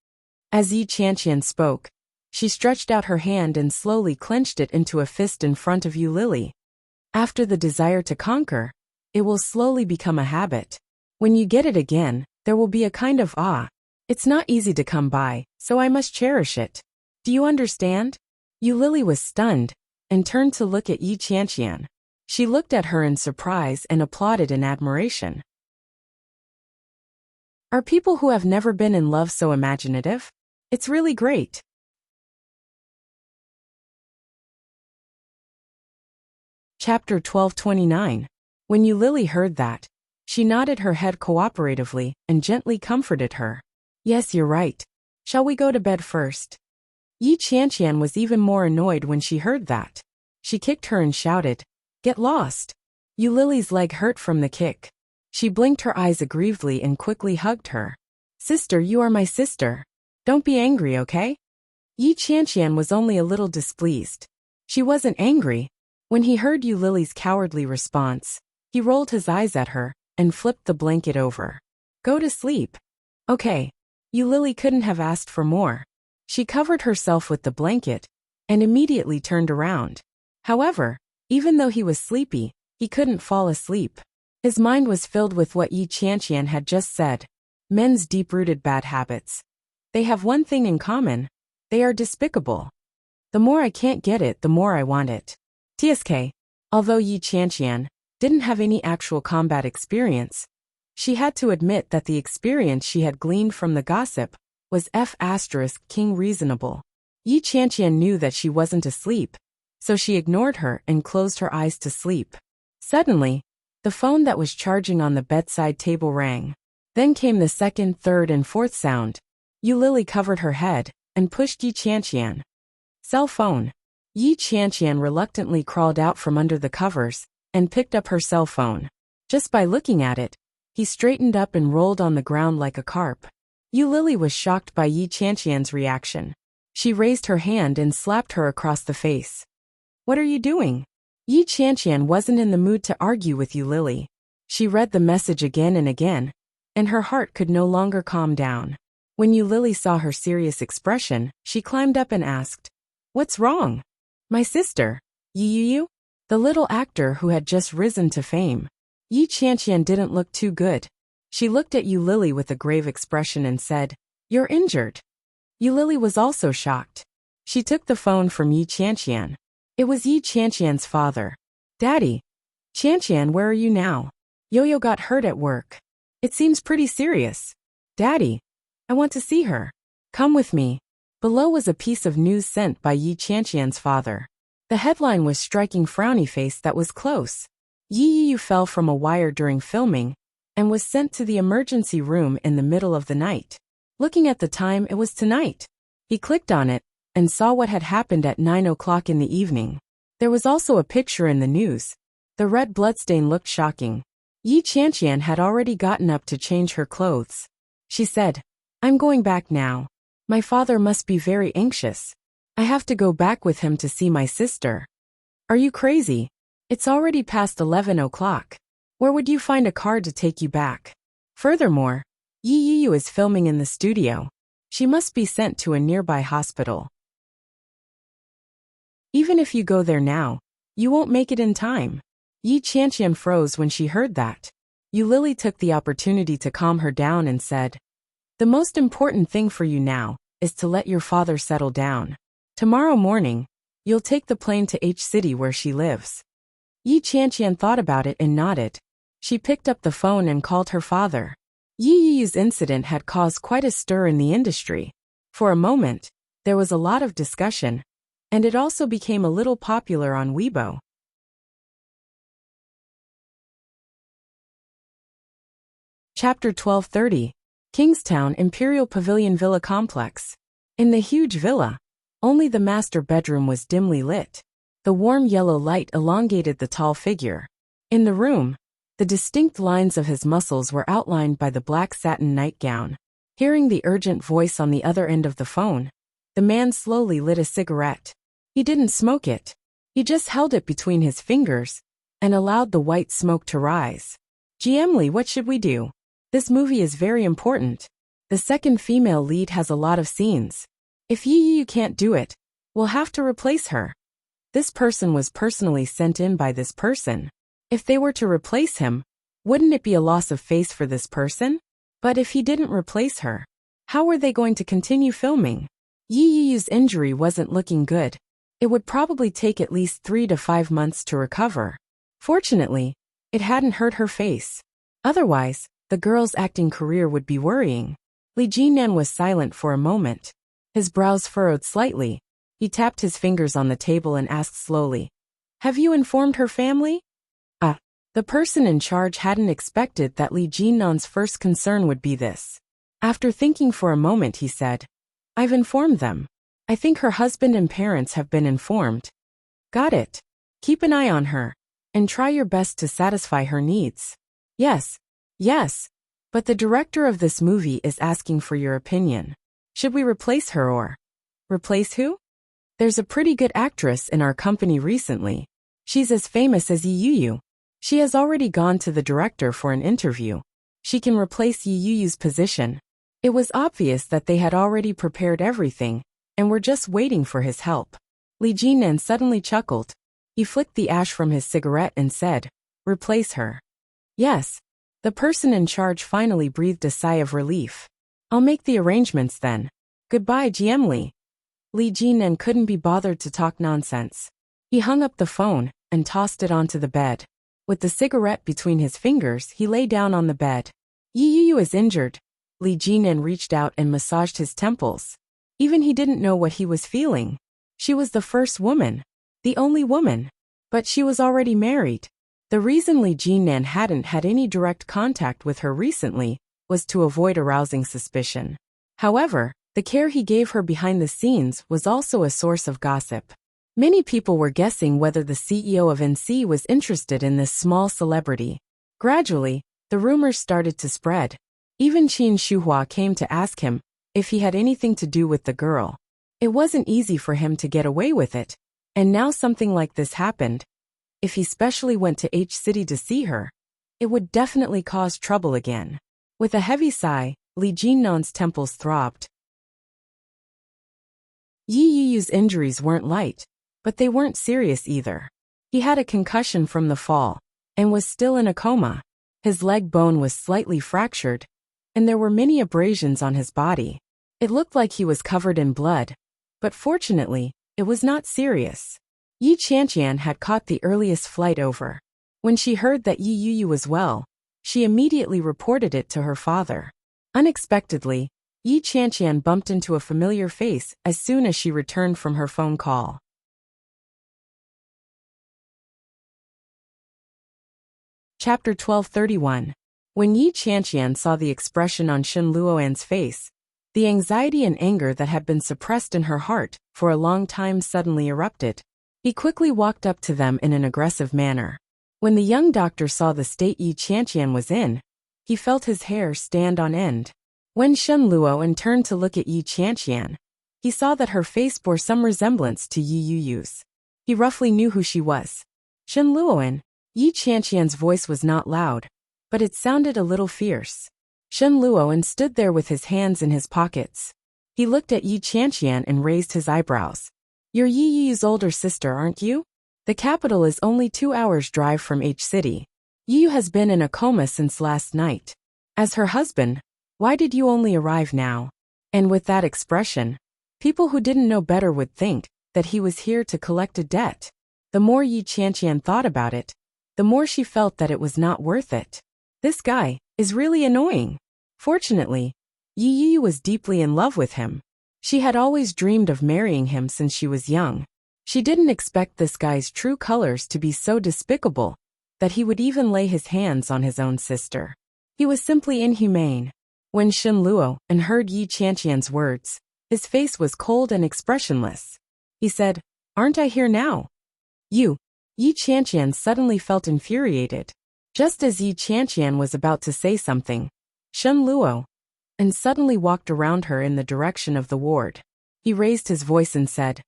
As Yi Qianqian spoke, she stretched out her hand and slowly clenched it into a fist in front of Yu Lily. After the desire to conquer, it will slowly become a habit. When you get it again, there will be a kind of awe. It's not easy to come by, so I must cherish it. Do you understand? Yu Lily was stunned and turned to look at Yi Qianqian. She looked at her in surprise and applauded in admiration. Are people who have never been in love so imaginative? It's really great. Chapter 12:29. When Yu Lily heard that, she nodded her head cooperatively and gently comforted her. "Yes, you're right. Shall we go to bed first?" Yi Qianqian was even more annoyed when she heard that. She kicked her and shouted, "Get lost!" Yu Lily's leg hurt from the kick. She blinked her eyes aggrievedly and quickly hugged her. "Sister, you are my sister. Don't be angry, okay?" Yi Qianqian was only a little displeased. She wasn't angry. When he heard Yu Lily's cowardly response, he rolled his eyes at her and flipped the blanket over. Go to sleep. Okay. Lily couldn't have asked for more. She covered herself with the blanket and immediately turned around. However, even though he was sleepy, he couldn't fall asleep. His mind was filled with what Yi Qianqian had just said. Men's deep-rooted bad habits. They have one thing in common. They are despicable. The more I can't get it, the more I want it. TSK. Although Yi Qianqian didn't have any actual combat experience, she had to admit that the experience she had gleaned from the gossip was King reasonable. Yi Qianqian knew that she wasn't asleep, so she ignored her and closed her eyes to sleep. Suddenly, the phone that was charging on the bedside table rang. Then came the second, third, and fourth sound. Lily covered her head and pushed Yi Qianqian. Cell phone. Yi Qianqian reluctantly crawled out from under the covers and picked up her cell phone. Just by looking at it, he straightened up and rolled on the ground like a carp. Lily was shocked by Yi Qianqian's reaction. She raised her hand and slapped her across the face. What are you doing? Yi Qianqian wasn't in the mood to argue with Lily. She read the message again and again, and her heart could no longer calm down. When Lily saw her serious expression, she climbed up and asked, "What's wrong?" "My sister, Yu, the little actor who had just risen to fame." Yi Qianqian didn't look too good. She looked at Lily with a grave expression and said, "You're injured." Lily was also shocked. She took the phone from Yi Qianqian. It was Yi Qianqian's father. "Daddy. Qianqian, where are you now? Yo-Yo got hurt at work. It seems pretty serious. Daddy, I want to see her. Come with me." Below was a piece of news sent by Yi Qianqian's father. The headline was striking frowny face that was close. Yi fell from a wire during filming and was sent to the emergency room in the middle of the night. Looking at the time, it was tonight. He clicked on it and saw what had happened at 9 o'clock in the evening. There was also a picture in the news. The red bloodstain looked shocking. Yi Qianqian had already gotten up to change her clothes. She said, "I'm going back now. My father must be very anxious. I have to go back with him to see my sister." "Are you crazy? It's already past 11 o'clock. Where would you find a car to take you back? Furthermore, Yi is filming in the studio. She must be sent to a nearby hospital. Even if you go there now, you won't make it in time." Yi Qianqian froze when she heard that. Lily took the opportunity to calm her down and said, "The most important thing for you now is to let your father settle down. Tomorrow morning, you'll take the plane to H City where she lives." Yi Qianqian thought about it and nodded. She picked up the phone and called her father. Yi's incident had caused quite a stir in the industry. For a moment, there was a lot of discussion, and it also became a little popular on Weibo. Chapter 1230. Kingstown Imperial Pavilion Villa Complex. In the huge villa, only the master bedroom was dimly lit. The warm yellow light elongated the tall figure. In the room, the distinct lines of his muscles were outlined by the black satin nightgown. Hearing the urgent voice on the other end of the phone, the man slowly lit a cigarette. He didn't smoke it. He just held it between his fingers and allowed the white smoke to rise. "GM Lee, what should we do? This movie is very important. The second female lead has a lot of scenes. If Yi can't do it, we'll have to replace her. This person was personally sent in by this person. If they were to replace him, wouldn't it be a loss of face for this person? But if he didn't replace her, how were they going to continue filming? Yi's injury wasn't looking good. It would probably take at least 3 to 5 months to recover. Fortunately, it hadn't hurt her face. Otherwise, the girl's acting career would be worrying. Li Jinan was silent for a moment. His brows furrowed slightly. He tapped his fingers on the table and asked slowly, "Have you informed her family?" The person in charge hadn't expected that Li Jinan's first concern would be this. After thinking for a moment, he said, "I've informed them. I think her husband and parents have been informed." "Got it. Keep an eye on her, and try your best to satisfy her needs." Yes, but the director of this movie is asking for your opinion. Should we replace her or..." "Replace who?" "There's a pretty good actress in our company recently. She's as famous as Yu. She has already gone to the director for an interview. She can replace Yi Yu's position. It was obvious that they had already prepared everything, and were just waiting for his help. Li Jinan suddenly chuckled. He flicked the ash from his cigarette and said, "Replace her." Yes. The person in charge finally breathed a sigh of relief. "I'll make the arrangements then. Goodbye, GM Li." Li Jinan couldn't be bothered to talk nonsense. He hung up the phone and tossed it onto the bed. With the cigarette between his fingers, he lay down on the bed. "Yi Yu is injured." Li Jinan reached out and massaged his temples. Even he didn't know what he was feeling. She was the first woman. The only woman. But she was already married. The reason Li Jinan hadn't had any direct contact with her recently was to avoid arousing suspicion. However, the care he gave her behind the scenes was also a source of gossip. Many people were guessing whether the CEO of NC was interested in this small celebrity. Gradually, the rumors started to spread. Even Qin Shuhua came to ask him if he had anything to do with the girl. It wasn't easy for him to get away with it, and now something like this happened. If he specially went to H City to see her, it would definitely cause trouble again. With a heavy sigh, Li Jinnan's temples throbbed. Yi Yu's injuries weren't light, but they weren't serious either. He had a concussion from the fall, and was still in a coma. His leg bone was slightly fractured, and there were many abrasions on his body. It looked like he was covered in blood, but fortunately, it was not serious. Yi Qianqian had caught the earliest flight over. When she heard that Yi Yu was well, she immediately reported it to her father. Unexpectedly, Yi Qianqian bumped into a familiar face as soon as she returned from her phone call. Chapter 1231. When Yi Qianqian saw the expression on Shen Luoan's face, the anxiety and anger that had been suppressed in her heart for a long time suddenly erupted. He quickly walked up to them in an aggressive manner. When the young doctor saw the state Yi Qianqian was in, he felt his hair stand on end. When Shen Luoan turned to look at Yi Qianqian, he saw that her face bore some resemblance to Yi Yu's. He roughly knew who she was. Shen Luoan. Yi Qianqian's voice was not loud, but it sounded a little fierce. Shen Luoan stood there with his hands in his pockets. He looked at Yi Qianqian and raised his eyebrows. "You're Yi Yu's older sister, aren't you? The capital is only 2 hours' drive from H City. Yi Yu has been in a coma since last night. As her husband, why did you only arrive now?" And with that expression, people who didn't know better would think that he was here to collect a debt. The more Yi Qianqian thought about it, the more she felt that it was not worth it. This guy is really annoying. Fortunately, Yi Yu was deeply in love with him. She had always dreamed of marrying him since she was young. She didn't expect this guy's true colors to be so despicable that he would even lay his hands on his own sister. He was simply inhumane. When Shen Luoan heard Yi Qianqian's words, his face was cold and expressionless. He said, "Aren't I here now?" "You." Yi Qianqian suddenly felt infuriated. Just as Yi Qianqian was about to say something, Shen Luoan suddenly walked around her in the direction of the ward. He raised his voice and said,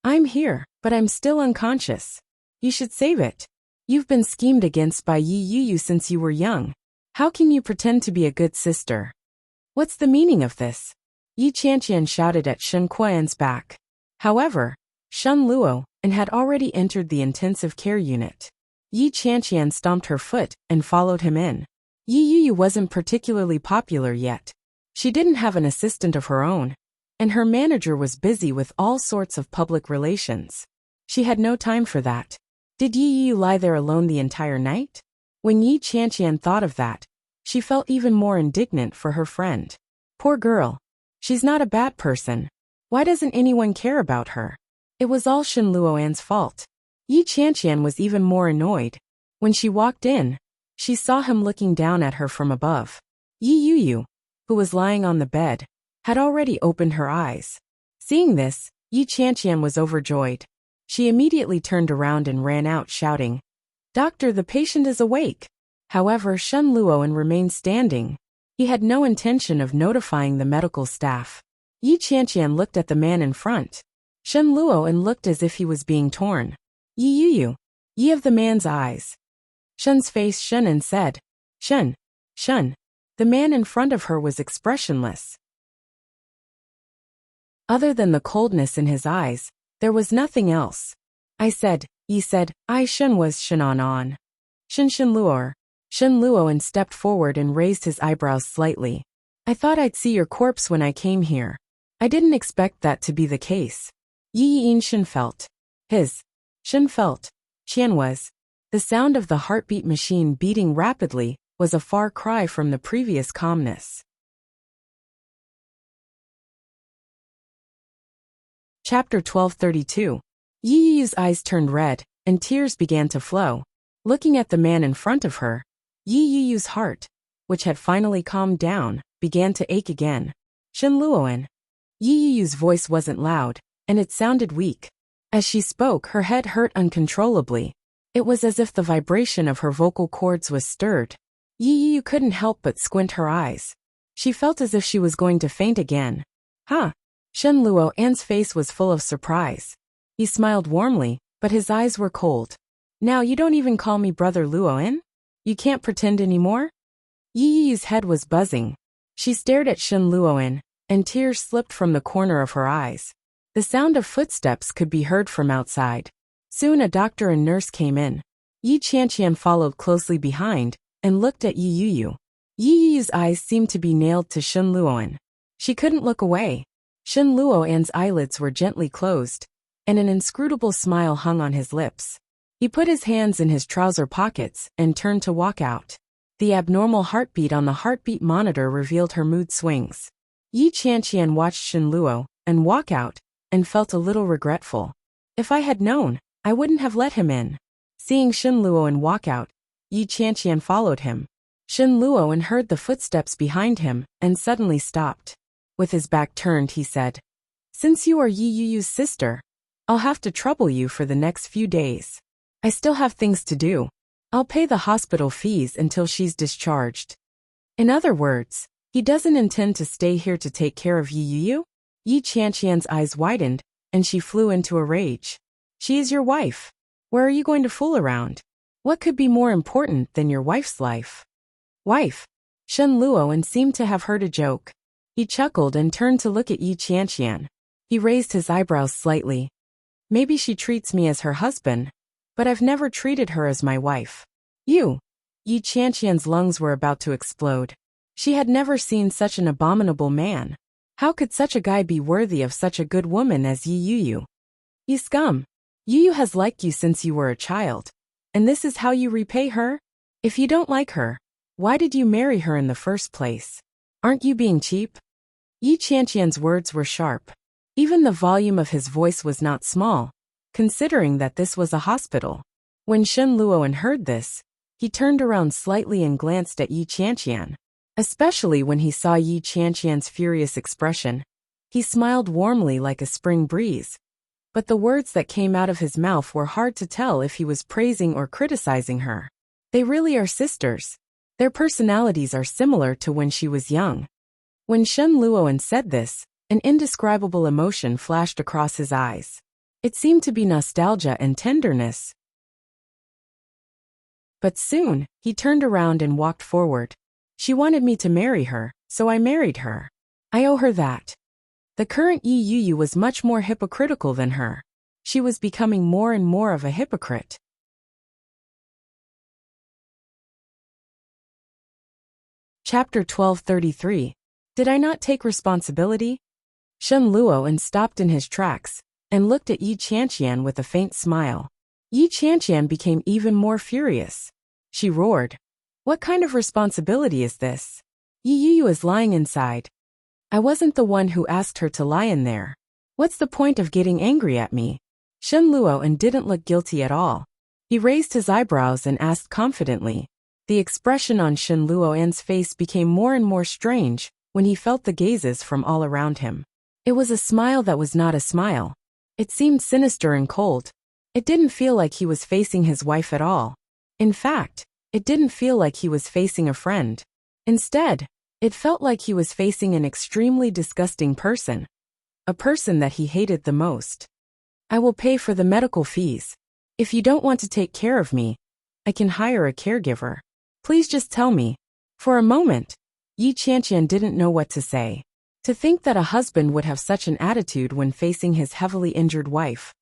"I'm here, but I'm still unconscious. You should save it. You've been schemed against by Yi Yu since you were young. How can you pretend to be a good sister? What's the meaning of this?" Yi Qianqian shouted at Shen Kuan's back. However, Shen Luoan had already entered the intensive care unit. Yi Qianqian stomped her foot and followed him in. Yi Yu wasn't particularly popular yet. She didn't have an assistant of her own, and her manager was busy with all sorts of public relations. She had no time for that. Did Yi Yu lie there alone the entire night? When Yi Qianqian thought of that, she felt even more indignant for her friend. Poor girl. She's not a bad person. Why doesn't anyone care about her? It was all Shen Luoan's fault. Yi Qianqian was even more annoyed. When she walked in, she saw him looking down at her from above. Yi Yu, who was lying on the bed, had already opened her eyes. Seeing this, Yi Qianqian was overjoyed. She immediately turned around and ran out shouting, "Doctor, the patient is awake." However, Shen Luoan remained standing. He had no intention of notifying the medical staff. Yi Qianqian looked at the man in front. Shen Luoan looked as if he was being torn. "Yi Yu, Yi of the man's eyes." Shun's face shone and said, Shun, Shun. The man in front of her was expressionless. Other than the coldness in his eyes, there was nothing else. I said, Yi said, I Shun was Shunan. Shun Luo. Shun Luo stepped forward and raised his eyebrows slightly. I thought I'd see your corpse when I came here. I didn't expect that to be the case. Yi Yin Shun felt. Shun felt. Qian was. The sound of the heartbeat machine beating rapidly was a far cry from the previous calmness. Chapter 1232. Yi Yu's eyes turned red, and tears began to flow. Looking at the man in front of her, Yi Yu's heart, which had finally calmed down, began to ache again. Shun Luoan. Yi Yu's voice wasn't loud, and it sounded weak. As she spoke, her head hurt uncontrollably. It was as if the vibration of her vocal cords was stirred. Yi Yu couldn't help but squint her eyes. She felt as if she was going to faint again. Huh? Shun Luoan's face was full of surprise. He smiled warmly, but his eyes were cold. Now you don't even call me Brother Luoan? You can't pretend anymore? Yi Yu's head was buzzing. She stared at Shun Luoan, and tears slipped from the corner of her eyes. The sound of footsteps could be heard from outside. Soon a doctor and nurse came in. Yi Qianqian followed closely behind, and looked at Yi Yu. Yi Yu's eyes seemed to be nailed to Shun Luoan. She couldn't look away. Shun Luoan's eyelids were gently closed, and an inscrutable smile hung on his lips. He put his hands in his trouser pockets and turned to walk out. The abnormal heartbeat on the heartbeat monitor revealed her mood swings. Yi Qianqian watched Shun Luo and walk out, and felt a little regretful. If I had known, I wouldn't have let him in. Seeing Shun Luoan walk out, Yi Qianqian followed him. Shun Luoan heard the footsteps behind him and suddenly stopped. With his back turned, he said, Since you are Yi Yu's sister, I'll have to trouble you for the next few days. I still have things to do. I'll pay the hospital fees until she's discharged. In other words, he doesn't intend to stay here to take care of Yi Yu? Yi Qianqian's eyes widened, and she flew into a rage. She is your wife. Where are you going to fool around? What could be more important than your wife's life? Wife. Shun Luoan seemed to have heard a joke. He chuckled and turned to look at Yi Qianqian. He raised his eyebrows slightly. Maybe she treats me as her husband, but I've never treated her as my wife. You. Yi Qianqian's lungs were about to explode. She had never seen such an abominable man. How could such a guy be worthy of such a good woman as Yi Yu? You scum. Yi Yu has liked you since you were a child. And this is how you repay her? If you don't like her, why did you marry her in the first place? Aren't you being cheap? Yi Qianqian's words were sharp. Even the volume of his voice was not small, considering that this was a hospital. When Shun Luoan heard this, he turned around slightly and glanced at Yi Qianqian. Especially when he saw Yi Qianqian's furious expression, he smiled warmly like a spring breeze. But the words that came out of his mouth were hard to tell if he was praising or criticizing her. They really are sisters. Their personalities are similar to when she was young. When Shun Luoan said this, an indescribable emotion flashed across his eyes. It seemed to be nostalgia and tenderness. But soon, he turned around and walked forward. She wanted me to marry her, so I married her. I owe her that. The current Yi Yu was much more hypocritical than her. She was becoming more and more of a hypocrite. Chapter 1233. Did I not take responsibility? Shun Luoan stopped in his tracks, and looked at Yi Qianqian with a faint smile. Yi Qianqian became even more furious. She roared. What kind of responsibility is this? Yi Yu is lying inside. I wasn't the one who asked her to lie in there. What's the point of getting angry at me? Shun Luoan didn't look guilty at all. He raised his eyebrows and asked confidently. The expression on Shun Luoan's face became more and more strange when he felt the gazes from all around him. It was a smile that was not a smile. It seemed sinister and cold. It didn't feel like he was facing his wife at all. In fact, it didn't feel like he was facing a friend. Instead, it felt like he was facing an extremely disgusting person. A person that he hated the most. I will pay for the medical fees. If you don't want to take care of me, I can hire a caregiver. Please just tell me. For a moment, Yi Qianqian didn't know what to say. To think that a husband would have such an attitude when facing his heavily injured wife.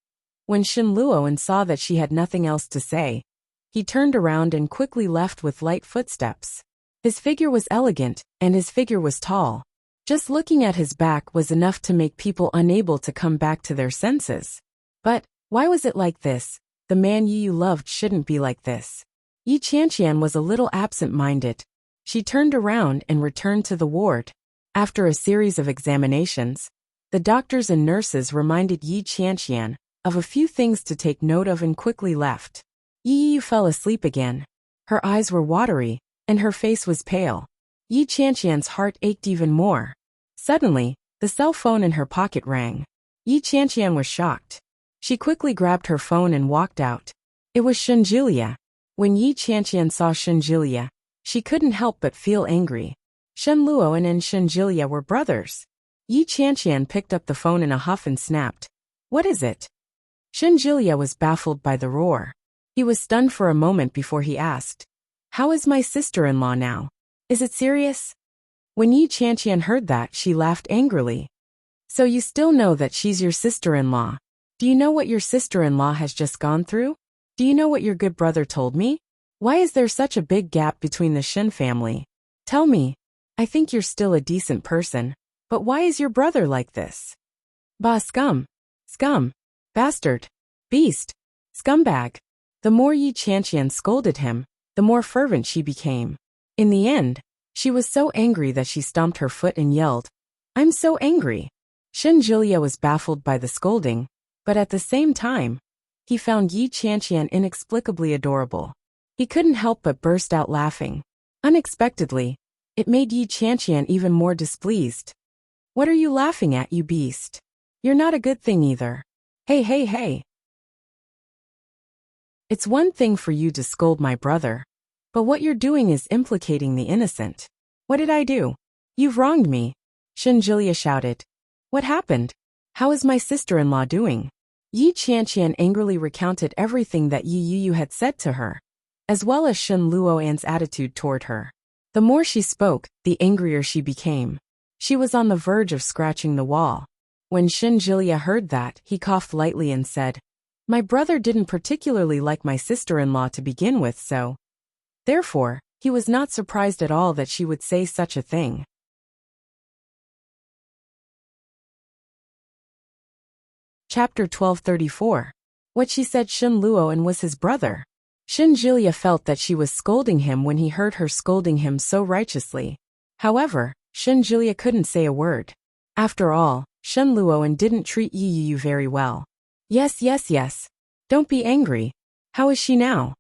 When Shen Luoan saw that she had nothing else to say, he turned around and quickly left with light footsteps. His figure was elegant, and his figure was tall. Just looking at his back was enough to make people unable to come back to their senses. But, why was it like this? The man Yu loved shouldn't be like this. Yi Qianqian was a little absent-minded. She turned around and returned to the ward. After a series of examinations, the doctors and nurses reminded Yi Qianqian of a few things to take note of and quickly left. Yi fell asleep again. Her eyes were watery, and her face was pale. Yi Qianqian's heart ached even more. Suddenly, the cell phone in her pocket rang. Yi Qianqian was shocked. She quickly grabbed her phone and walked out. It was Shenjilia. When Yi Qianqian saw Shenjilia, she couldn't help but feel angry. Shen Luoan and Shenjilia were brothers. Yi Qianqian picked up the phone in a huff and snapped. What is it? Shenjilia was baffled by the roar. He was stunned for a moment before he asked. How is my sister-in-law now? Is it serious? When Yi Qianqian heard that, she laughed angrily. So you still know that she's your sister-in-law? Do you know what your sister-in-law has just gone through? Do you know what your good brother told me? Why is there such a big gap between the Shen family? Tell me. I think you're still a decent person, but why is your brother like this? Bah, scum. Scum. Bastard. Beast. Scumbag. The more Yi Qianqian scolded him, the more fervent she became. In the end, she was so angry that she stomped her foot and yelled, I'm so angry. Shenjilia was baffled by the scolding, but at the same time, he found Yi Qianqian inexplicably adorable. He couldn't help but burst out laughing. Unexpectedly, it made Yi Qianqian even more displeased. What are you laughing at, you beast? You're not a good thing either. Hey, hey, hey. It's one thing for you to scold my brother, but what you're doing is implicating the innocent. What did I do? You've wronged me. Shenjilia shouted. What happened? How is my sister-in-law doing? Yi Qianqian angrily recounted everything that Yi Yu had said to her, as well as Shen Luoan's attitude toward her. The more she spoke, the angrier she became. She was on the verge of scratching the wall. When Shenjilia heard that, he coughed lightly and said, My brother didn't particularly like my sister-in-law to begin with, so. Therefore, he was not surprised at all that she would say such a thing. Chapter 1234. What she said Shen Luoan was his brother. Shenjilia felt that she was scolding him when he heard her scolding him so righteously. However, Shenjilia couldn't say a word. After all, Shen Luoan didn't treat Yi Yu very well. Yes, yes, yes. Don't be angry. How is she now?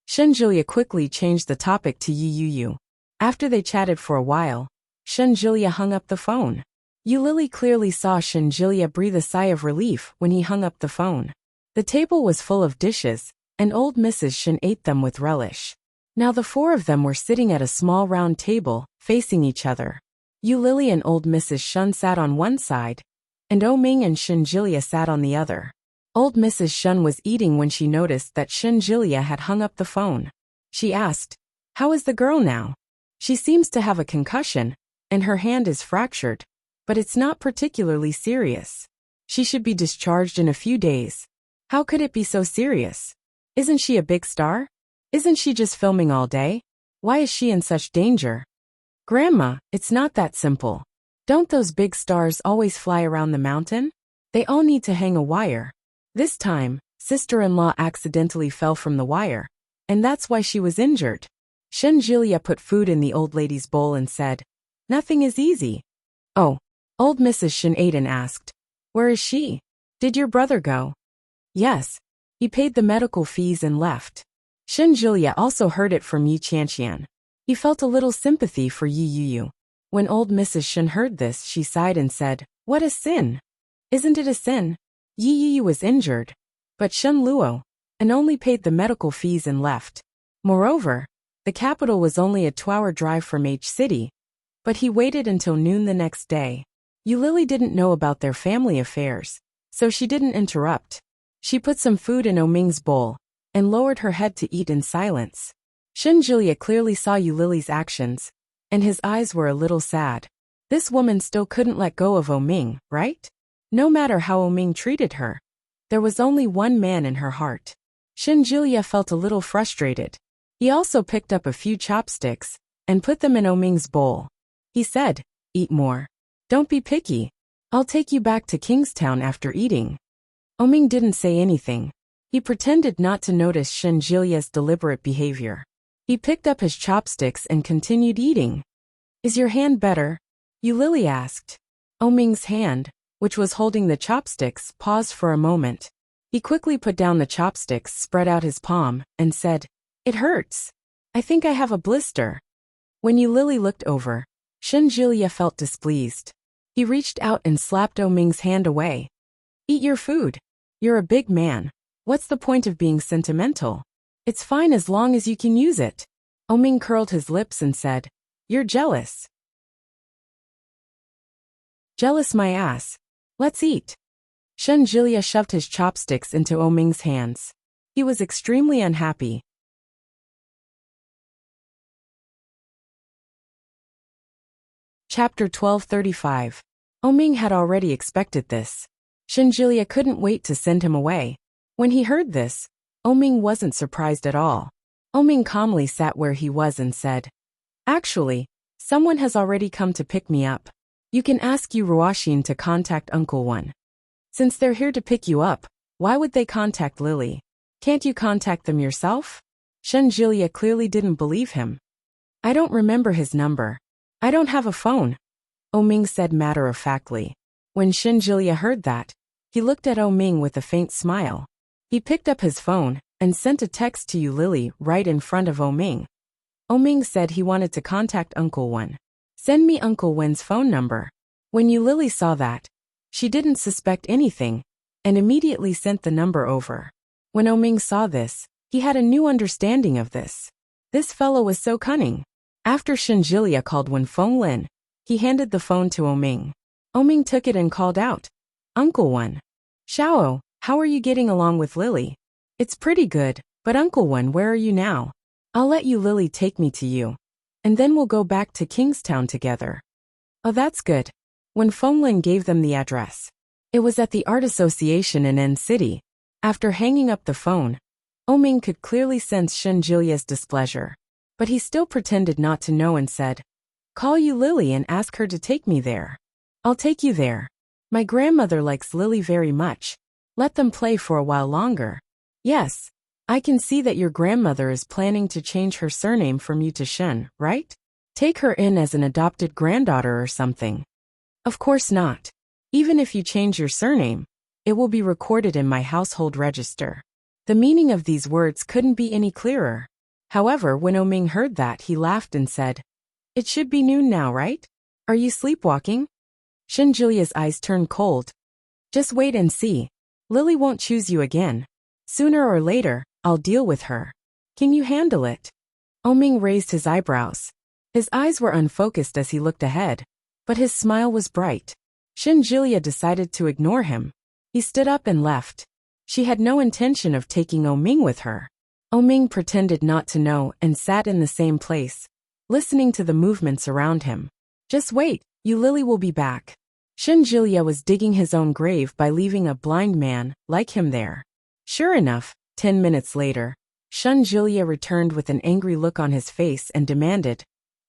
Shenjilia quickly changed the topic to Yi Yu. After they chatted for a while, Shenjilia hung up the phone. Yu Lily clearly saw Shenjilia breathe a sigh of relief when he hung up the phone. The table was full of dishes, and old Mrs. Shen ate them with relish. Now the four of them were sitting at a small round table, facing each other. Yu Lily and old Mrs. Shen sat on one side, and Ming and Shenjilia sat on the other. Old Mrs. Shen was eating when she noticed that Shenjilia had hung up the phone. She asked, How is the girl now? She seems to have a concussion, and her hand is fractured, but it's not particularly serious. She should be discharged in a few days. How could it be so serious? Isn't she a big star? Isn't she just filming all day? Why is she in such danger? Grandma, it's not that simple. Don't those big stars always fly around the mountain? They all need to hang a wire. This time, sister-in-law accidentally fell from the wire, and that's why she was injured. Shenjilia put food in the old lady's bowl and said, Nothing is easy. Oh, old Mrs. Shen ate and asked, Where is she? Did your brother go? Yes. He paid the medical fees and left. Shenjilia also heard it from Yi Qianqian. He felt a little sympathy for Yi Yu. When old Mrs. Shen heard this, she sighed and said, What a sin! Isn't it a sin? Yi Yu was injured, but Shen Luo, and only paid the medical fees and left. Moreover, the capital was only a 2-hour drive from H City, but he waited until noon the next day. Yu Lily didn't know about their family affairs, so she didn't interrupt. She put some food in Ming's bowl, and lowered her head to eat in silence. Shinjulia clearly saw Lily's actions, and his eyes were a little sad. This woman still couldn't let go of Oming, right? No matter how Oming treated her, there was only one man in her heart. Shinjulia felt a little frustrated. He also picked up a few chopsticks and put them in Oming's bowl. He said, "Eat more. Don't be picky. I'll take you back to Kingstown after eating." Oming didn't say anything. He pretended not to notice Shinjulia's deliberate behavior. He picked up his chopsticks and continued eating. "Is your hand better?" Lily asked. Oming's hand, which was holding the chopsticks, paused for a moment. He quickly put down the chopsticks, spread out his palm, and said, "It hurts. I think I have a blister." When Lily looked over, Shinjulia felt displeased. He reached out and slapped Oming's hand away. "Eat your food. You're a big man. What's the point of being sentimental? It's fine as long as you can use it." Oming curled his lips and said, "You're jealous." "Jealous my ass. Let's eat." Shinjulia shoved his chopsticks into Oming's hands. He was extremely unhappy. Chapter 1235. Oming had already expected this. Shinjulia couldn't wait to send him away. When he heard this, Oming wasn't surprised at all. Oming calmly sat where he was and said, "Actually, someone has already come to pick me up. You can ask Ruoshin to contact Uncle One. Since they're here to pick you up, why would they contact Lily? Can't you contact them yourself?" Shinjulia clearly didn't believe him. "I don't remember his number. I don't have a phone," Oming said matter-of-factly. When Shinjulia heard that, he looked at Oming with a faint smile. He picked up his phone and sent a text to Lily right in front of Oming. Oming said he wanted to contact Uncle One. "Send me Uncle Wen's phone number." When Lily saw that, she didn't suspect anything and immediately sent the number over. When Oming saw this, he had a new understanding of this. This fellow was so cunning. After Shinjulia called Wen Fenglin, he handed the phone to Oming. Oming took it and called out, "Uncle Wen. Xiao, how are you getting along with Lily?" "It's pretty good, but Uncle Wen, where are you now? I'll let Lily take me to you, and then we'll go back to Kingstown together." "Oh, that's good." When Fenglin gave them the address, it was at the Art Association in N City. After hanging up the phone, Oming could clearly sense Shinjulia's displeasure, but he still pretended not to know and said, "Call Lily and ask her to take me there." "I'll take you there. My grandmother likes Lily very much. Let them play for a while longer." "Yes, I can see that your grandmother is planning to change her surname from you to Shen, right? Take her in as an adopted granddaughter or something." "Of course not. Even if you change your surname, it will be recorded in my household register." The meaning of these words couldn't be any clearer. However, when Oming heard that, he laughed and said, "It should be noon now, right? Are you sleepwalking?" Shinjulia's eyes turned cold. "Just wait and see. Lily won't choose you again. Sooner or later, I'll deal with her. Can you handle it?" Oming raised his eyebrows. His eyes were unfocused as he looked ahead, but his smile was bright. Shinjulia decided to ignore him. He stood up and left. She had no intention of taking Oming with her. Oming pretended not to know and sat in the same place, listening to the movements around him. "Just wait, Lily will be back." Shinjulia was digging his own grave by leaving a blind man like him there. Sure enough, 10 minutes later, Shinjulia returned with an angry look on his face and demanded,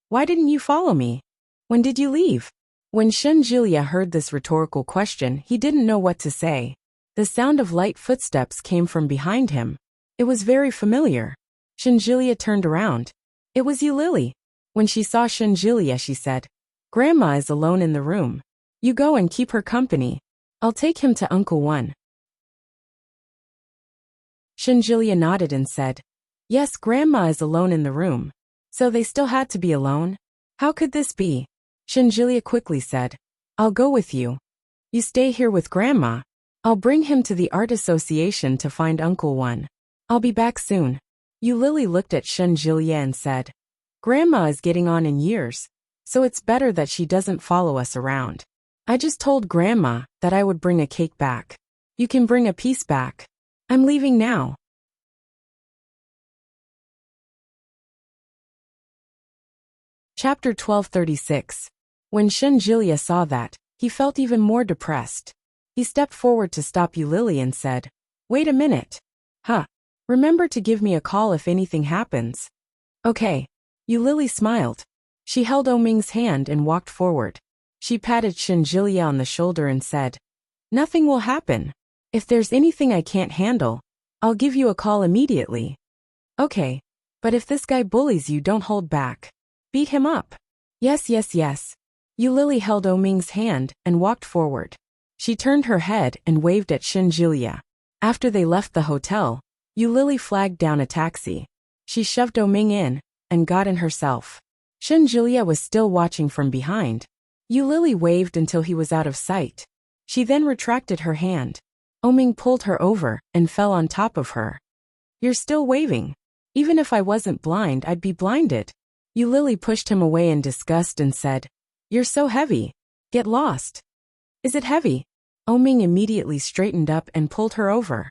"Why didn't you follow me? When did you leave?" When Shinjulia heard this rhetorical question, he didn't know what to say. The sound of light footsteps came from behind him. It was very familiar. Shinjulia turned around. It was Lily. When she saw Shinjulia, she said, "Grandma is alone in the room. You go and keep her company. I'll take him to Uncle One." Shinjulia nodded and said, "Yes, Grandma is alone in the room." So they still had to be alone? How could this be? Shinjulia quickly said, "I'll go with you. You stay here with Grandma. I'll bring him to the Art Association to find Uncle One. I'll be back soon." Lily looked at Shinjulia and said, "Grandma is getting on in years, so it's better that she doesn't follow us around. I just told Grandma that I would bring a cake back. You can bring a piece back. I'm leaving now." Chapter 1236. When Shenjilia saw that, he felt even more depressed. He stepped forward to stop Yulili and said, "Wait a minute. Huh. Remember to give me a call if anything happens." "Okay." Yulili smiled. She held Oming's hand and walked forward. She patted Shenjilia on the shoulder and said, "Nothing will happen. If there's anything I can't handle, I'll give you a call immediately." "Okay. But if this guy bullies you, don't hold back. Beat him up." "Yes, yes, yes." Yulili held Oming's hand and walked forward. She turned her head and waved at Shenjilia. After they left the hotel, Yulili flagged down a taxi. She shoved Oming in and got in herself. Shenjilia was still watching from behind. Yulili waved until he was out of sight. She then retracted her hand. Oming pulled her over and fell on top of her. "You're still waving. Even if I wasn't blind, I'd be blinded." Yulili pushed him away in disgust and said, "You're so heavy. Get lost." "Is it heavy?" Oming immediately straightened up and pulled her over.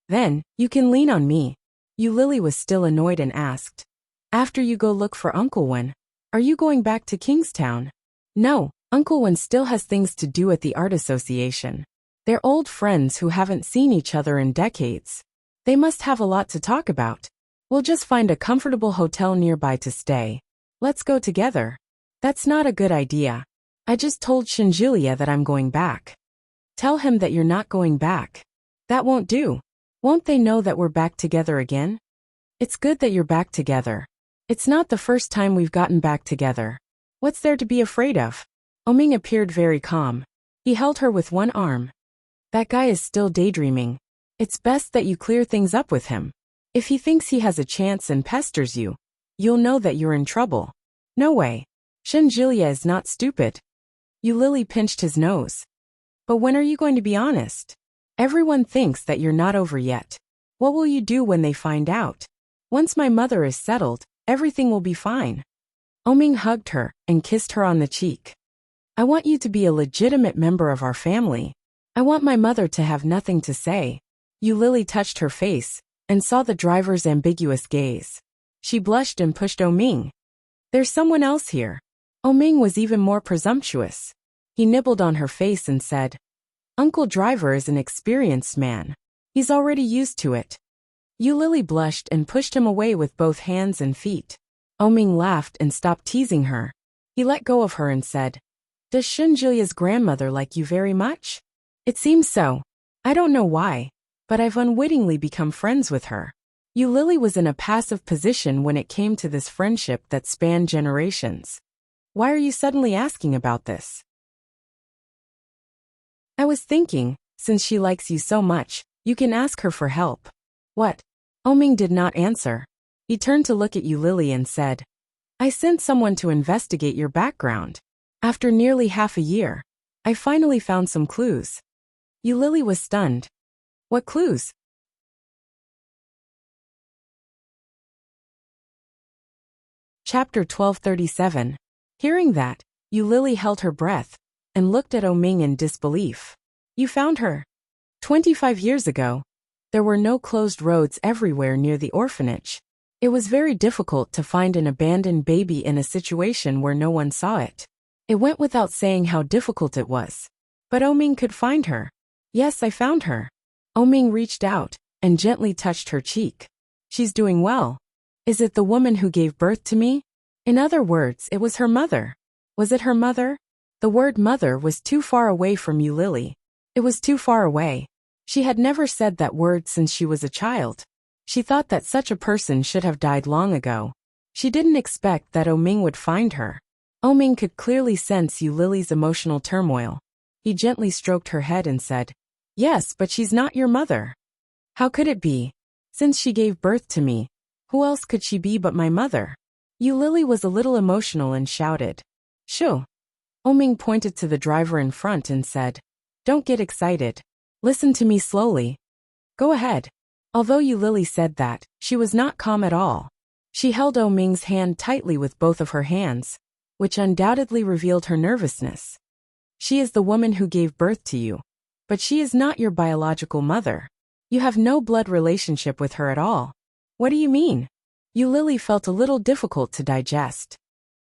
"Then, you can lean on me." Yulili was still annoyed and asked, "After you go look for Uncle Wen, are you going back to Kingstown?" "No, Uncle Wen still has things to do at the art association. They're old friends who haven't seen each other in decades. They must have a lot to talk about. We'll just find a comfortable hotel nearby to stay. Let's go together." "That's not a good idea. I just told Shenjilia that I'm going back." "Tell him that you're not going back." "That won't do. Won't they know that we're back together again?" "It's good that you're back together. It's not the first time we've gotten back together. What's there to be afraid of?" Oming appeared very calm. He held her with one arm. "That guy is still daydreaming. It's best that you clear things up with him. If he thinks he has a chance and pesters you, you'll know that you're in trouble." "No way. Shenjilia is not stupid." Yulili pinched his nose. "But when are you going to be honest? Everyone thinks that you're not over yet. What will you do when they find out?" "Once my mother is settled, everything will be fine." Oming hugged her and kissed her on the cheek. "I want you to be a legitimate member of our family. I want my mother to have nothing to say." Yulili touched her face and saw the driver's ambiguous gaze. She blushed and pushed Oming. "There's someone else here." Oming was even more presumptuous. He nibbled on her face and said, "Uncle Driver is an experienced man. He's already used to it." Yulili blushed and pushed him away with both hands and feet. Oming laughed and stopped teasing her. He let go of her and said, "Does Shenjilia's grandmother like you very much?" "It seems so. I don't know why, but I've unwittingly become friends with her." Yulili was in a passive position when it came to this friendship that spanned generations. "Why are you suddenly asking about this?" "I was thinking, since she likes you so much, you can ask her for help." "What?" Oming did not answer. He turned to look at Yulili and said, "I sent someone to investigate your background. After nearly half a year, I finally found some clues." Yulili was stunned. "What clues?" Chapter 1237. Hearing that, Yulili held her breath and looked at Oming in disbelief. "You found her?" 25 years ago, there were no closed roads everywhere near the orphanage. It was very difficult to find an abandoned baby in a situation where no one saw it. It went without saying how difficult it was. But Oming could find her. "Yes, I found her." Oming reached out and gently touched her cheek. "She's doing well." "Is it the woman who gave birth to me?" In other words, it was her mother. Was it her mother? The word mother was too far away from Yulili. It was too far away. She had never said that word since she was a child. She thought that such a person should have died long ago. She didn't expect that Oming would find her. Oming could clearly sense Yulili's emotional turmoil. He gently stroked her head and said, "Yes, but she's not your mother." "How could it be? Since she gave birth to me, who else could she be but my mother?" Yulili was a little emotional and shouted, "Shoo!" Oming pointed to the driver in front and said, "Don't get excited. Listen to me slowly." "Go ahead." Although Yulili said that, she was not calm at all. She held Oming's hand tightly with both of her hands, which undoubtedly revealed her nervousness. "She is the woman who gave birth to you, but she is not your biological mother. You have no blood relationship with her at all." "What do you mean?" Yulili felt a little difficult to digest.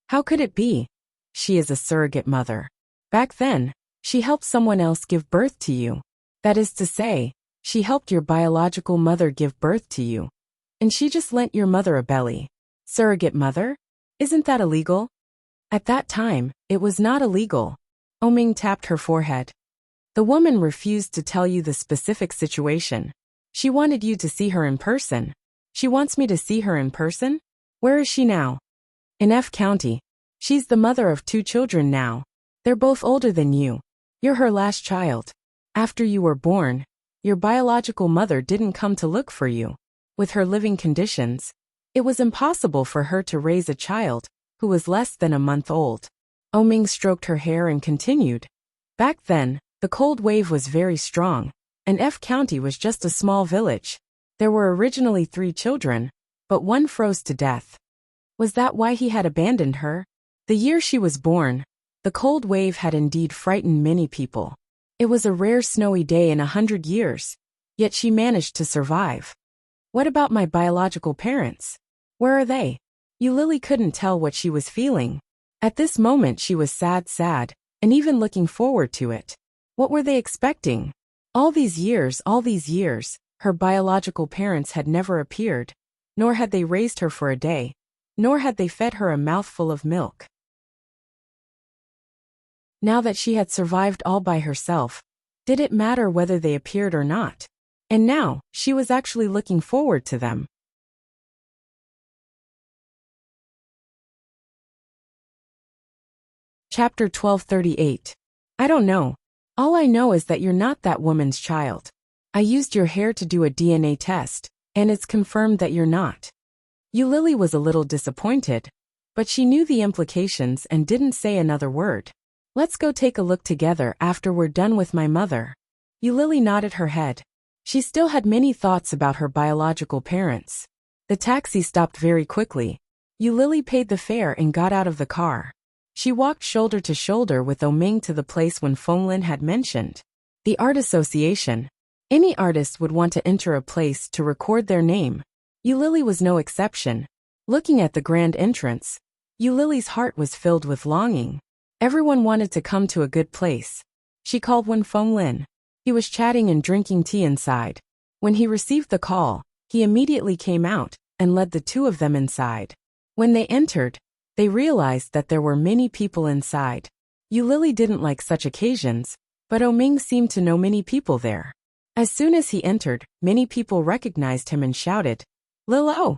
How could it be? She is a surrogate mother. Back then, she helped someone else give birth to you. That is to say, she helped your biological mother give birth to you. And she just lent your mother a belly. Surrogate mother? Isn't that illegal? At that time, it was not illegal. Oming tapped her forehead. The woman refused to tell you the specific situation. She wanted you to see her in person. She wants me to see her in person? Where is she now? In F County. She's the mother of 2 children now. They're both older than you. You're her last child. After you were born, your biological mother didn't come to look for you. With her living conditions, it was impossible for her to raise a child who was less than a month old. Oming stroked her hair and continued. Back then, the cold wave was very strong, and F County was just a small village. There were originally 3 children, but one froze to death. Was that why he had abandoned her? The year she was born, the cold wave had indeed frightened many people. It was a rare snowy day in 100 years, yet she managed to survive. What about my biological parents? Where are they? Eulili couldn't tell what she was feeling. At this moment she was sad, and even looking forward to it. What were they expecting? All these years, her biological parents had never appeared, nor had they raised her for a day, nor had they fed her a mouthful of milk. Now that she had survived all by herself, did it matter whether they appeared or not? And now, she was actually looking forward to them. Chapter 1238. I don't know. All I know is that you're not that woman's child. I used your hair to do a DNA test, and it's confirmed that you're not. Eulili was a little disappointed, but she knew the implications and didn't say another word. Let's go take a look together after we're done with my mother. Eulili nodded her head. She still had many thoughts about her biological parents. The taxi stopped very quickly. Eulili paid the fare and got out of the car. She walked shoulder to shoulder with Oming to the place Wen Fenglin had mentioned. The art association. Any artist would want to enter a place to record their name. Eulili was no exception. Looking at the grand entrance, Eulili's heart was filled with longing. Everyone wanted to come to a good place. She called Wen Fenglin. He was chatting and drinking tea inside. When he received the call, he immediately came out and led the 2 of them inside. When they entered, they realized that there were many people inside. Eulili didn't like such occasions, but Oming seemed to know many people there. As soon as he entered, many people recognized him and shouted, "Lilo!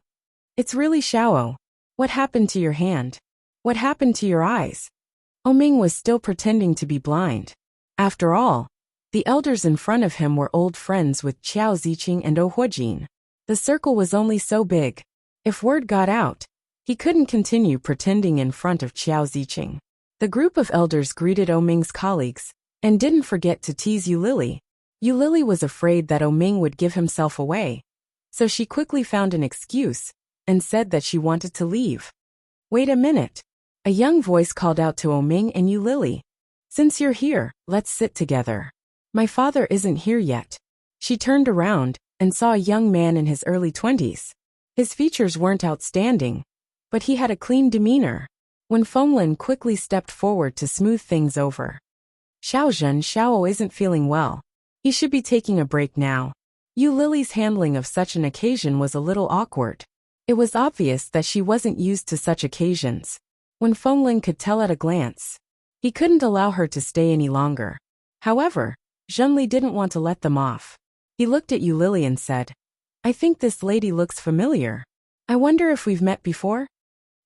It's really Xiao. What happened to your hand? What happened to your eyes?" Oming was still pretending to be blind. After all, the elders in front of him were old friends with Qiao Ziqing and Oh Huojin. The circle was only so big. If word got out, he couldn't continue pretending in front of Qiao Ziqing. The group of elders greeted Oming's colleagues, and didn't forget to tease Eulili. Eulili was afraid that Oming would give himself away, so she quickly found an excuse, and said that she wanted to leave. Wait a minute. A young voice called out to Oming and Eulili. Since you're here, let's sit together. My father isn't here yet. She turned around, and saw a young man in his early 20s. His features weren't outstanding, but he had a clean demeanor. Wen Fenglin quickly stepped forward to smooth things over. Xiao isn't feeling well. He should be taking a break now. Eulili's handling of such an occasion was a little awkward. It was obvious that she wasn't used to such occasions. Wen Fenglin could tell at a glance. He couldn't allow her to stay any longer. However, Zhenli didn't want to let them off. He looked at Eulili and said, I think this lady looks familiar. I wonder if we've met before?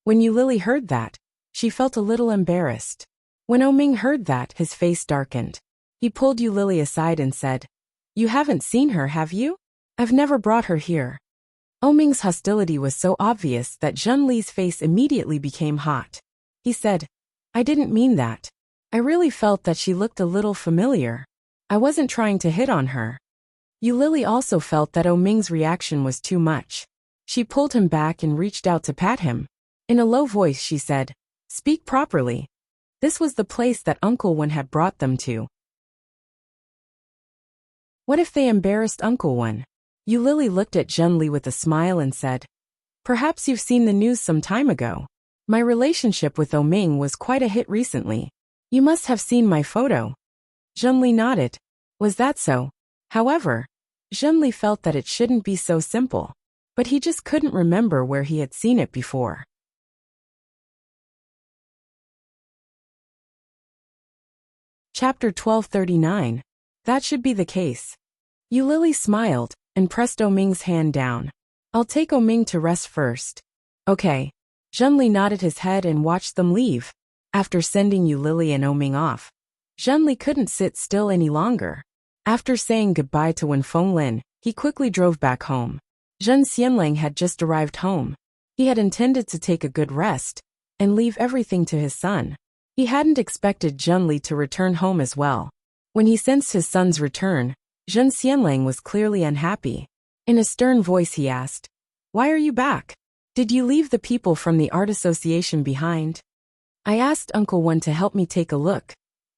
When Eulili heard that, she felt a little embarrassed. When Oming heard that, his face darkened. He pulled Eulili aside and said, You haven't seen her, have you? I've never brought her here. Oming's hostility was so obvious that Zhenli's face immediately became hot. He said, I didn't mean that. I really felt that she looked a little familiar. I wasn't trying to hit on her. Eulili also felt that Oming's reaction was too much. She pulled him back and reached out to pat him. In a low voice she said, Speak properly. This was the place that Uncle Wen had brought them to. What if they embarrassed Uncle Wen? Eulili looked at Zhenli with a smile and said, Perhaps you've seen the news some time ago. My relationship with Oming was quite a hit recently. You must have seen my photo. Zhenli nodded. Was that so? However, Zhenli felt that it shouldn't be so simple. But he just couldn't remember where he had seen it before. Chapter 1239. That should be the case. Yulili smiled and pressed Oming's hand down. I'll take Oming to rest first. Okay. Zhenli nodded his head and watched them leave. After sending Yulili and Oming off, Zhenli couldn't sit still any longer. After saying goodbye to Wen Fenglin, he quickly drove back home. Zhen Xianlang had just arrived home. He had intended to take a good rest and leave everything to his son. He hadn't expected Zhenli to return home as well. When he sensed his son's return, Zhen Xianlang was clearly unhappy. In a stern voice he asked, "Why are you back? Did you leave the people from the art association behind?" "I asked Uncle Wen to help me take a look,"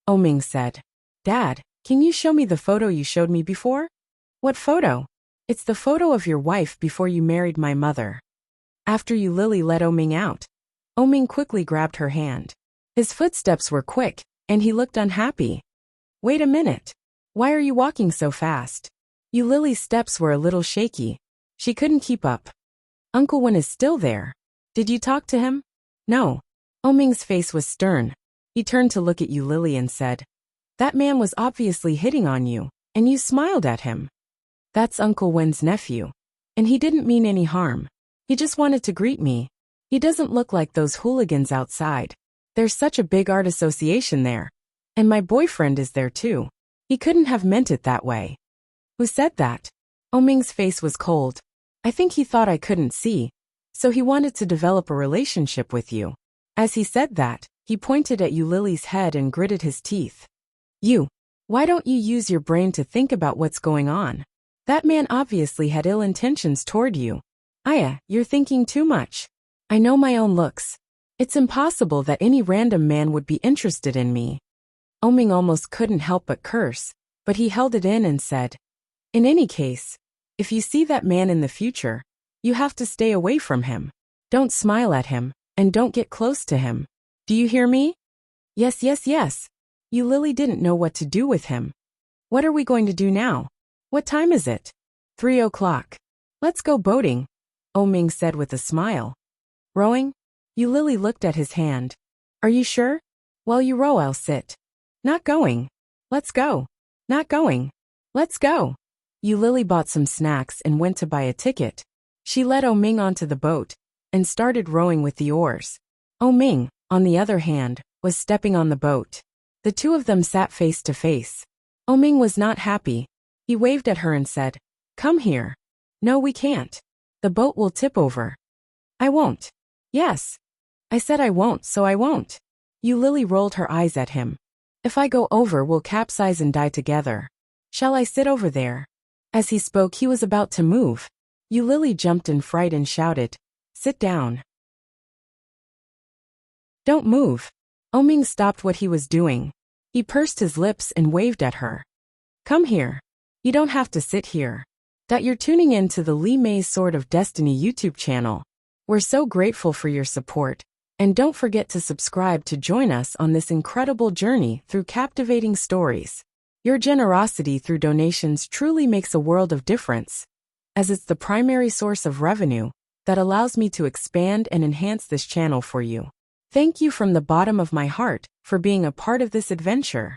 Oming said. "Dad, can you show me the photo you showed me before?" "What photo?" "It's the photo of your wife before you married my mother." After Yulili let Oming out, Oming quickly grabbed her hand. His footsteps were quick, and he looked unhappy. "Wait a minute. Why are you walking so fast?" Yulili's steps were a little shaky. She couldn't keep up. "Uncle Wen is still there. Did you talk to him?" "No." Oming's face was stern. He turned to look at Yulili and said, "That man was obviously hitting on you, and you smiled at him." "That's Uncle Wen's nephew. And he didn't mean any harm. He just wanted to greet me. He doesn't look like those hooligans outside. There's such a big art association there. And my boyfriend is there too. He couldn't have meant it that way." "Who said that?" Oming's face was cold. "I think he thought I couldn't see, so he wanted to develop a relationship with you." As he said that, he pointed at Yulili's head and gritted his teeth. Why don't you use your brain to think about what's going on? That man obviously had ill intentions toward you. Aya, you're thinking too much. I know my own looks. It's impossible that any random man would be interested in me." Oming almost couldn't help but curse, but he held it in and said, "In any case, if you see that man in the future, you have to stay away from him. Don't smile at him, and don't get close to him. Do you hear me?" Yes. Yulili didn't know what to do with him. "What are we going to do now? What time is it?" 3:00. "Let's go boating," Oming said with a smile. "Rowing?" Yulili looked at his hand. "Are you sure? While you row, I'll sit." "Not going." "Let's go." "Not going." "Let's go." Yulili bought some snacks and went to buy a ticket. She led Oming onto the boat and started rowing with the oars. Oming, on the other hand, was stepping on the boat. The two of them sat face to face. Oming was not happy. He waved at her and said, "Come here." "No, we can't. The boat will tip over." "I won't." "Yes." "I said I won't, so I won't." Yulili rolled her eyes at him. "If I go over, we'll capsize and die together. Shall I sit over there?" As he spoke, he was about to move. Yulili jumped in fright and shouted, "Sit down. Don't move." Oming stopped what he was doing. He pursed his lips and waved at her. "Come here. You don't have to sit here." You're tuning in to the Li Mei's Sword of Destiny YouTube channel. We're so grateful for your support. And don't forget to subscribe to join us on this incredible journey through captivating stories. Your generosity through donations truly makes a world of difference, as it's the primary source of revenue that allows me to expand and enhance this channel for you. Thank you from the bottom of my heart for being a part of this adventure.